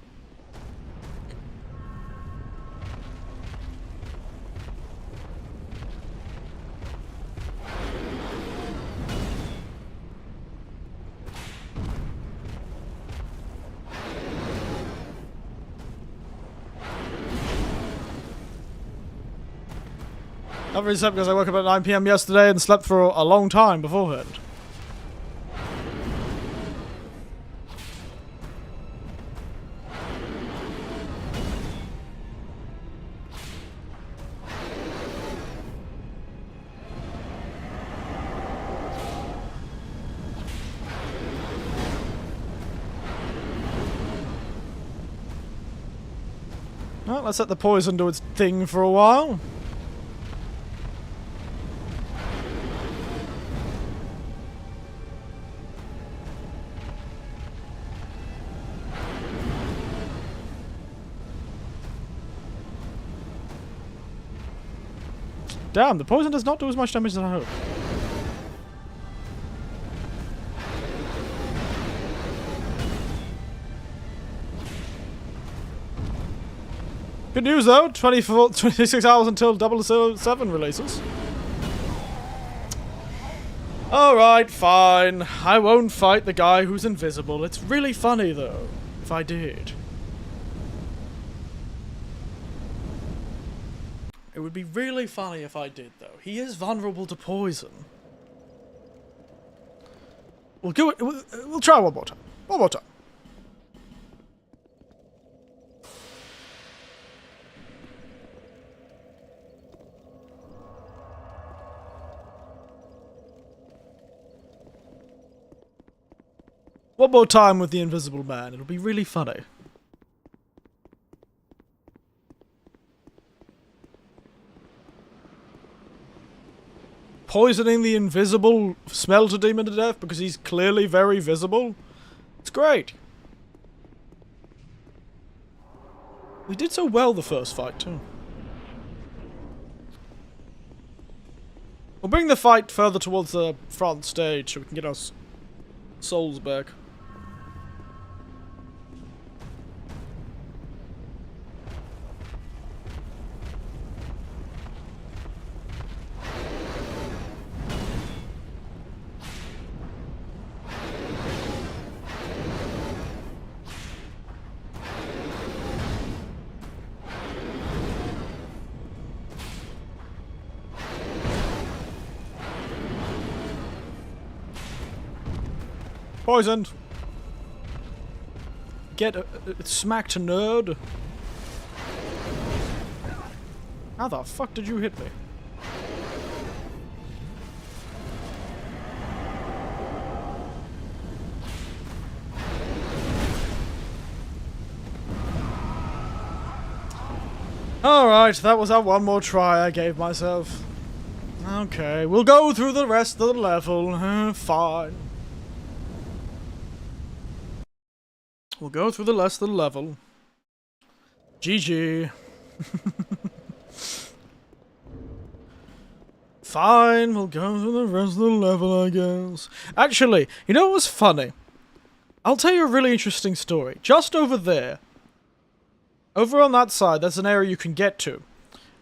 Not really slept because I woke up at 9 PM yesterday and slept for a long time beforehand. Well, let's let the poison do its thing for a while. Damn, the poison does not do as much damage as I hoped. Good news though, 26 hours until 007 releases. Alright, fine. I won't fight the guy who's invisible. It's really funny though, if I did. It would be really funny if I did, though. He is vulnerable to poison. We'll do it. We'll try one more time. One more time. One more time with the Invisible Man. It'll be really funny. Poisoning the invisible smelter demon to death because he's clearly very visible. It's great. We did so well the first fight too. We'll bring the fight further towards the front stage so we can get our souls back. Poisoned. Get smacked, nerd. How the fuck did you hit me? Alright, that was that one more try I gave myself. Okay, we'll go through the rest of the level. Fine. We'll go through the rest of the level. GG. Fine, we'll go through the rest of the level, I guess. Actually, you know what was funny? I'll tell you a really interesting story. Just over there, over on that side, there's an area you can get to,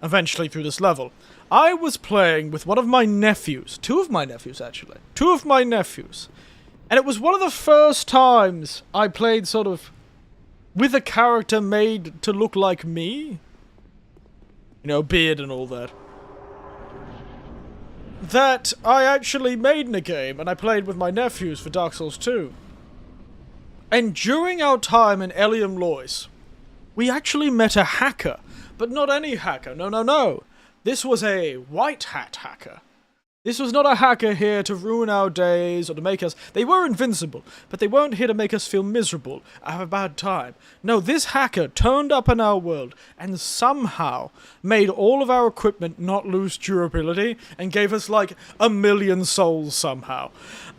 eventually through this level. I was playing with one of my nephews. Two of my nephews, actually. Two of my nephews. And it was one of the first times I played sort of with a character made to look like me. You know, beard and all that. That I actually made in a game, and I played with my nephews for Dark Souls 2. And during our time in Elium Lois, we actually met a hacker. But not any hacker, no, no, no. This was a white hat hacker. This was not a hacker here to ruin our days or to make us... They were invincible, but they weren't here to make us feel miserable, have a bad time. No, this hacker turned up in our world and somehow made all of our equipment not lose durability and gave us like 1,000,000 souls somehow.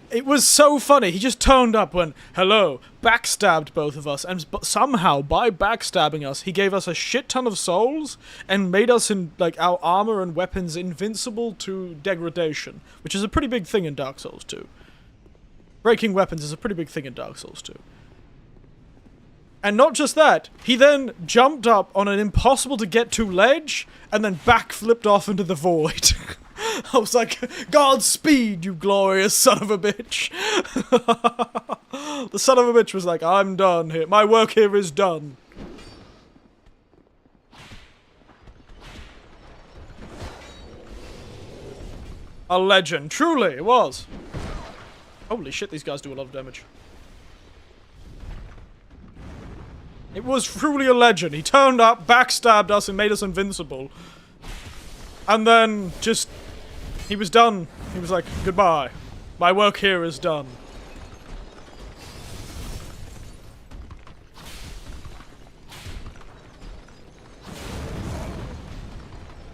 It was so funny. He just turned up when, hello, backstabbed both of us, and somehow, by backstabbing us, he gave us a shit ton of souls, and made us, in like, our armor and weapons invincible to degradation, which is a pretty big thing in Dark Souls 2. Breaking weapons is a pretty big thing in Dark Souls 2. And not just that, he then jumped up on an impossible to get to ledge, and then backflipped off into the void. I was like, Godspeed, you glorious son of a bitch. The son of a bitch was like, I'm done here. My work here is done. A legend. Truly, it was. Holy shit, these guys do a lot of damage. It was truly a legend. He turned up, backstabbed us, and made us invincible. And then, just... he was done. He was like, goodbye. My work here is done.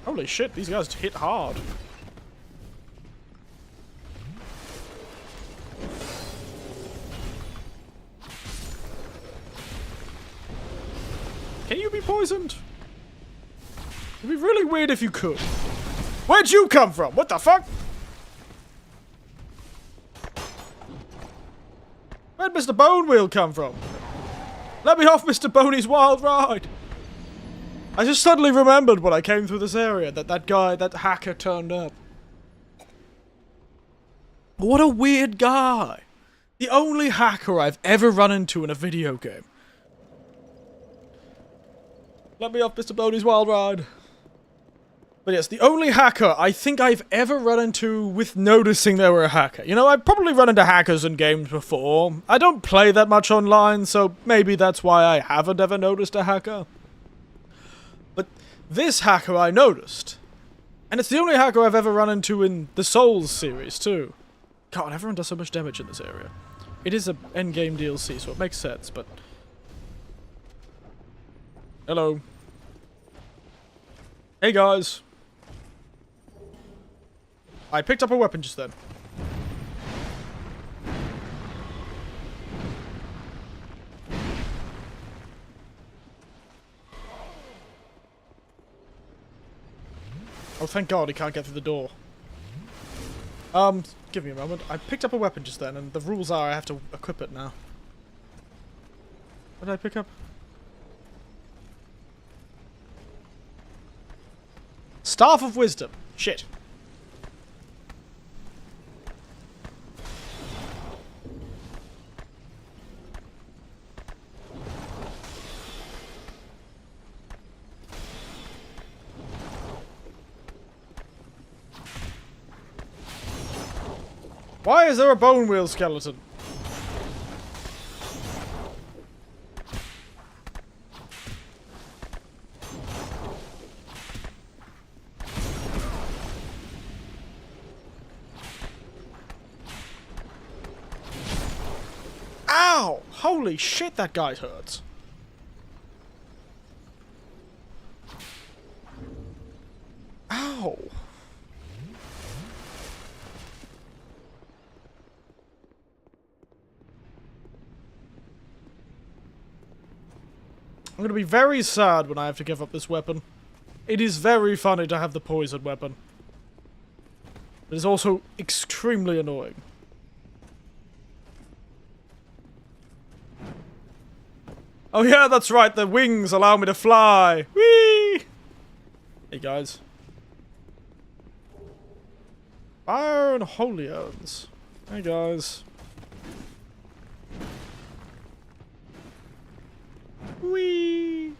Holy shit, these guys hit hard. Can you be poisoned? It'd be really weird if you could. Where'd you come from? What the fuck? Where'd Mr. Bonewheel come from? Let me off Mr. Boney's wild ride. I just suddenly remembered when I came through this area that guy, that hacker turned up. What a weird guy. The only hacker I've ever run into in a video game. Let me off Mr. Boney's wild ride. But yes, the only hacker I think I've ever run into with noticing they were a hacker. You know, I've probably run into hackers in games before. I don't play that much online, so maybe that's why I haven't ever noticed a hacker. But this hacker I noticed. And it's the only hacker I've ever run into in the Souls series, too. God, everyone does so much damage in this area. It is an endgame DLC, so it makes sense, but... Hello. Hey, guys. I picked up a weapon just then. Oh, thank God he can't get through the door. Give me a moment. I picked up a weapon just then, and the rules are I have to equip it now. What did I pick up? Staff of Wisdom. Shit. Why is there a bone wheel skeleton? Ow! Holy shit, that guy hurts. Ow! I'm gonna be very sad when I have to give up this weapon. It is very funny to have the poison weapon. It is also extremely annoying. Oh yeah, that's right, the wings allow me to fly! Whee! Hey guys. Fire and holy urns. Hey guys. Whee!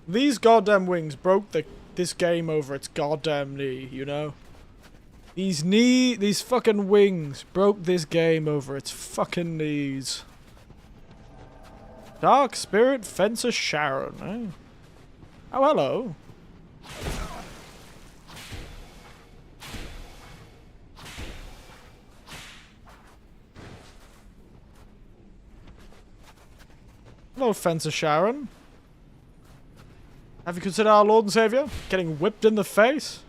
These goddamn wings broke this game over its goddamn knee, you know? These fucking wings broke this game over its fucking knees. Dark Spirit Fencer Sharon, eh? Oh, hello. Hello, Fencer Sharon. Have you considered our Lord and Savior getting whipped in the face?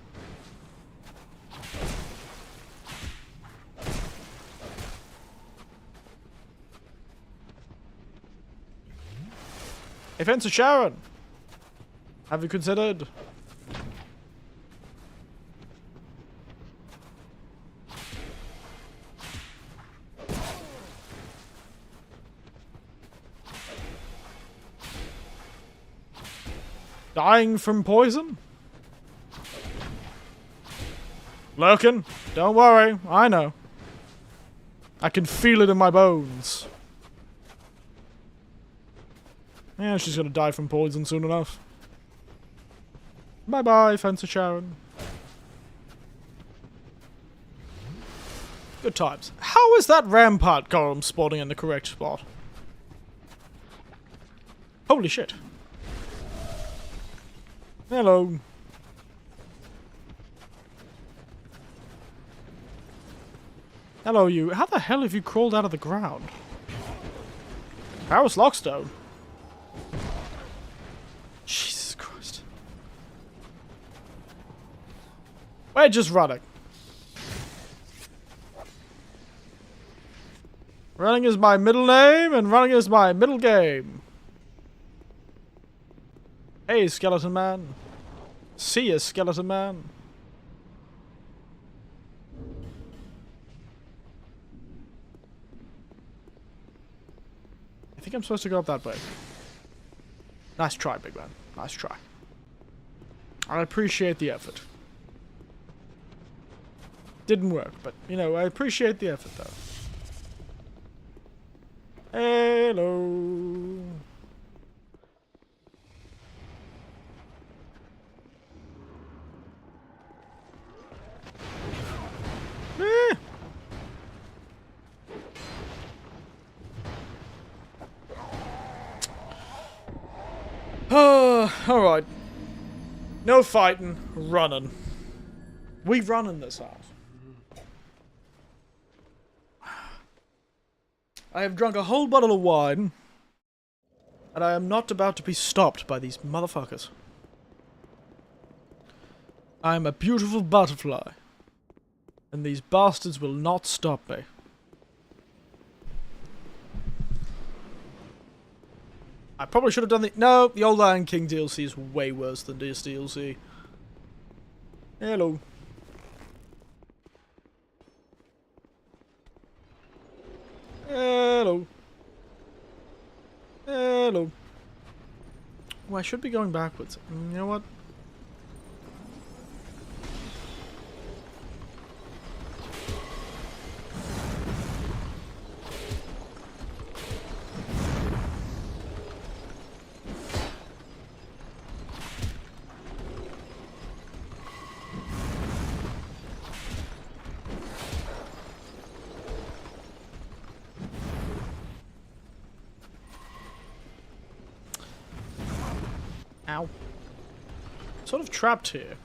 Hey, Fencer Sharon. Have you considered... Dying from poison? Lurking? Don't worry, I know. I can feel it in my bones. Yeah, she's gonna die from poison soon enough. Bye-bye, Fencer Sharon. Good times. How is that rampart column spawning in the correct spot? Holy shit. Hello. Hello, you. How the hell have you crawled out of the ground? Paris Lockstone. Jesus Christ. We're just running. Running is my middle name, and running is my middle game. Hey, Skeleton Man. See ya, Skeleton Man. I think I'm supposed to go up that way. Nice try, big man. Nice try. I appreciate the effort. Didn't work, but, you know, I appreciate the effort, though. Hello. Eh. Alright. No fighting, running. We run in this house. I have drunk a whole bottle of wine, and I am not about to be stopped by these motherfuckers. I am a beautiful butterfly, and these bastards will not stop me. I probably should have done the... No, the Old Iron King DLC is way worse than this DLC. Hello. Hello. Hello. Oh, I should be going backwards. You know what? Ow. Sort of trapped here.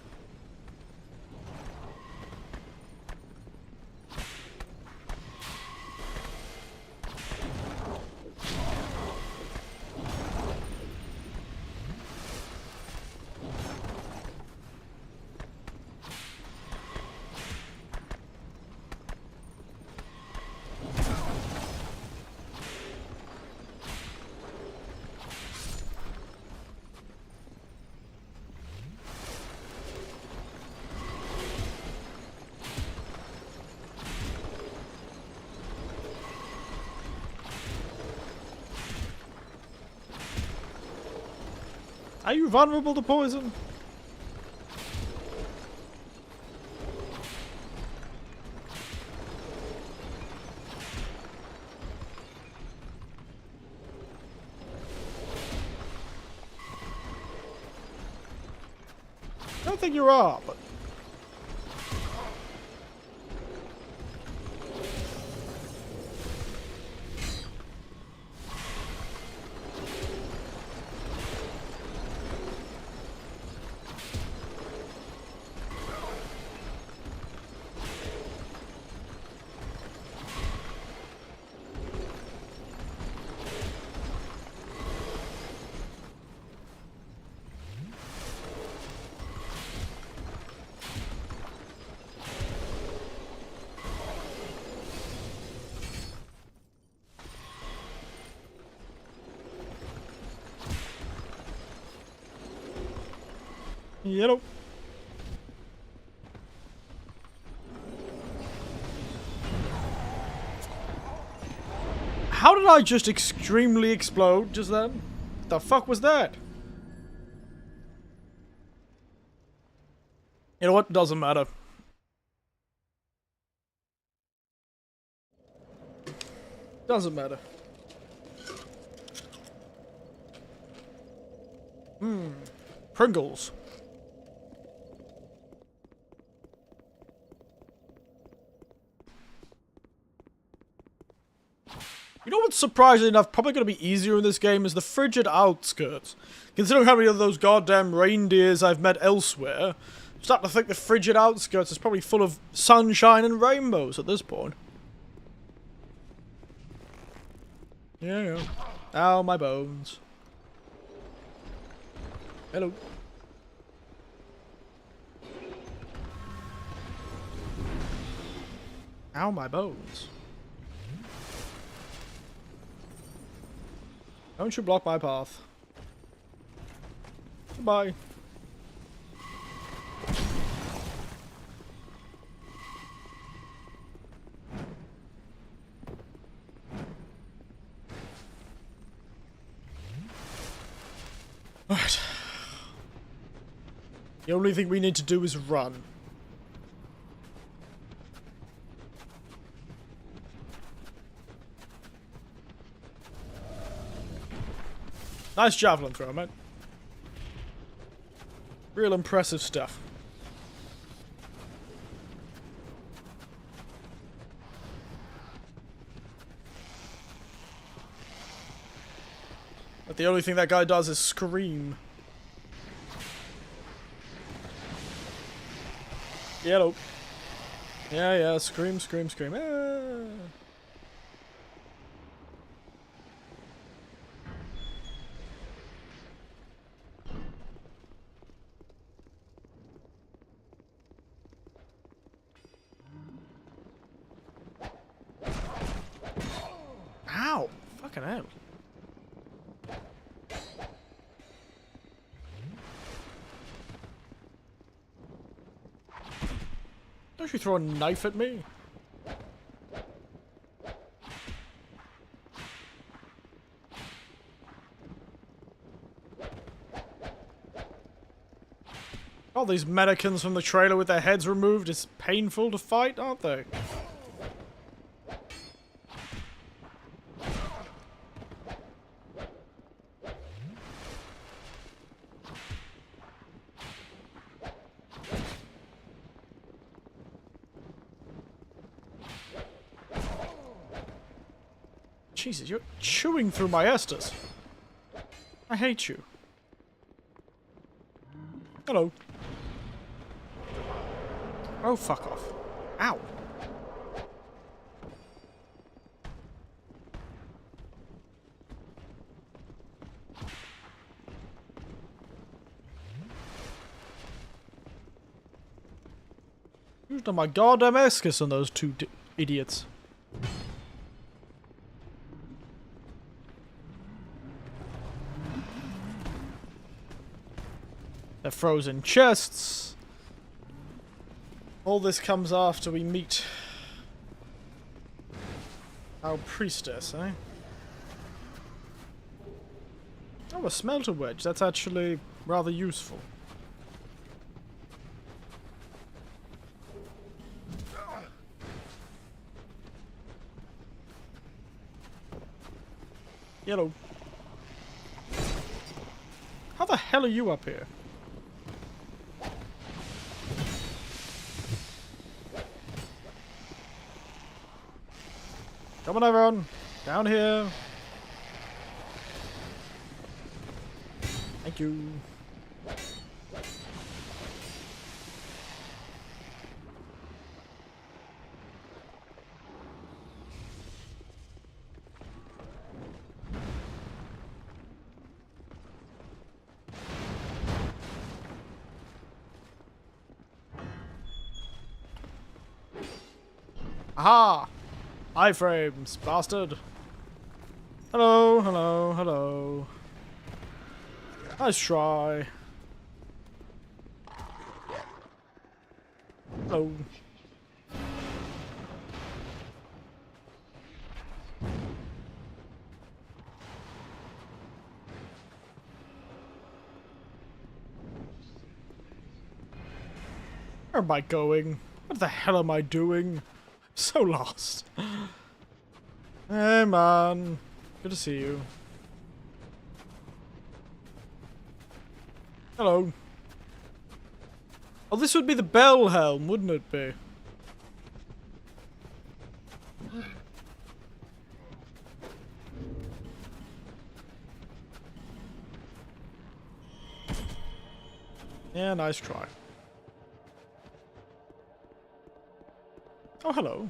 Are you vulnerable to poison? I don't think you are, but... Yellow. How did I just extremely explode just then? What the fuck was that? You know what? Doesn't matter. Doesn't matter. Pringles. You know what's surprising enough probably going to be easier in this game is the frigid outskirts. Considering how many of those goddamn reindeers I've met elsewhere, I'm starting to think the frigid outskirts is probably full of sunshine and rainbows at this point. Yeah. Ow, my bones. Hello. Ow, my bones. Don't you block my path. Goodbye. Alright. The only thing we need to do is run. Nice javelin throw, mate. Real impressive stuff. But the only thing that guy does is scream. Yellow. Yeah, scream, scream, scream. Ah. Ow! Fucking hell. Don't you throw a knife at me? All these mannequins from the trailer with their heads removed is painful to fight, aren't they? Jesus, you're chewing through my esters. I hate you. Hello. Oh, fuck off. Ow. Used on my goddamn escus on those two idiots. They're frozen chests. All this comes after we meet our priestess, eh? Oh, a smelter wedge. That's actually rather useful. Yellow. How the hell are you up here? Come on, everyone. Down here. Thank you. Aha! Iframes, bastard. Hello, hello, hello. Nice try. Hello. Where am I going? What the hell am I doing? So lost. Hey man. Good to see you. Hello. Oh, this would be the bell helm, wouldn't it be? Yeah, nice try. Oh, hello.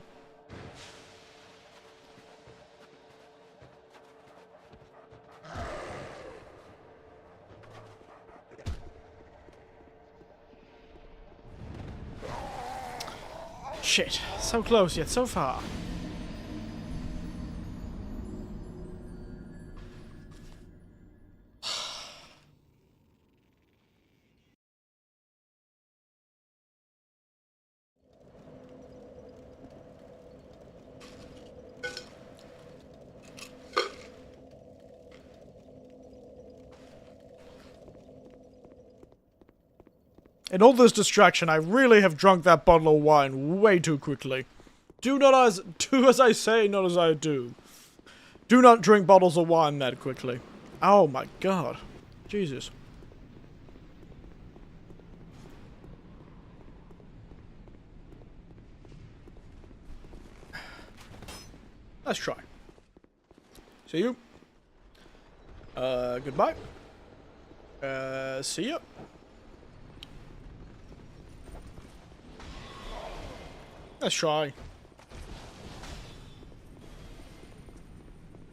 Shit. So close yet so far. In all this distraction, I really have drunk that bottle of wine way too quickly. Do as I say, not as I do. Do not drink bottles of wine that quickly. Oh my god. Jesus. Let's try. See you. Goodbye. See ya. Let's try.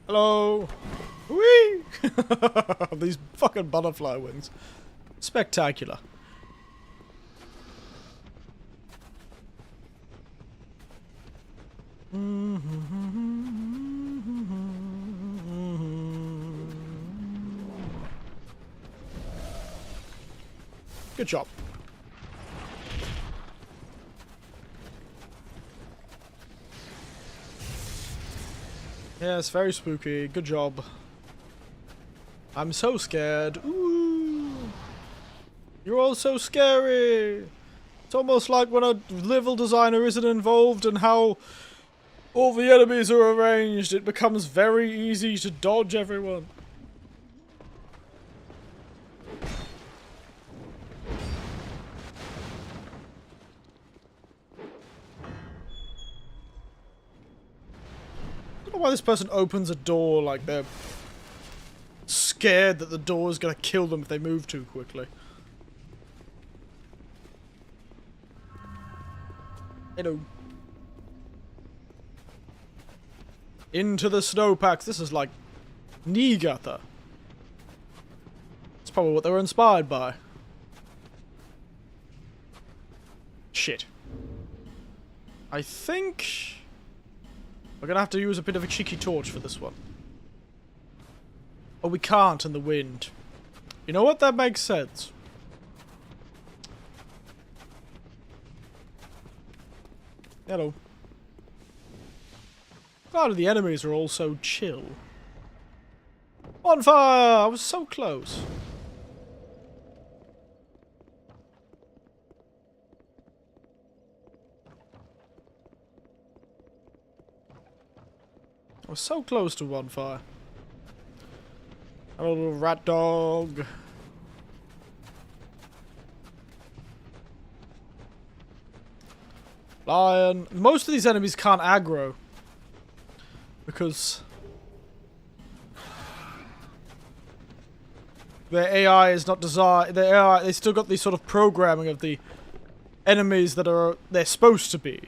Hello. Whee! These fucking butterfly wings. Spectacular. Good job. Yeah, it's very spooky. Good job. I'm so scared. Ooh. You're all so scary. It's almost like when a level designer isn't involved in how all the enemies are arranged, it becomes very easy to dodge everyone. I don't know why this person opens a door like they're scared that the door is going to kill them if they move too quickly. Hello. Into the snowpacks. This is like Niigata. It's probably what they were inspired by. Shit. I think we're gonna have to use a bit of a cheeky torch for this one. Oh, we can't in the wind. You know what? That makes sense. Hello. God, the enemies are all so chill. Bonfire! I was so close. I was so close to bonfire. A little rat dog. Lion. Most of these enemies can't aggro. Because their AI is not designed. Their AI, they still got the sort of programming of the enemies that they're supposed to be.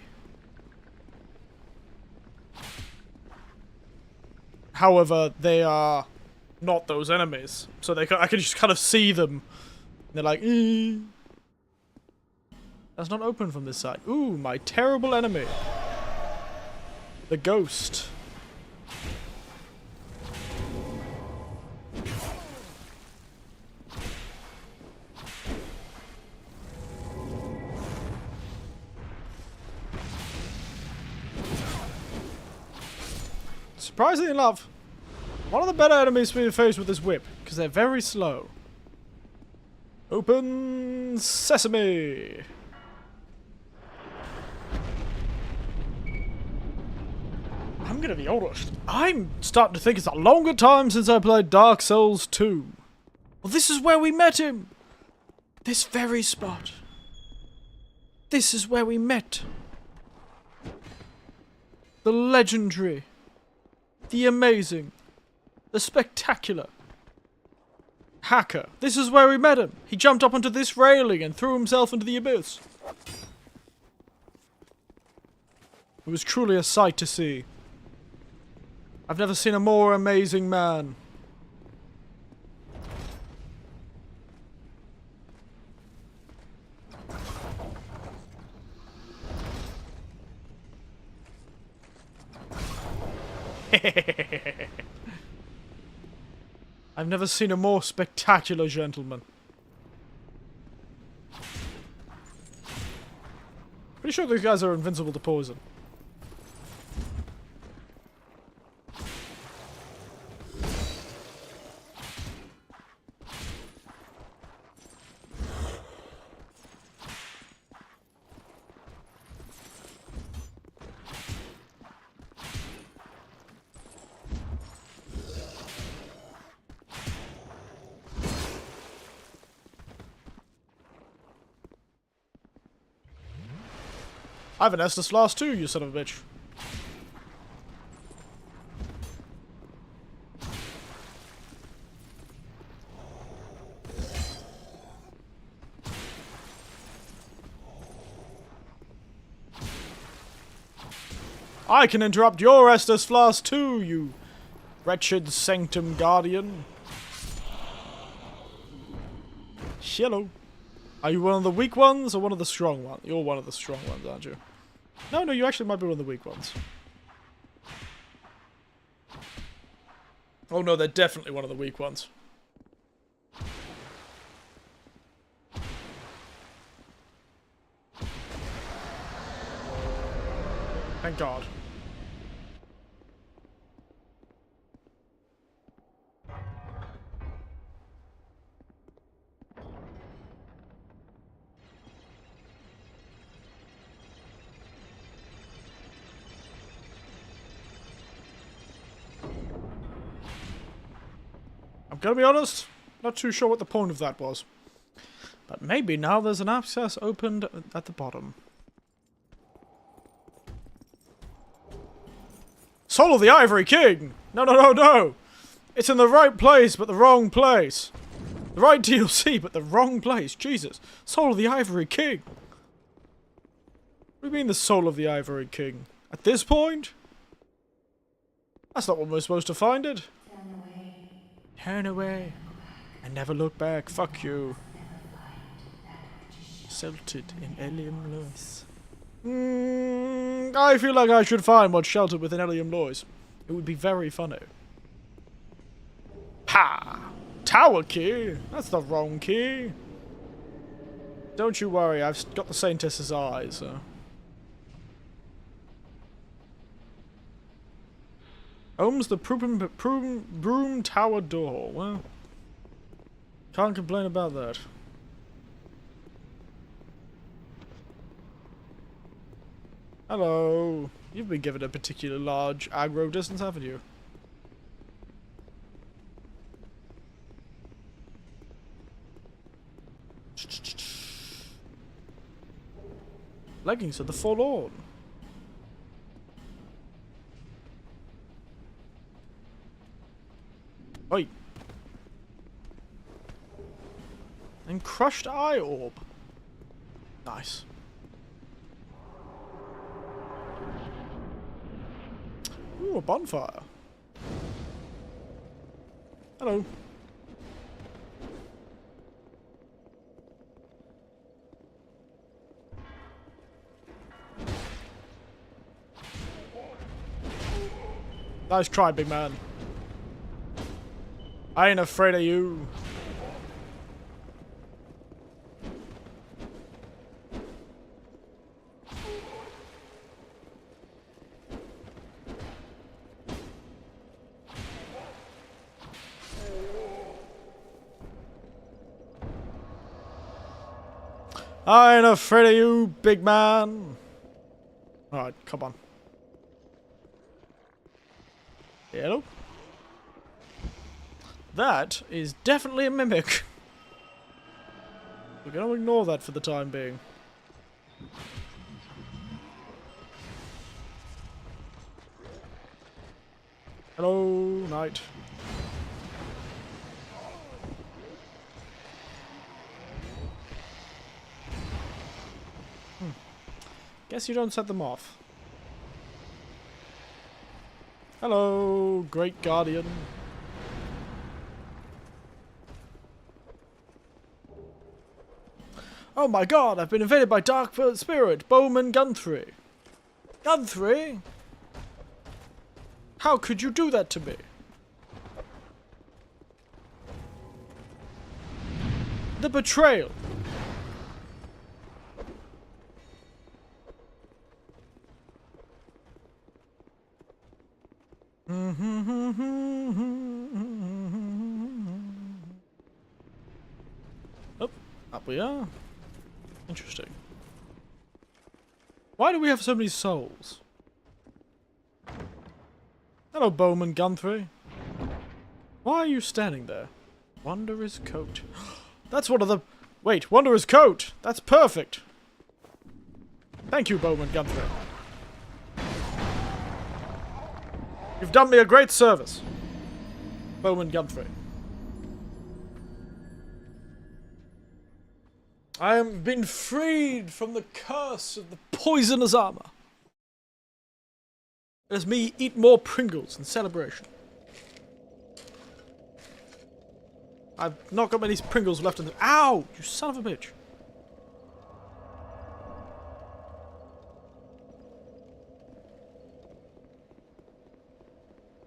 However, they are not those enemies, so I can just kind of see them. They're like, that's not open from this side. Ooh, my terrible enemy, the ghost. Surprisingly enough, one of the better enemies to be faced with this whip, because they're very slow. Open sesame! I'm gonna be honest. I'm starting to think it's a longer time since I played Dark Souls 2. Well, this is where we met him. This very spot. This is where we met. The legendary. The amazing. The spectacular. Hacker. This is where we met him. He jumped up onto this railing and threw himself into the abyss. It was truly a sight to see. I've never seen a more amazing man. I've never seen a more spectacular gentleman. Pretty sure these guys are invincible to poison. I have an Estus Flask too, you son of a bitch. I can interrupt your Estus Flask too, you wretched Sanctum Guardian. Hello. Are you one of the weak ones or one of the strong ones? You're one of the strong ones, aren't you? No, you actually might be one of the weak ones. Oh no, they're definitely one of the weak ones. Thank God. I'm gonna be honest, not too sure what the point of that was. But maybe now there's an access opened at the bottom. Soul of the Ivory King! No! It's in the right place, but the wrong place. The right DLC, but the wrong place. Jesus. Soul of the Ivory King! What do you mean the Soul of the Ivory King? At this point? That's not when we're supposed to find it. Turn away. And never look back. Fuck you. Sheltered in Elysium Lois. I feel like I should find what's sheltered within Elysium Lois. It would be very funny. Ha! Tower key? That's the wrong key. Don't you worry, I've got the Saintess's eyes, so. Ohms the broom tower door. Well, can't complain about that. Hello. You've been given a particularly large aggro distance, haven't you? Leggings of the Forlorn. Oi. And crushed eye orb. Nice. Ooh, a bonfire. Hello. Nice try, big man. I ain't afraid of you. I ain't afraid of you, big man. Alright, come on. Hello? That is definitely a mimic. We're gonna ignore that for the time being. Hello, knight. Guess you don't set them off. Hello, great guardian. Oh my god, I've been invaded by Dark Spirit, Bowman Guthrie. Guthrie? How could you do that to me? The betrayal. Oh, up we are. Interesting. Why do we have so many souls? Hello, Bowman Guthrie. Why are you standing there? Wanderer's coat. That's one of the... Wait, Wanderer's coat! That's perfect! Thank you, Bowman Guthrie. You've done me a great service. Bowman Guthrie. I am been freed from the curse of the poisonous armor. Let me eat more Pringles in celebration. I've not got many Pringles left in the... Ow! You son of a bitch.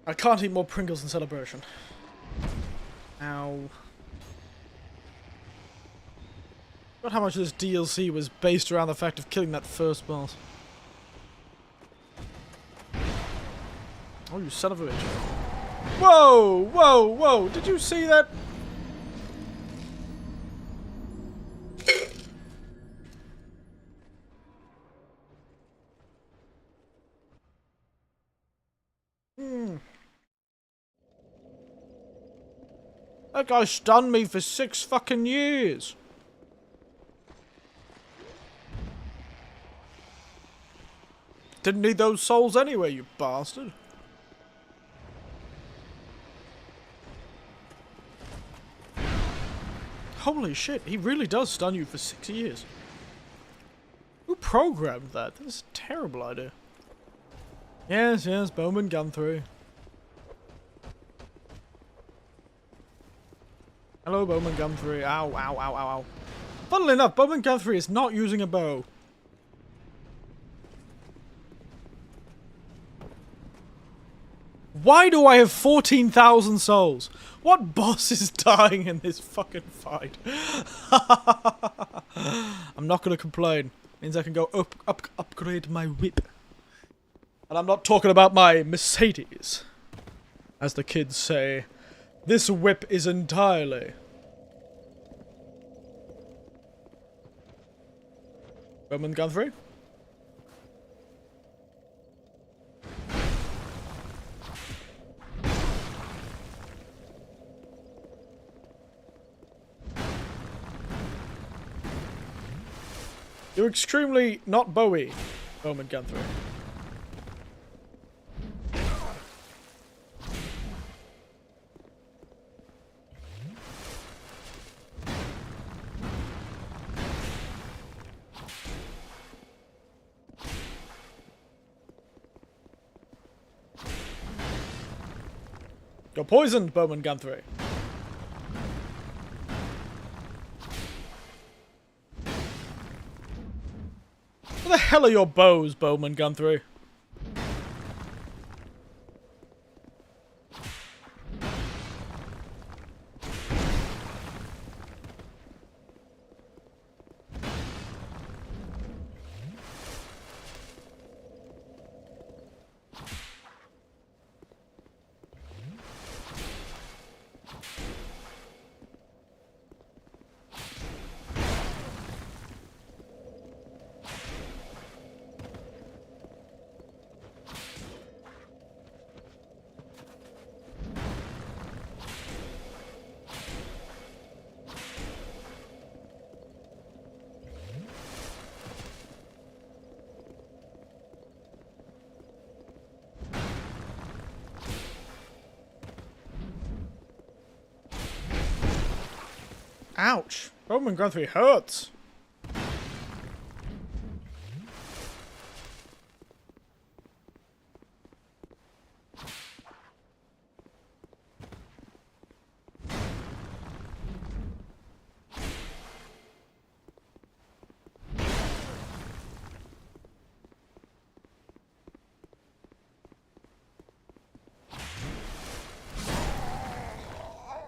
I can't eat more Pringles in celebration. Ow. Not how much of this DLC was based around the fact of killing that first boss. Oh, you son of a bitch. Whoa! Whoa! Whoa! Did you see that? That guy stunned me for 6 fucking years. Didn't need those souls anyway, you bastard. Holy shit, he really does stun you for 6 years. Who programmed that? That's a terrible idea. Yes, yes, Bowman Guthrie. Hello, Bowman Guthrie. Ow, ow, ow, ow, ow. Funnily enough, Bowman Guthrie is not using a bow. Why do I have 14,000 souls? What boss is dying in this fucking fight? I'm not gonna complain. Means I can go upgrade my whip. And I'm not talking about my Mercedes. As the kids say, this whip is entirely... Bowman Guthrie? You're extremely not Bowie, Bowman Guthrie. You're poisoned, Bowman Guthrie. What the hell are your bows, Bowman Guthrie? Ouch. Bowman Guthrie hurts.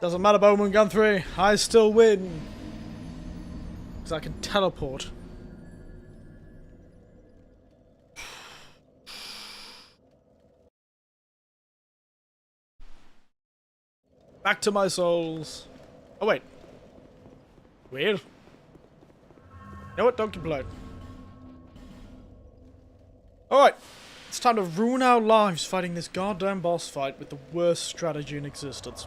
Doesn't matter, Bowman Guthrie. I still win. Because I can teleport. Back to my souls. Oh, wait. Weird. You know what? Don't complain. Alright. It's time to ruin our lives fighting this goddamn boss fight with the worst strategy in existence.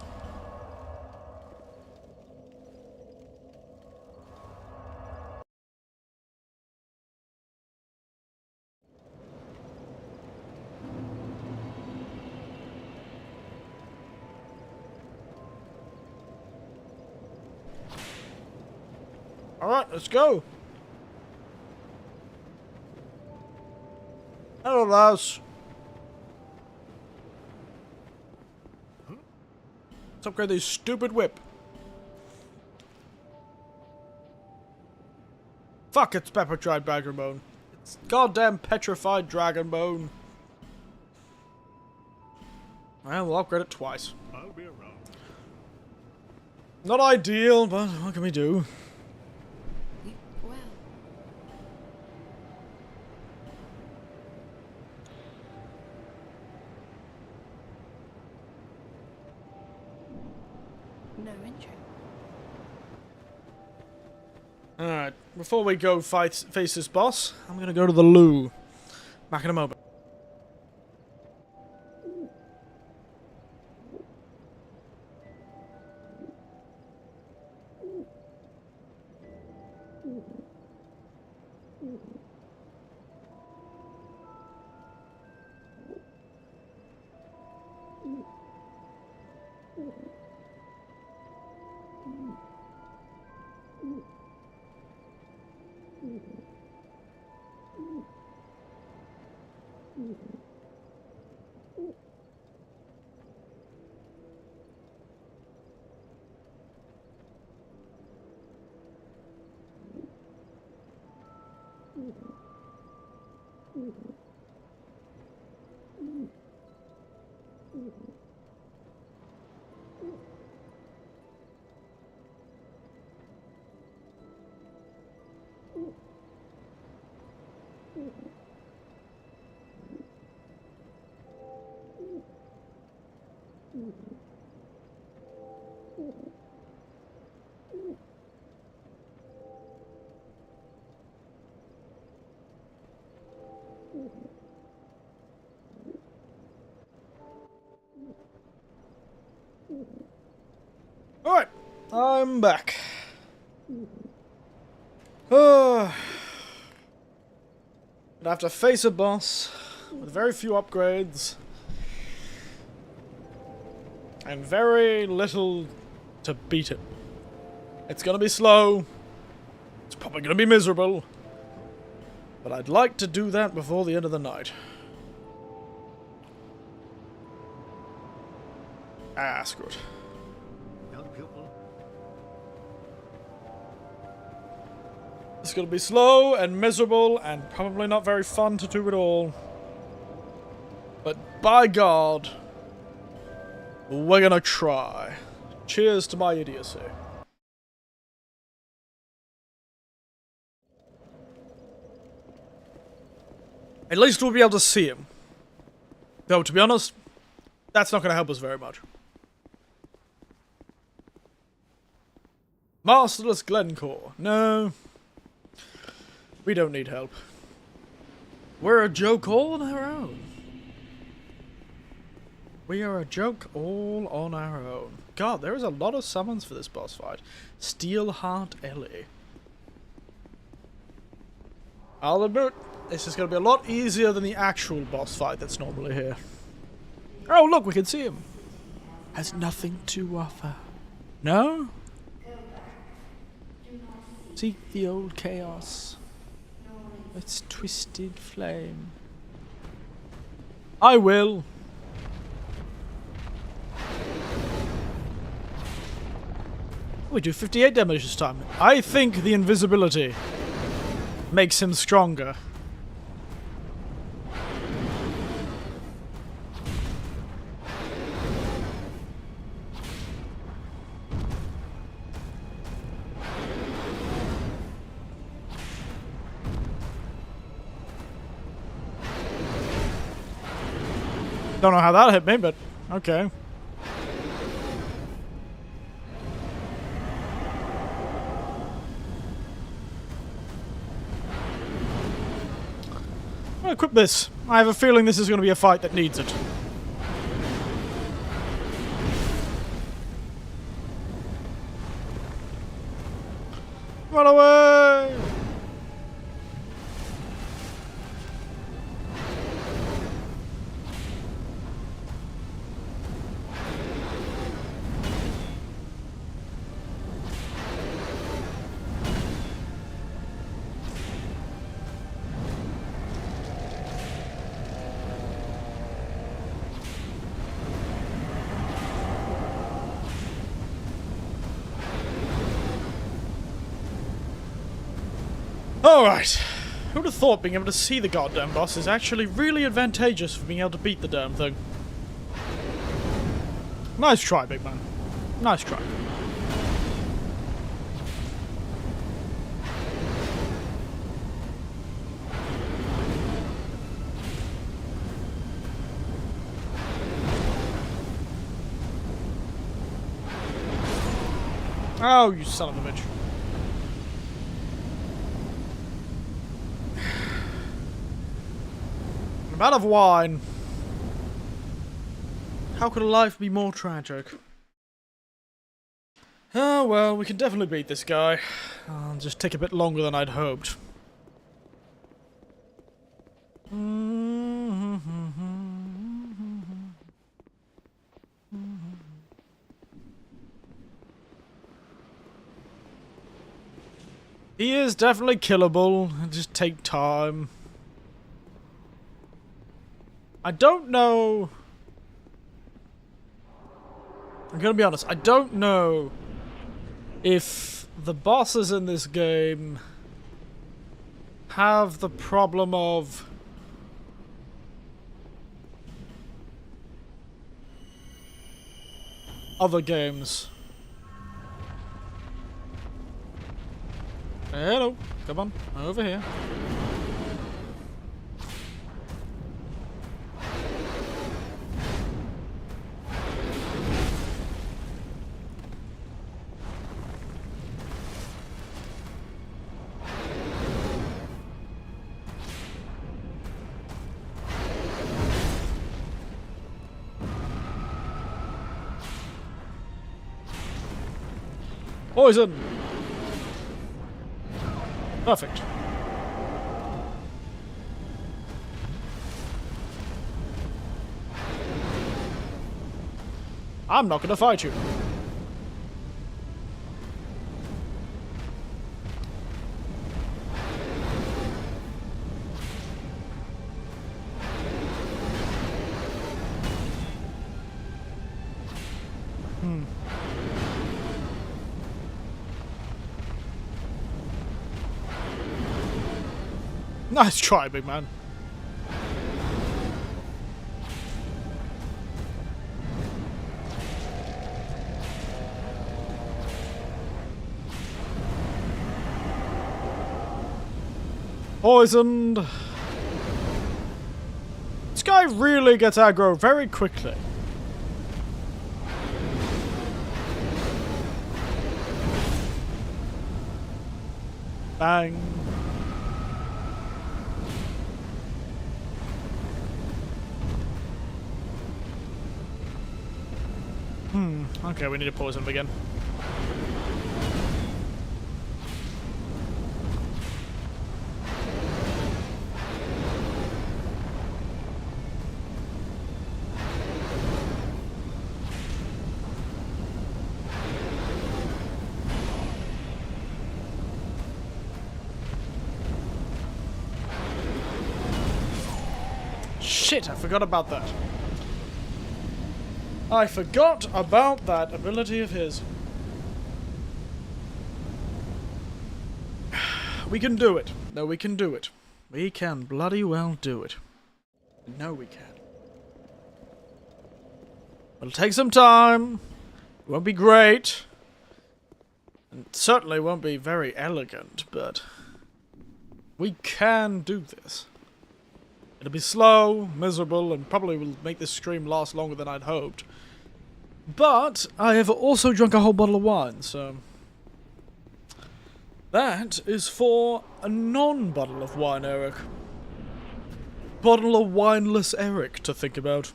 Alright, let's go. Hello, Lars. Let's upgrade this stupid whip. Fuck, it's petrified dragon bone. It's goddamn petrified dragon bone. Well, we'll upgrade it twice. I'll be around. Not ideal, but what can we do? Well, no intro. Alright, before we go face this boss, I'm gonna go to the loo. Back in a moment. Alright, I'm back. Gonna have to face a boss with very few upgrades and very little to beat it. It's gonna be slow. It's probably gonna be miserable. But I'd like to do that before the end of the night. Ah, screw it. Young pupil. It's gonna be slow and miserable and probably not very fun to do at all. But by God, we're gonna try. Cheers to my idiocy. At least we'll be able to see him. Though, to be honest, that's not gonna help us very much. Masterless Glencore. No. We don't need help. We're a joke all on our own. We are a joke all on our own. God, there is a lot of summons for this boss fight. Steelheart Ellie. I'll admit, this is going to be a lot easier than the actual boss fight that's normally here. Oh, look, we can see him. Has nothing to offer. No? Seek the old chaos. Its twisted flame. I will. We do 58 damage this time. I think the invisibility makes him stronger. Don't know how that hit me, but okay. I'll equip this. I have a feeling this is going to be a fight that needs it. Run away! Alright. Who'd have thought being able to see the goddamn boss is actually really advantageous for being able to beat the damn thing. Nice try, big man. Nice try. Oh, you son of a bitch. I'm out of wine. How could a life be more tragic? Oh well, we can definitely beat this guy. It'll just take a bit longer than I'd hoped. He is definitely killable. It'll just take time. I don't know. I'm gonna be honest, I don't know if the bosses in this game have the problem of other games. Hello, come on, over here. Poison! Perfect. I'm not gonna fight you. Nice try, big man. Poisoned. This guy really gets aggro very quickly. Bang. Okay, we need to poison him again. Shit, I forgot about that. I forgot about that ability of his. We can do it. No, we can do it. We can bloody well do it. No, we can. It'll take some time. It won't be great. And it certainly won't be very elegant, but we can do this. It'll be slow, miserable, and probably will make this stream last longer than I'd hoped. But I have also drunk a whole bottle of wine, so that is for a non-bottle of wine, Eric. Bottle of wineless Eric to think about.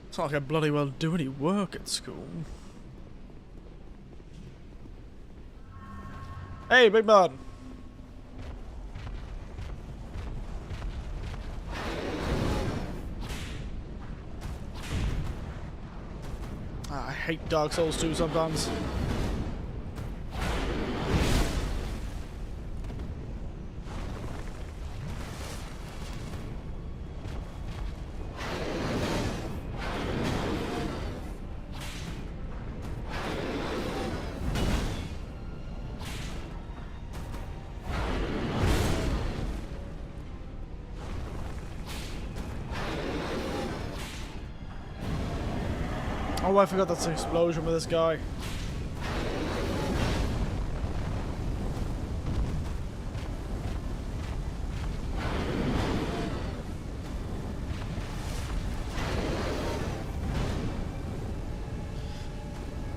It's not like I bloody well do any work at school. Hey, big man. I hate Dark Souls 2 sometimes. Oh, I forgot that's an explosion with this guy.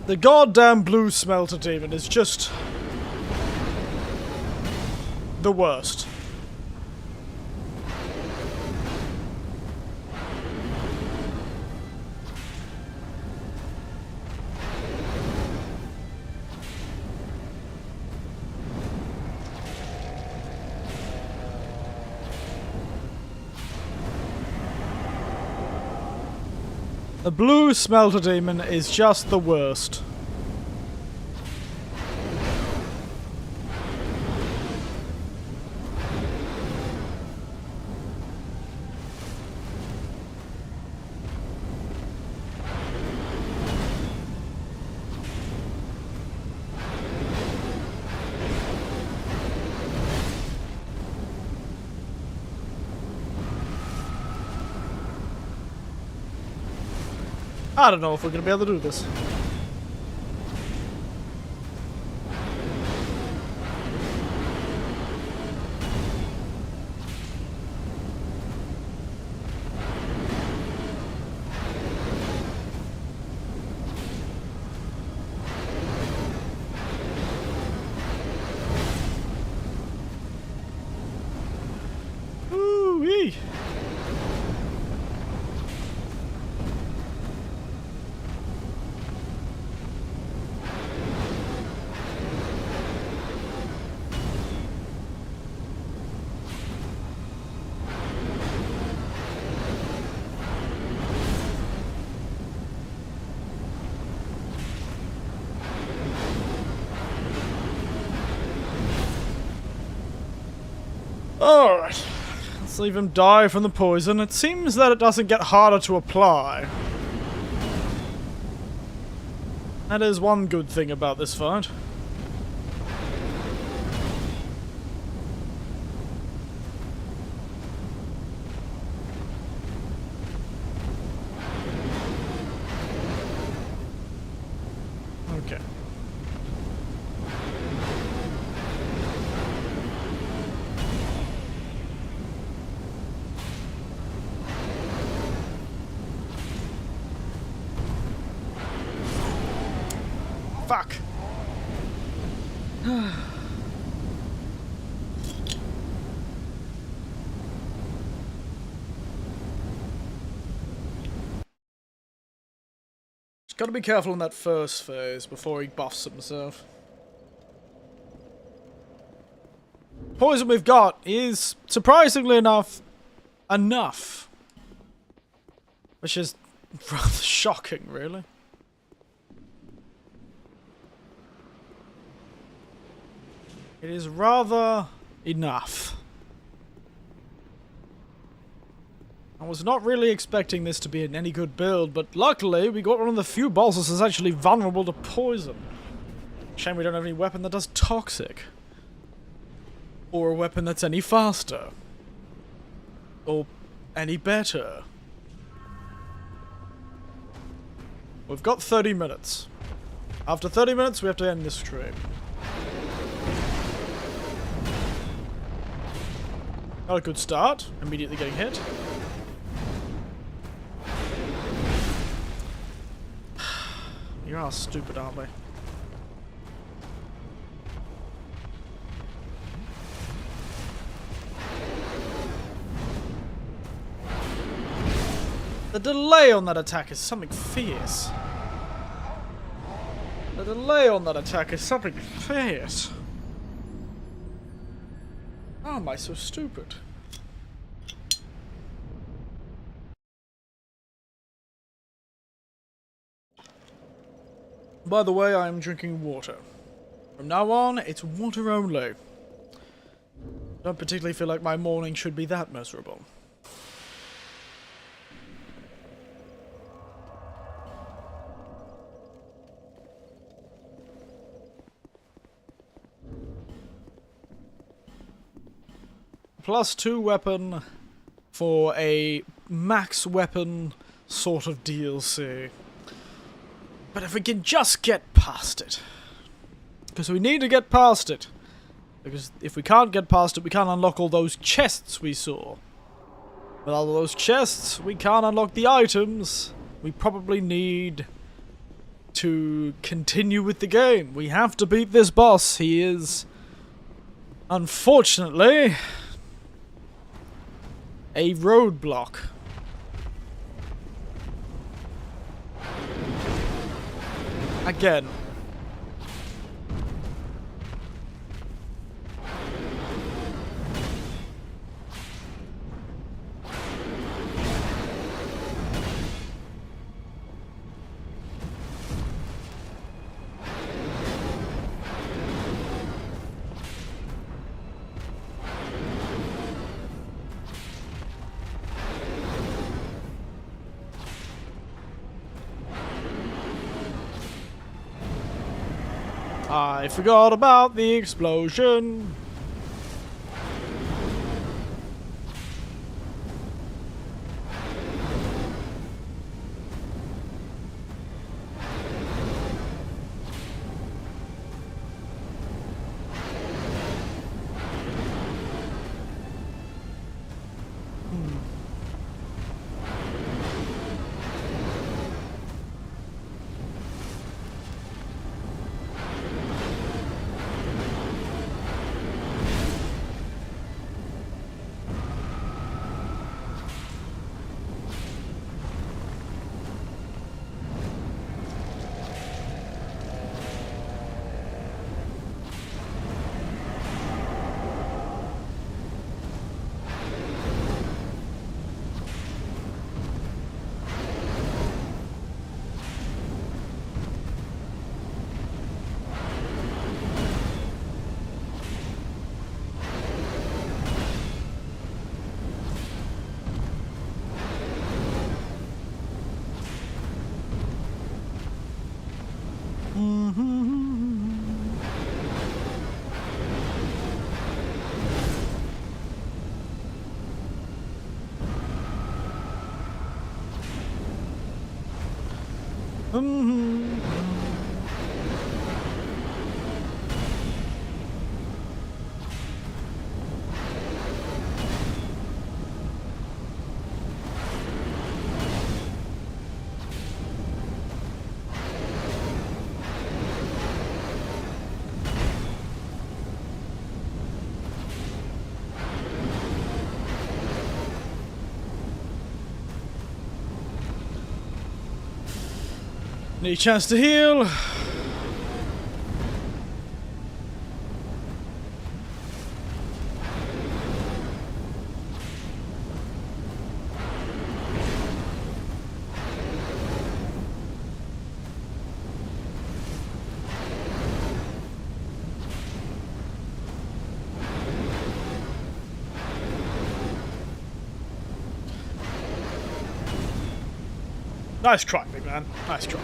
The goddamn blue smelter demon is just the worst. The blue smelter demon is just the worst. I don't know if we're gonna be able to do this. Ooh-wee. Alright, let's leave him die from the poison. It seems that it doesn't get harder to apply. That is one good thing about this fight. Okay. Fuck. Just gotta be careful in that first phase before he buffs himself. Poison we've got is, surprisingly enough, enough. Which is rather shocking, really. It is rather enough. I was not really expecting this to be an any good build, but luckily we got one of the few bosses that's actually vulnerable to poison. Shame we don't have any weapon that does toxic. Or a weapon that's any faster. Or any better. We've got 30 minutes. After 30 minutes, we have to end this stream. Not a good start. Immediately getting hit. You are stupid, aren't we? The delay on that attack is something fierce. The delay on that attack is something fierce. How am I so stupid? By the way, I am drinking water. From now on, it's water only. Don't particularly feel like my morning should be that miserable. +2 weapon for a max weapon sort of DLC. But if we can just get past it. Because we need to get past it. Because if we can't get past it, we can't unlock all those chests we saw. With all those chests, we can't unlock the items. We probably need to continue with the game. We have to beat this boss. He is, unfortunately, a roadblock. Again. I forgot about the explosion. Need a chance to heal. Nice try, big man. Nice try.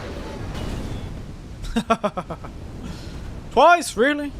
Twice? Really?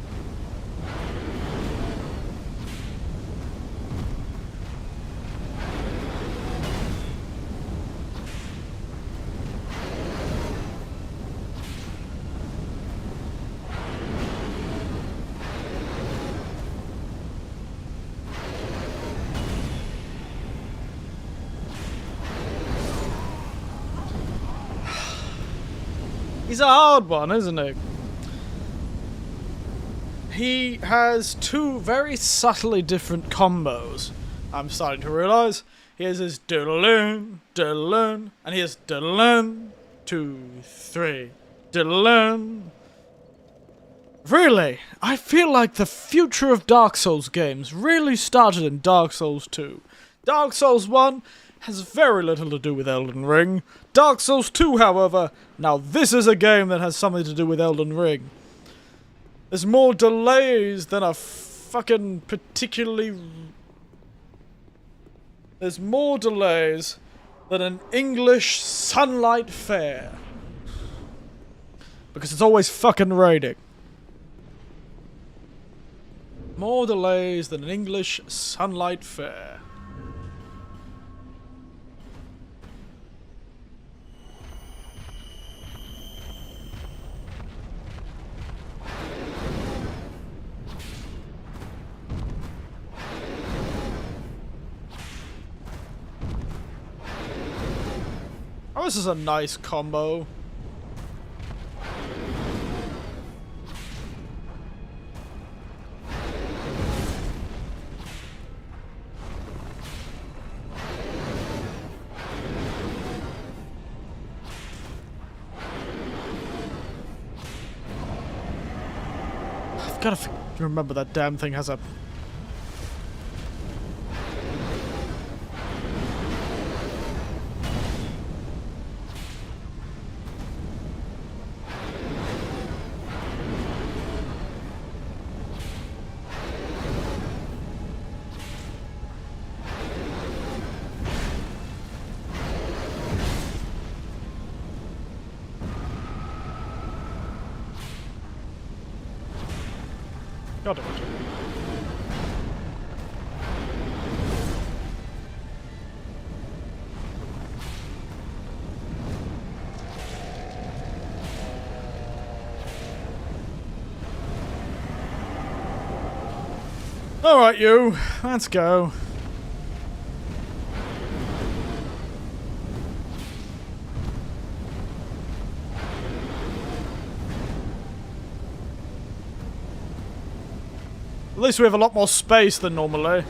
He's a hard one, isn't he? He has two very subtly different combos. I'm starting to realise. He has his diddle-in, diddle-in, and he has diddle-in, 2, 3, diddle-in. Really, I feel like the future of Dark Souls games really started in Dark Souls 2. Dark Souls 1 has very little to do with Elden Ring. Dark Souls 2, however, now this is a game that has something to do with Elden Ring. There's more delays than a fucking particularly... There's more delays than an English sunlight fair. Because it's always fucking raining. More delays than an English sunlight fair. Oh, this is a nice combo. I've got to remember that damn thing has a... God damn it. Alright, you. Let's go. At least we have a lot more space than normally.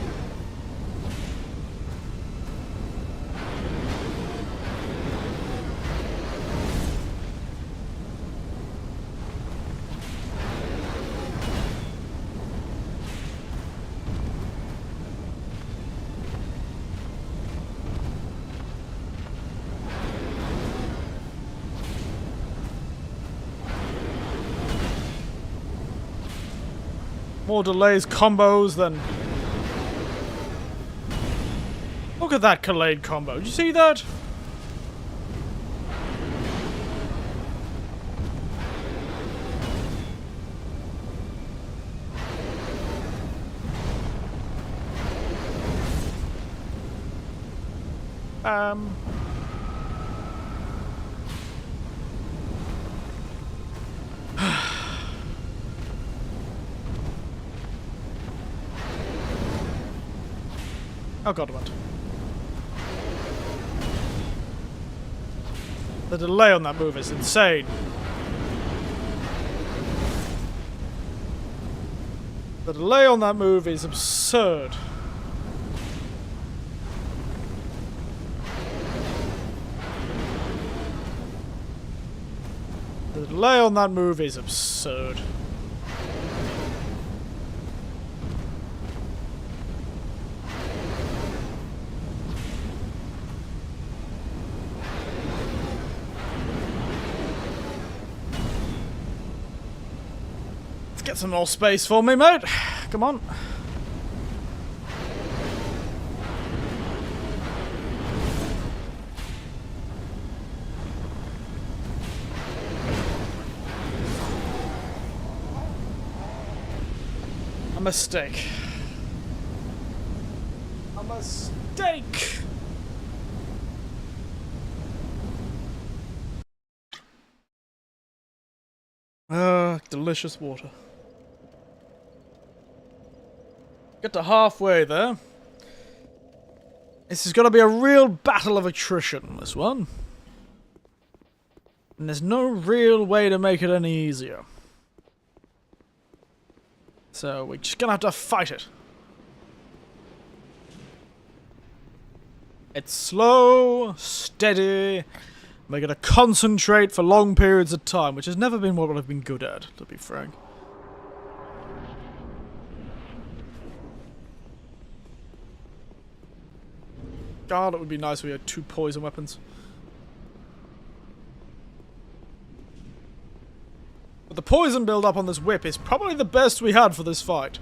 More delays, combos than... Look at that Khalid combo. Did you see that? Oh god, what? The delay on that move is insane. The delay on that move is absurd. The delay on that move is absurd. Get some more space for me, mate. Come on. A mistake. A mistake! Delicious water. Get to halfway there. This is gonna be a real battle of attrition, this one. And there's no real way to make it any easier. So we're just gonna have to fight it. It's slow, steady. We're gonna concentrate for long periods of time, which has never been what I've been good at, to be frank. God, it would be nice if we had 2 poison weapons. But the poison build-up on this whip is probably the best we had for this fight.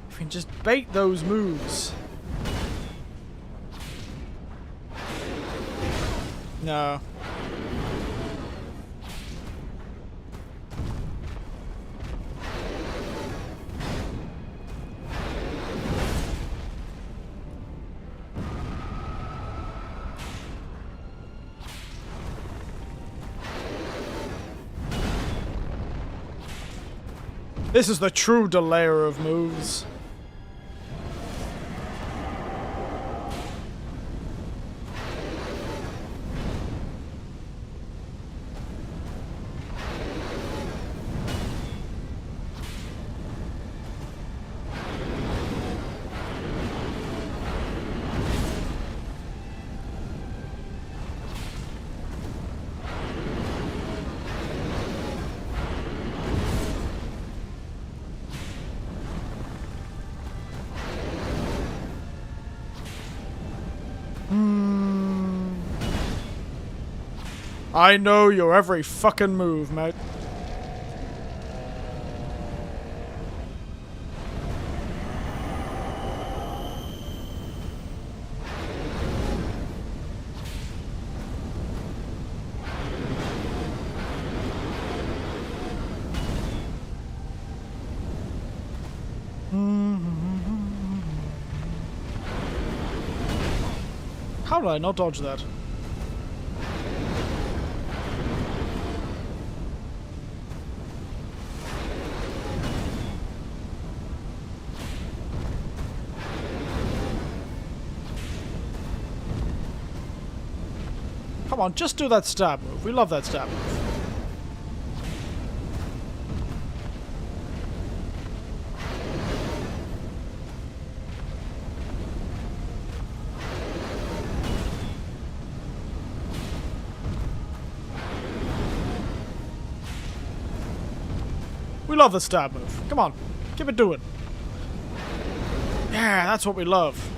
If we can just bait those moves. No. This is the true delayer of moves. I know your every fucking move, mate. How did I not dodge that? Come on, just do that stab move. We love that stab move. We love the stab move. Come on, keep it doing. Yeah, that's what we love.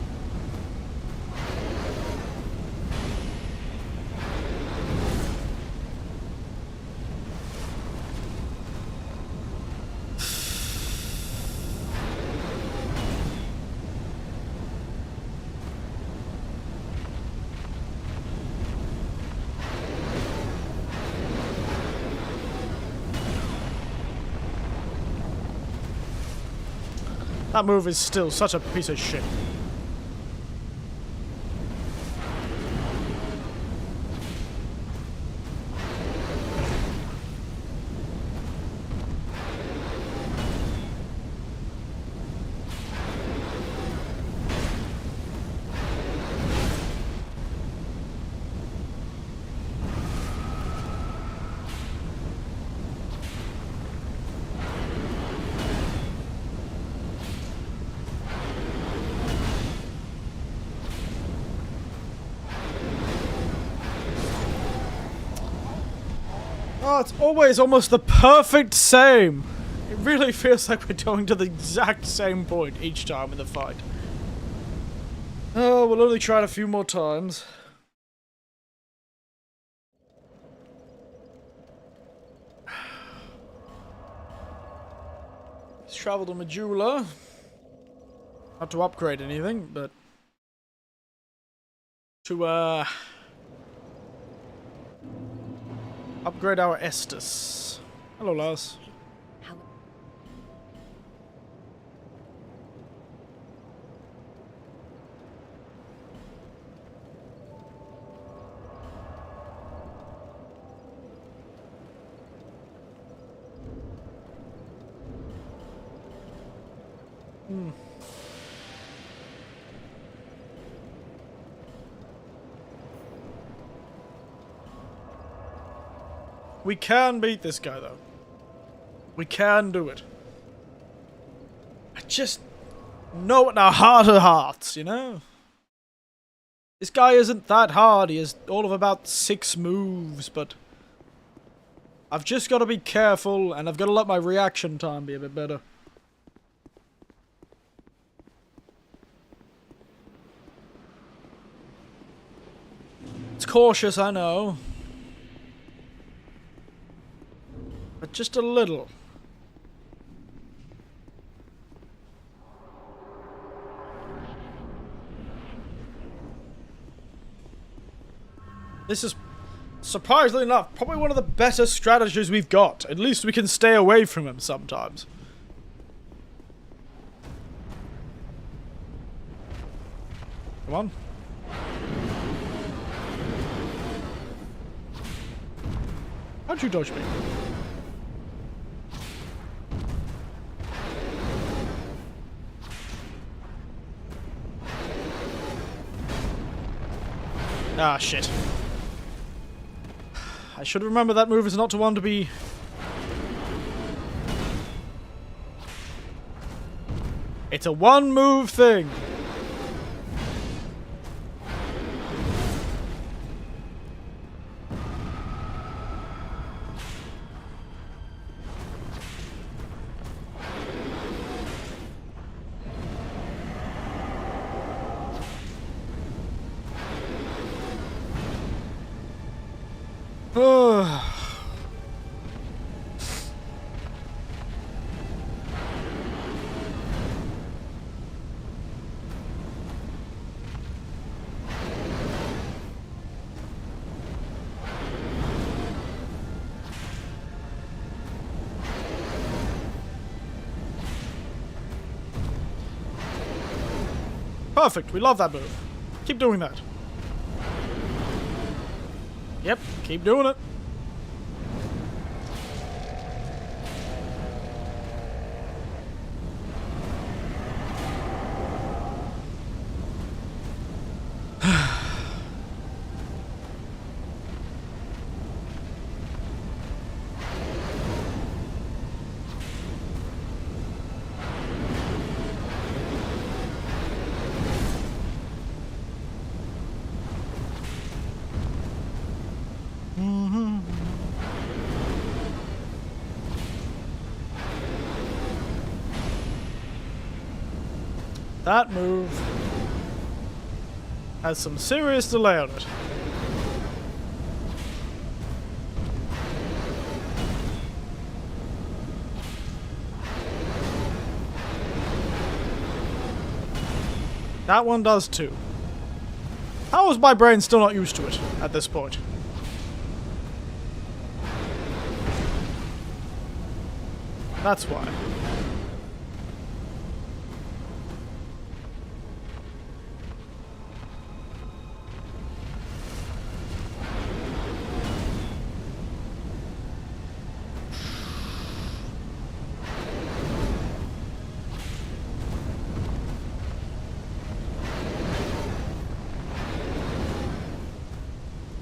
That move is still such a piece of shit. Oh, it's always almost the perfect same. It really feels like we're going to the exact same point each time in the fight. Oh, we'll only try it a few more times. Let's travel to Medulla. Not to upgrade anything, but to Upgrade our Estus. Hello, Lars. How? We can beat this guy, though. We can do it. I just know it in our heart of hearts, you know? This guy isn't that hard. He has all of about 6 moves, but I've just got to be careful, and I've got to let my reaction time be a bit better. It's cautious, I know. But just a little. This is, surprisingly enough, probably one of the better strategies we've got. At least we can stay away from him sometimes. Come on. How'd you dodge me? Ah, shit. I should remember that move is not to one to be... It's a one-move thing. Perfect, we love that move. Keep doing that. Yep, keep doing it. That move has some serious delay on it. That one does too. How is my brain still not used to it at this point? That's why.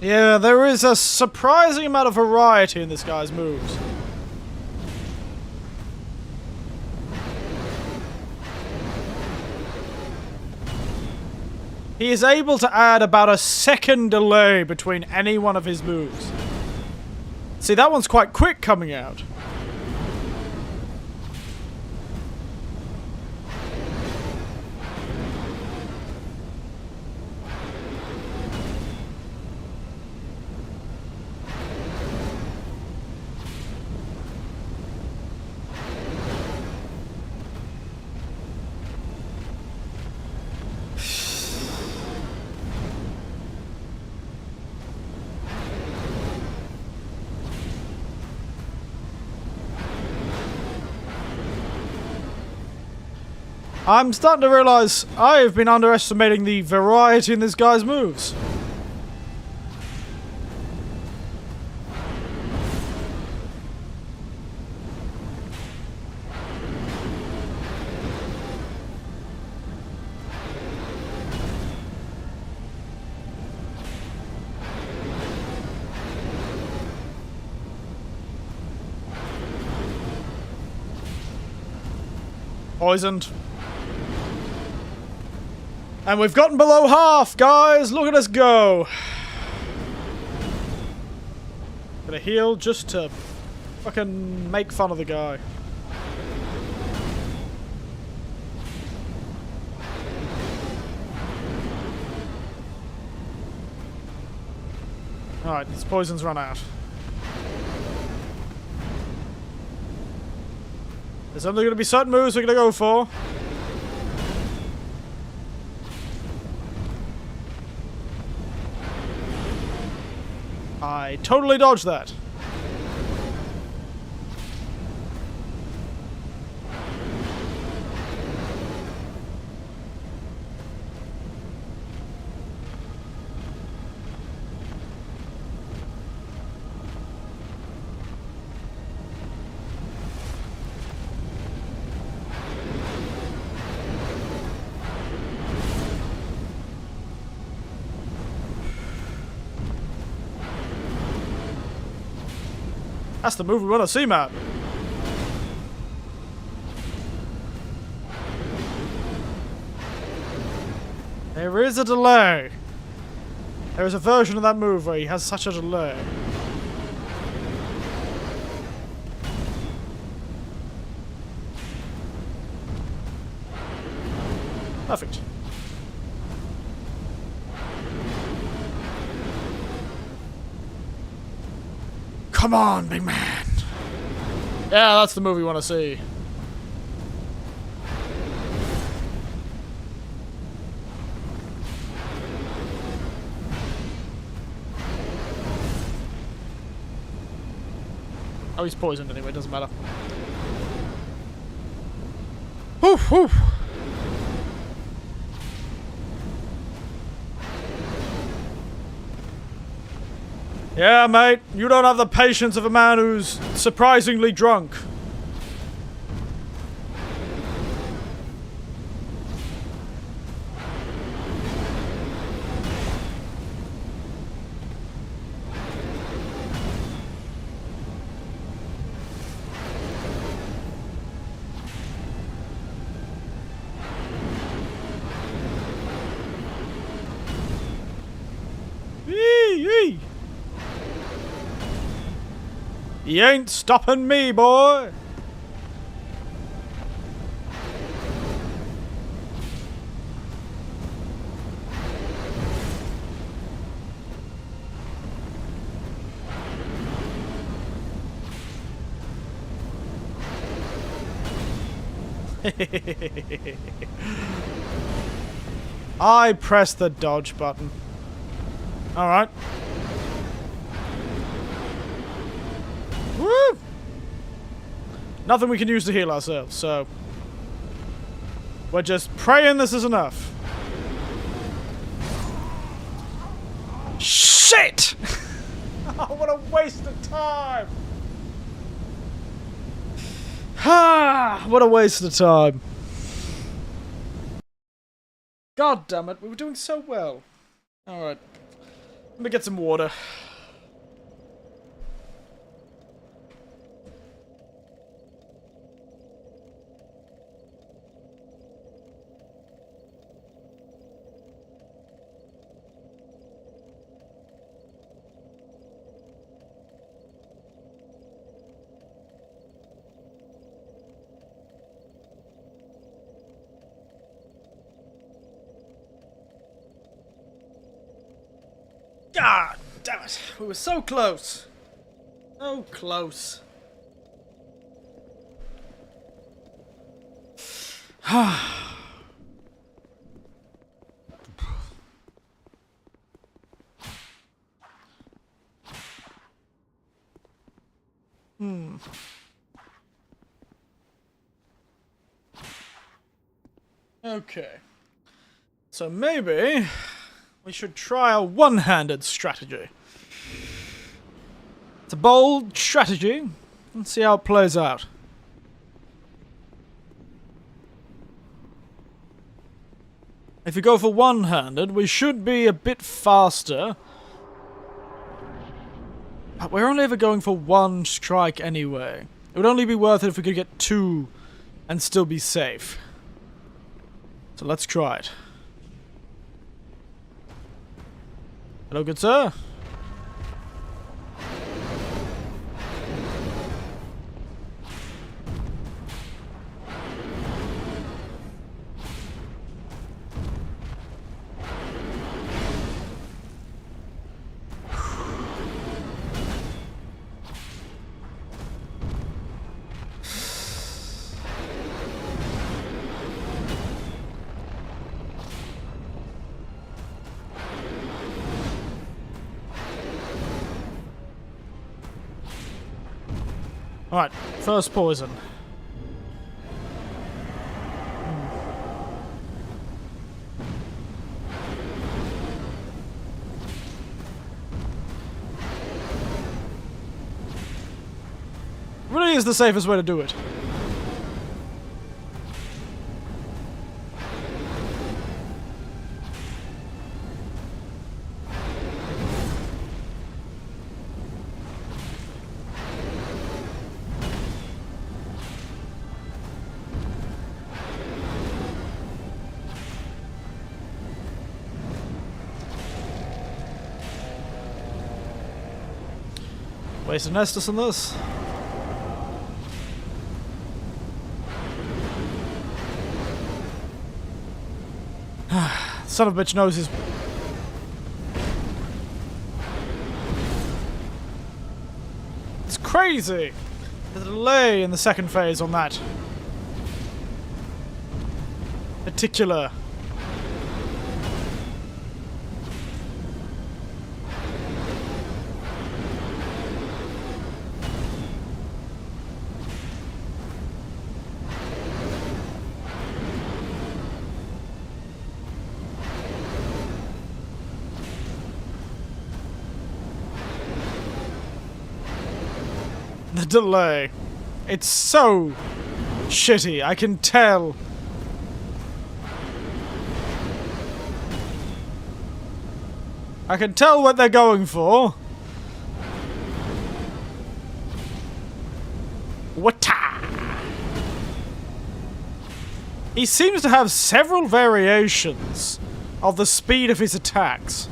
Yeah, there is a surprising amount of variety in this guy's moves. He is able to add about a second delay between any one of his moves. See, that one's quite quick coming out. I'm starting to realize I have been underestimating the variety in this guy's moves. Poisoned. And we've gotten below half, guys! Look at us go! Gonna heal just to fucking make fun of the guy. Alright, his poison's run out. There's only gonna be certain moves we're gonna go for. I totally dodged that. That's the move we want to see, man. There is a delay. There is a version of that move where he has such a delay. Perfect. Come on, big man. Yeah, that's the move we want to see. Oh, he's poisoned anyway, doesn't matter. Whew, whew. Yeah, mate, you don't have the patience of a man who's surprisingly drunk. Yee! He ain't stopping me, boy! I pressed the dodge button. Alright. Woo! Nothing we can use to heal ourselves, so we're just praying this is enough. Shit! Oh, what a waste of time! Ah, what a waste of time. God damn it, we were doing so well. Alright. Let me get some water. God damn it. We were so close. So close. Okay. So maybe we should try a one-handed strategy. It's a bold strategy. Let's see how it plays out. If we go for one-handed, we should be a bit faster. But we're only ever going for one strike anyway. It would only be worth it if we could get two and still be safe. So let's try it. Hello, good sir. Alright, first poison. Really is the safest way to do it. Waste an Estus on this. Son of a bitch knows his... It's crazy! There's a delay in the second phase on that particular... The delay. It's so shitty, I can tell. I can tell what they're going for. Wata! He seems to have several variations of the speed of his attacks.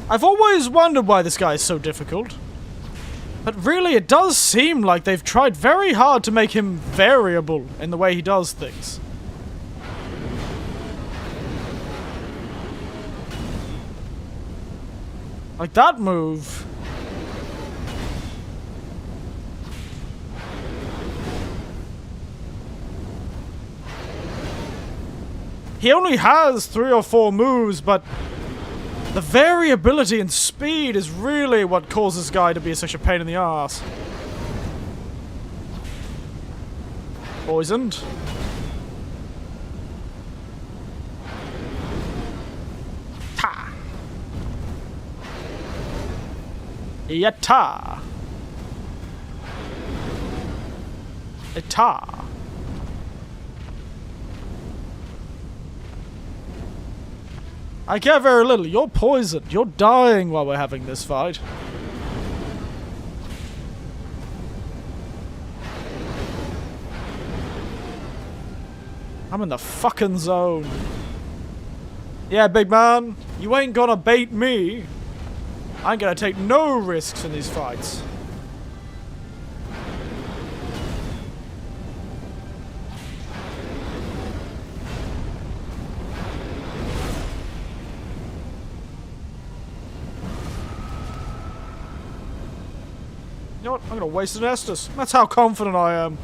I've always wondered why this guy is so difficult. But really, it does seem like they've tried very hard to make him variable in the way he does things. Like that move. He only has 3 or 4 moves, but the variability in speed is really what causes this guy to be such a pain in the ass. Poisoned. Ta. Yatta. Ita. I care very little. You're poisoned. You're dying while we're having this fight. I'm in the fucking zone. Yeah, big man. You ain't gonna bait me. I ain't gonna take no risks in these fights. You know what? I'm gonna waste an Estus. That's how confident I am.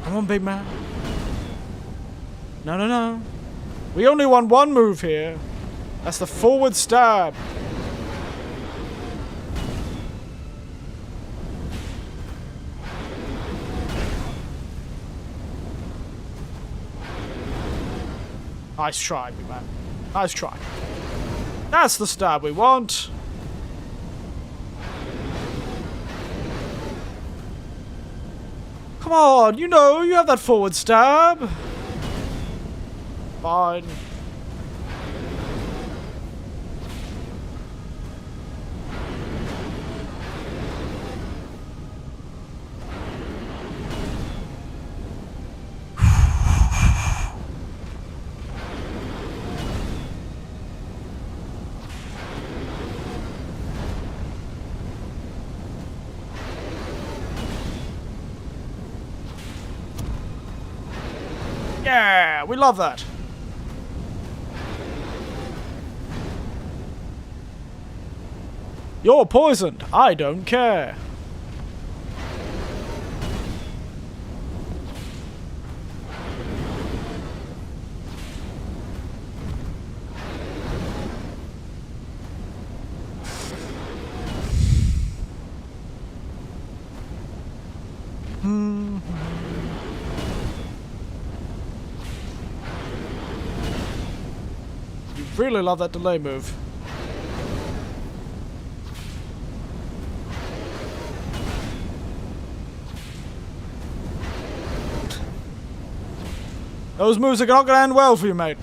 Come on, big man. No, no, no. We only want one move here. That's the forward stab. Nice try, big man. Nice try. That's the stab we want. Come on, you know, you have that forward stab. Fine. Yeah, we love that. You're poisoned. I don't care. Really love that delay move. Those moves are not going to end well for you, mate.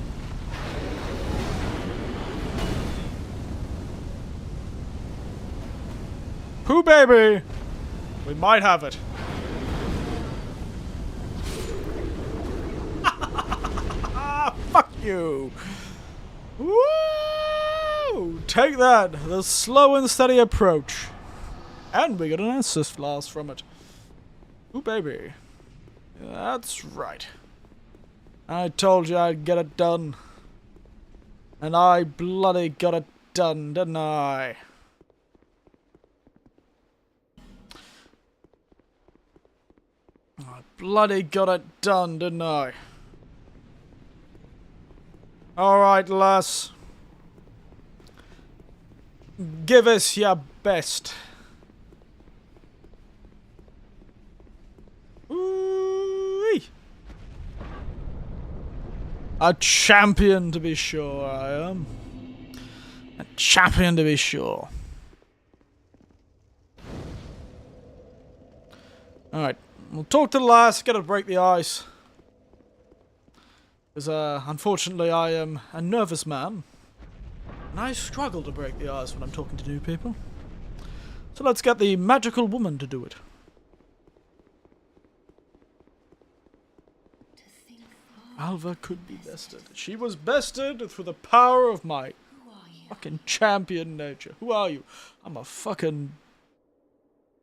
Who, baby? We might have it. Fuck you. Woo! Take that, the slow and steady approach. And we got an assist blast from it. Ooh, baby. That's right. I told you I'd get it done. And I bloody got it done, didn't I? I bloody got it done, didn't I? Alright, lass. Give us your best. Ooh-wee. A champion, to be sure, I am. A champion, to be sure. Alright, we'll talk to the lass, gotta break the ice. Because, unfortunately, I am a nervous man. And I struggle to break the ice when I'm talking to new people. So let's get the magical woman to do it. Alva could be bested. She was bested through the power of my fucking champion nature. Who are you? I'm a fucking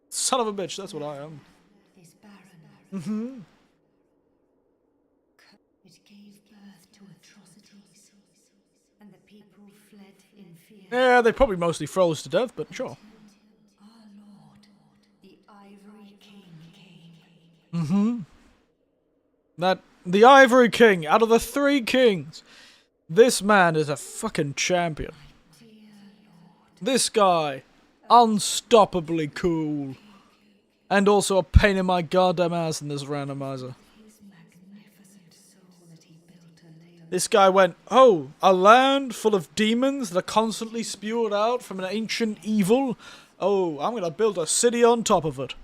son of a bitch, that's what I am. Mm-hmm. It gave birth to atrocities, and the people fled in fear. Yeah, they probably mostly froze to death, but sure. Our Lord, the Ivory King, came. Mm-hmm. The Ivory King, out of the 3 kings, this man is a fucking champion. This guy, unstoppably cool. And also a pain in my goddamn ass in this randomizer. This guy went, oh, a land full of demons that are constantly spewed out from an ancient evil? Oh, I'm gonna build a city on top of it.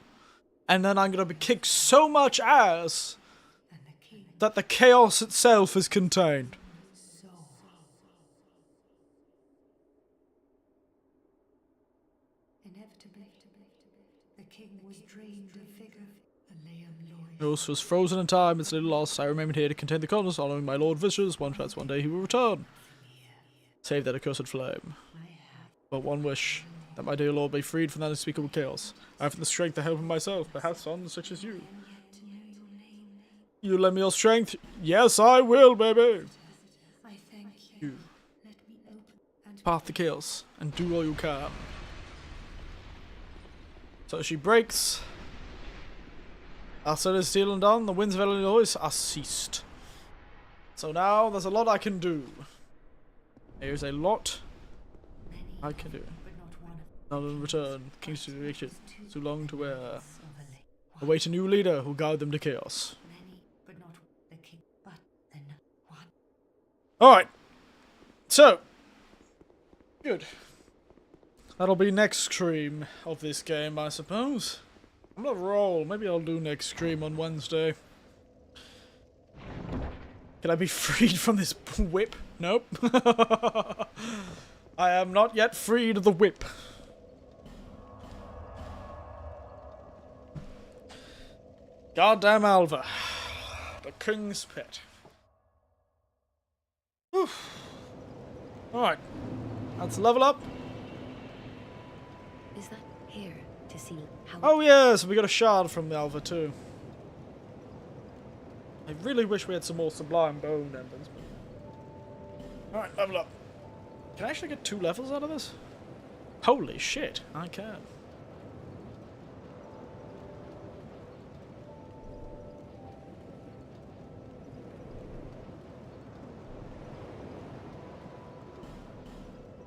And then I'm gonna kick so much ass that the chaos itself is contained. Inevitably, the king was drained of vigor. Ghost was frozen in time, its little lost. I remained here to contain the colonists, honoring my lord wishes. One day he will return. Save that accursed flame. But one wish, that my dear lord be freed from that unspeakable chaos. I have the strength to help him myself, perhaps on such as you. You lend me your strength? Yes, I will, baby! I thank you. Let me open and Path the chaos, and do all you can. So she breaks After the steel and done, the winds of Illinois are ceased. So now there's a lot I can do. There's a lot Many, I can do. but not one of Not in return, kings to Richard, too long to wear. of a lake. Await a new leader who'll guide them to chaos. Many, but not the king. But then one. Alright. So. Good. That'll be next stream of this game, I suppose. I'm gonna roll. Maybe I'll do next stream on Wednesday. Can I be freed from this whip? Nope. I am not yet freed of the whip. Goddamn Alva. The king's pet. Alright. Let's level up. Is that here to see how? Oh yes, we got a shard from the Alva too. I really wish we had some more sublime bone embers. Alright, level up. Can I actually get 2 levels out of this? Holy shit, I can.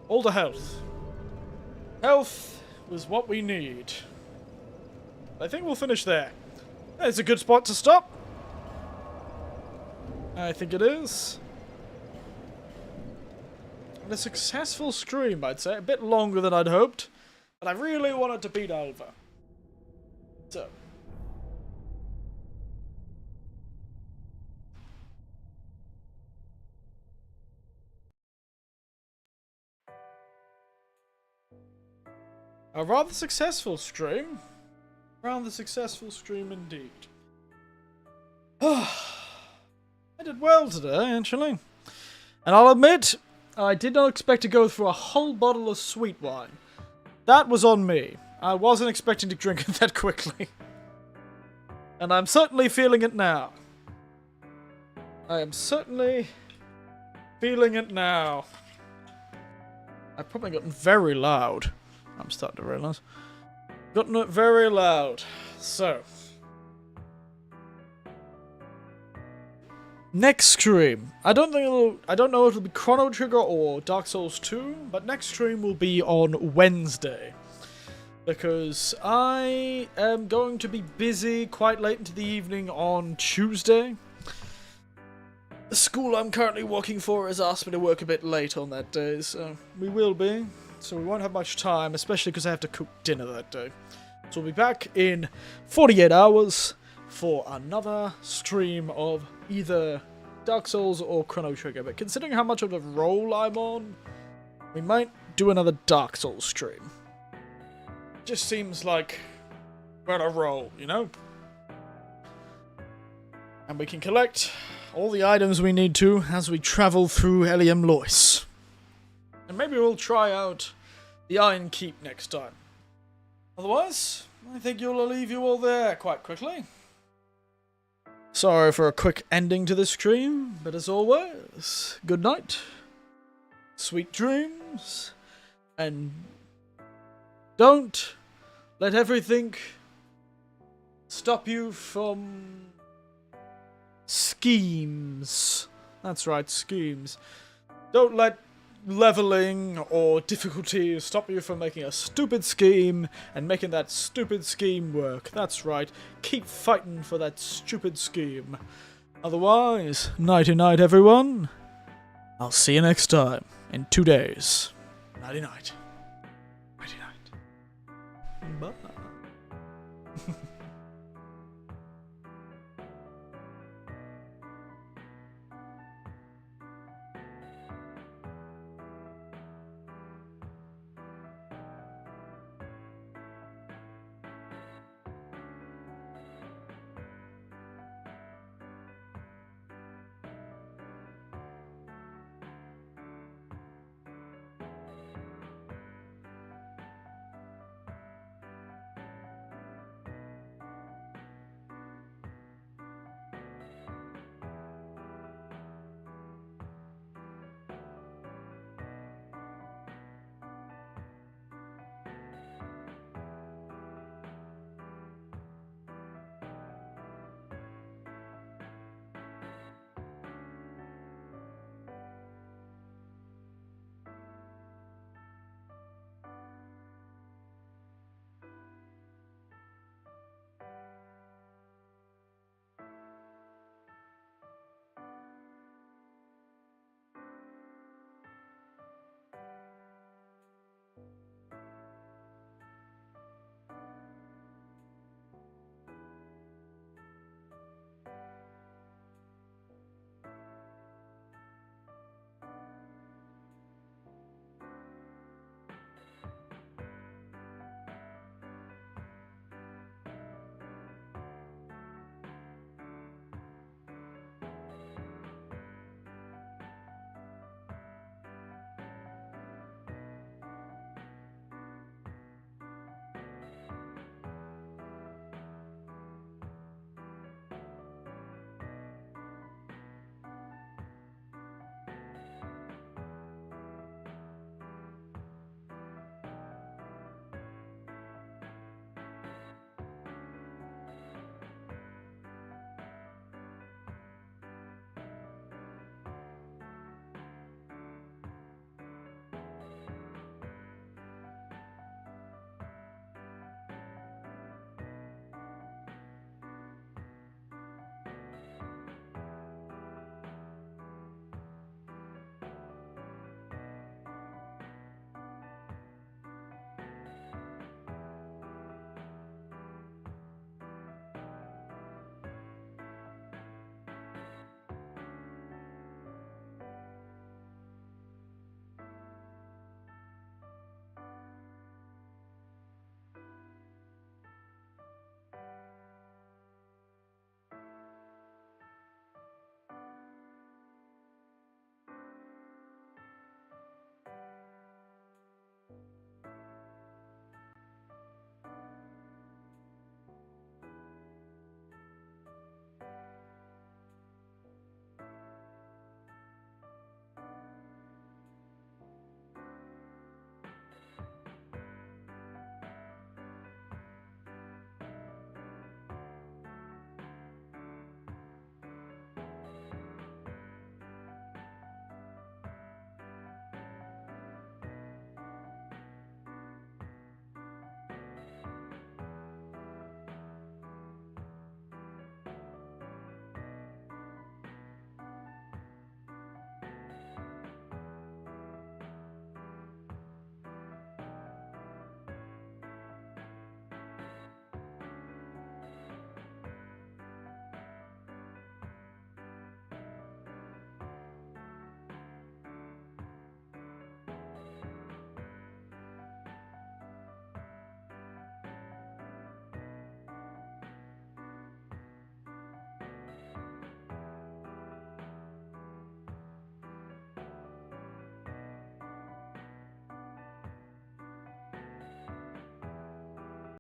All the health. Health was what we need. I think we'll finish there. It's a good spot to stop. I think it is. And a successful stream, I'd say. A bit longer than I'd hoped. But I really wanted to beat Alva. So. A rather successful stream. Rather successful stream indeed. I did well today, actually. And I'll admit, I did not expect to go through a whole bottle of sweet wine. That was on me. I wasn't expecting to drink it that quickly. And I'm certainly feeling it now. I am certainly feeling it now. I've probably gotten very loud. I'm starting to realise. Gotten it very loud. So. Next stream. I don't know if it'll be Chrono Trigger or Dark Souls 2, but next stream will be on Wednesday. Because I am going to be busy quite late into the evening on Tuesday. The school I'm currently working for has asked me to work a bit late on that day, so we will be. So we won't have much time, especially because I have to cook dinner that day. So we'll be back in 48 hours for another stream of either Dark Souls or Chrono Trigger. But considering how much of a roll I'm on, we might do another Dark Souls stream. Just seems like we're on a roll, you know? And we can collect all the items we need to as we travel through Eliam Lois. And maybe we'll try out the Iron Keep next time. Otherwise, I think I'll leave you all there quite quickly. Sorry for a quick ending to this stream, but as always, good night, sweet dreams, and don't let everything stop you from schemes. That's right, schemes. Don't let leveling or difficulty stop you from making a stupid scheme and making that stupid scheme work. That's right. Keep fighting for that stupid scheme. Otherwise, nighty night everyone. I'll see you next time in 2 days. Nighty night.